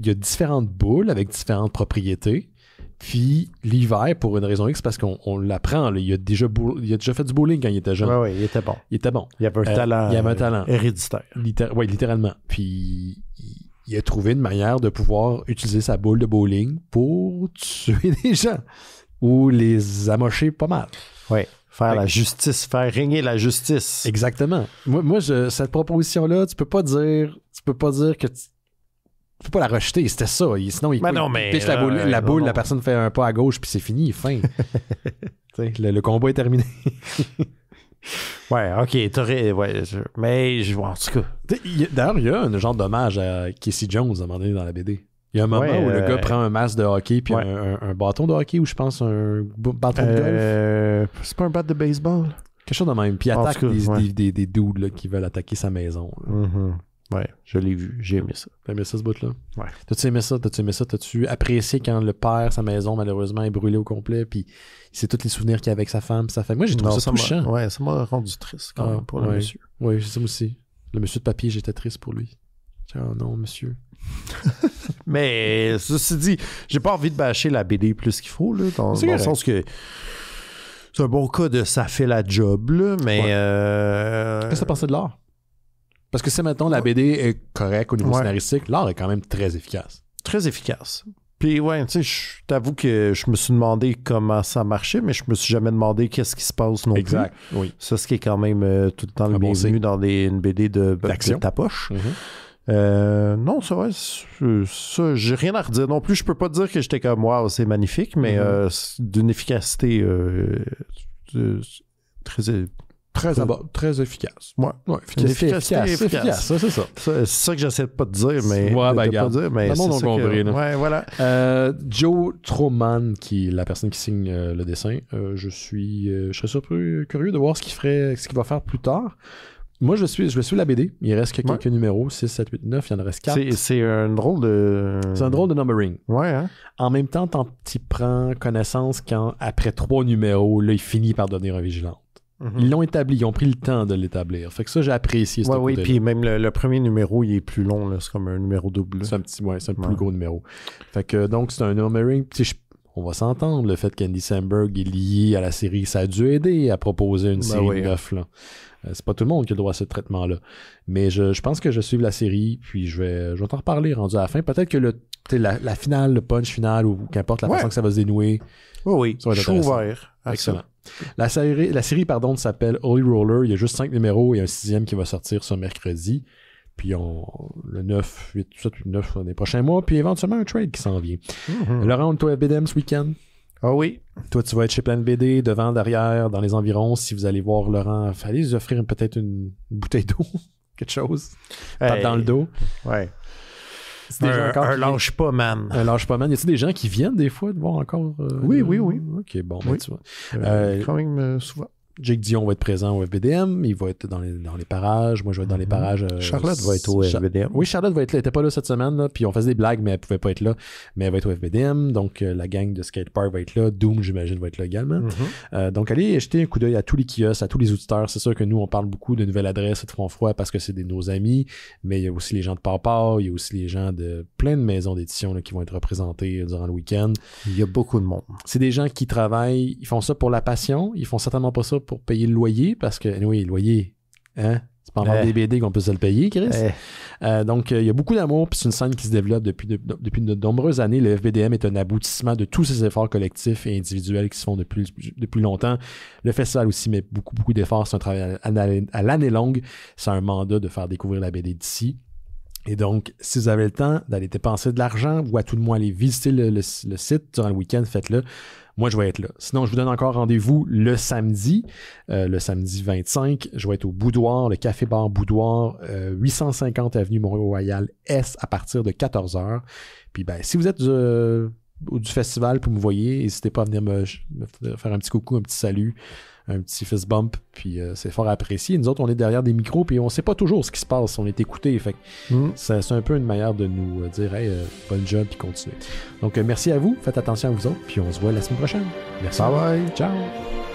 a différentes boules avec différentes propriétés. Puis l'hiver, pour une raison X, parce qu'on l'apprend, il a déjà fait du bowling quand il était jeune. Oui, il était bon. Il était bon. Il avait un talent. Héréditaire. Oui, littéralement. Puis il a trouvé une manière de pouvoir utiliser sa boule de bowling pour tuer des gens ou les amocher pas mal. Oui. Faire la justice, faire régner la justice. Exactement. Moi cette proposition-là, tu peux pas dire que tu peux pas la rejeter, c'était ça. Sinon, il pêche la boule, la personne fait un pas à gauche, puis c'est fini, fin. le combat est terminé. Ouais, ok, mais en tout cas. D'ailleurs, il y a un genre d'hommage à Casey Jones à un moment donné dans la BD. Il y a un moment où le gars prend un masque de hockey puis un bâton de hockey ou je pense un bâton de golf. C'est pas un bat de baseball? Quelque chose de même. Puis il attaque des dudes là, qui veulent attaquer sa maison. Ouais, je l'ai vu. J'ai aimé ça. T'as aimé ça, ce bout-là? Ouais. T'as-tu aimé ça? T'as-tu apprécié quand le père, sa maison, malheureusement, est brûlée au complet puis c'est tous les souvenirs qu'il y a avec sa femme sa famille? Moi, j'ai trouvé ça touchant. Ouais, ça m'a rendu triste quand même pour le monsieur. Oui, c'est ça aussi. Le monsieur de papier, j'étais triste pour lui. Oh non, monsieur. Mais ceci dit, j'ai pas envie de bâcher la BD plus qu'il faut, là, dans le sens que c'est un bon cas de ça fait la job, là, mais... Qu'est-ce que t'as pensé de l'art? Parce que si maintenant la BD est correcte au niveau scénaristique, l'art est quand même très efficace. Très efficace. Puis ouais, tu sais, je t'avoue que je me suis demandé comment ça marchait, mais je me suis jamais demandé qu'est-ce qui se passe non plus. Exact, oui. Ça, ce qui est quand même tout le temps le bienvenu dans une BD de ta poche. Non, c'est vrai, ça, j'ai rien à redire non plus. Je peux pas dire que j'étais comme wow, c'est magnifique, mais d'une efficacité très efficace. Ouais, efficace. Ça, c'est ça. C'est ça que j'essaie de pas te dire, mais le monde a compris. Ouais, voilà. Joe Troman, qui est la personne qui signe le dessin, je serais curieux de voir ce qu'il va faire plus tard. Moi, je suis la BD. Il reste que quelques numéros, 6, 7, 8, 9. Il y en reste 4. C'est un drôle de... C'est un drôle de numbering. Ouais, hein? En même temps, tu prends connaissance quand, après 3 numéros, là, il finit par devenir un vigilante. Ils l'ont établi. Ils ont pris le temps de l'établir. Fait que ça, j'ai apprécié. Oui, puis même le premier numéro, il est plus long. Là. C'est comme un numéro double. C'est un plus gros numéro. Fait que, donc, c'est un numbering. On va s'entendre. Le fait qu'Andy Samberg est lié à la série, ça a dû aider à proposer une série 9, là. C'est pas tout le monde qui a le droit à ce traitement-là. Mais je pense que je vais suivre la série, puis je vais t'en reparler rendu à la fin. Peut-être que la finale, le punch final, ou qu'importe la façon que ça va se dénouer. Oui, je suis ouvert. Excellent. La série s'appelle Holy Roller. Il y a juste 5 numéros et un 6e qui va sortir ce mercredi. Puis le 9, 8, 7, 8, 9 dans les prochains mois. Puis éventuellement un trade qui s'en vient. Laurent, toi, BDM ce week-end? Ah oui. Toi, tu vas être chez Planet BD, devant, derrière, dans les environs. Si vous allez voir Laurent, allez lui offrir peut-être une bouteille d'eau, quelque chose. Tape dans le dos. Ouais. Un lâche pas, man. Un lâche pas, man. Y a-t-il des gens qui viennent des fois de voir encore? Oui. Ok, bon, ben, tu vois. Quand même souvent. Jake Dion va être présent au FBDM, il va être dans les parages, moi je vais être dans les parages. Charlotte va être au FBDM. Oui, Charlotte va être là, elle était pas là cette semaine, là, puis on faisait des blagues, mais elle pouvait pas être là, mais elle va être au FBDM, donc la gang de Skatepark va être là, Doom j'imagine va être là également. Donc allez jeter un coup d'œil à tous les kiosques, à tous les auditeurs, c'est sûr que nous on parle beaucoup de Nouvelle Adresse et de Front Froid parce que c'est nos amis, mais il y a aussi les gens de Pawpaw, il y a aussi les gens de plein de maisons d'édition là, qui vont être représentés durant le week-end. Il y a beaucoup de monde. C'est des gens qui travaillent, ils font ça pour la passion, ils font certainement pas ça pour payer le loyer, parce que, oui, le loyer, hein, C'est pas en vendre des BD qu'on peut se le payer, Chris. Donc, il y a beaucoup d'amour, puis c'est une scène qui se développe depuis de nombreuses années. Le FBDM est un aboutissement de tous ces efforts collectifs et individuels qui se font depuis longtemps. Le festival aussi met beaucoup d'efforts. C'est un travail à l'année longue. C'est un mandat de faire découvrir la BD d'ici. Et donc, si vous avez le temps d'aller dépenser de l'argent ou à tout le moins aller visiter le site durant le week-end, faites-le. Moi, je vais être là. Sinon, je vous donne encore rendez-vous le samedi 25. Je vais être au Boudoir, le Café-Bar Boudoir, 850 Avenue Mont-Royal S à partir de 14h. Puis, ben, si vous êtes du festival, pour me voyez, n'hésitez pas à venir me faire un petit coucou, un petit salut, un petit fist bump, puis c'est fort apprécié. Nous autres, on est derrière des micros, puis on sait pas toujours ce qui se passe, on est écoutés, fait c'est un peu une manière de nous dire hey, bonne job, puis continuez. Donc merci à vous, faites attention à vous autres, puis on se voit la semaine prochaine. Merci. Bye bye. Ciao.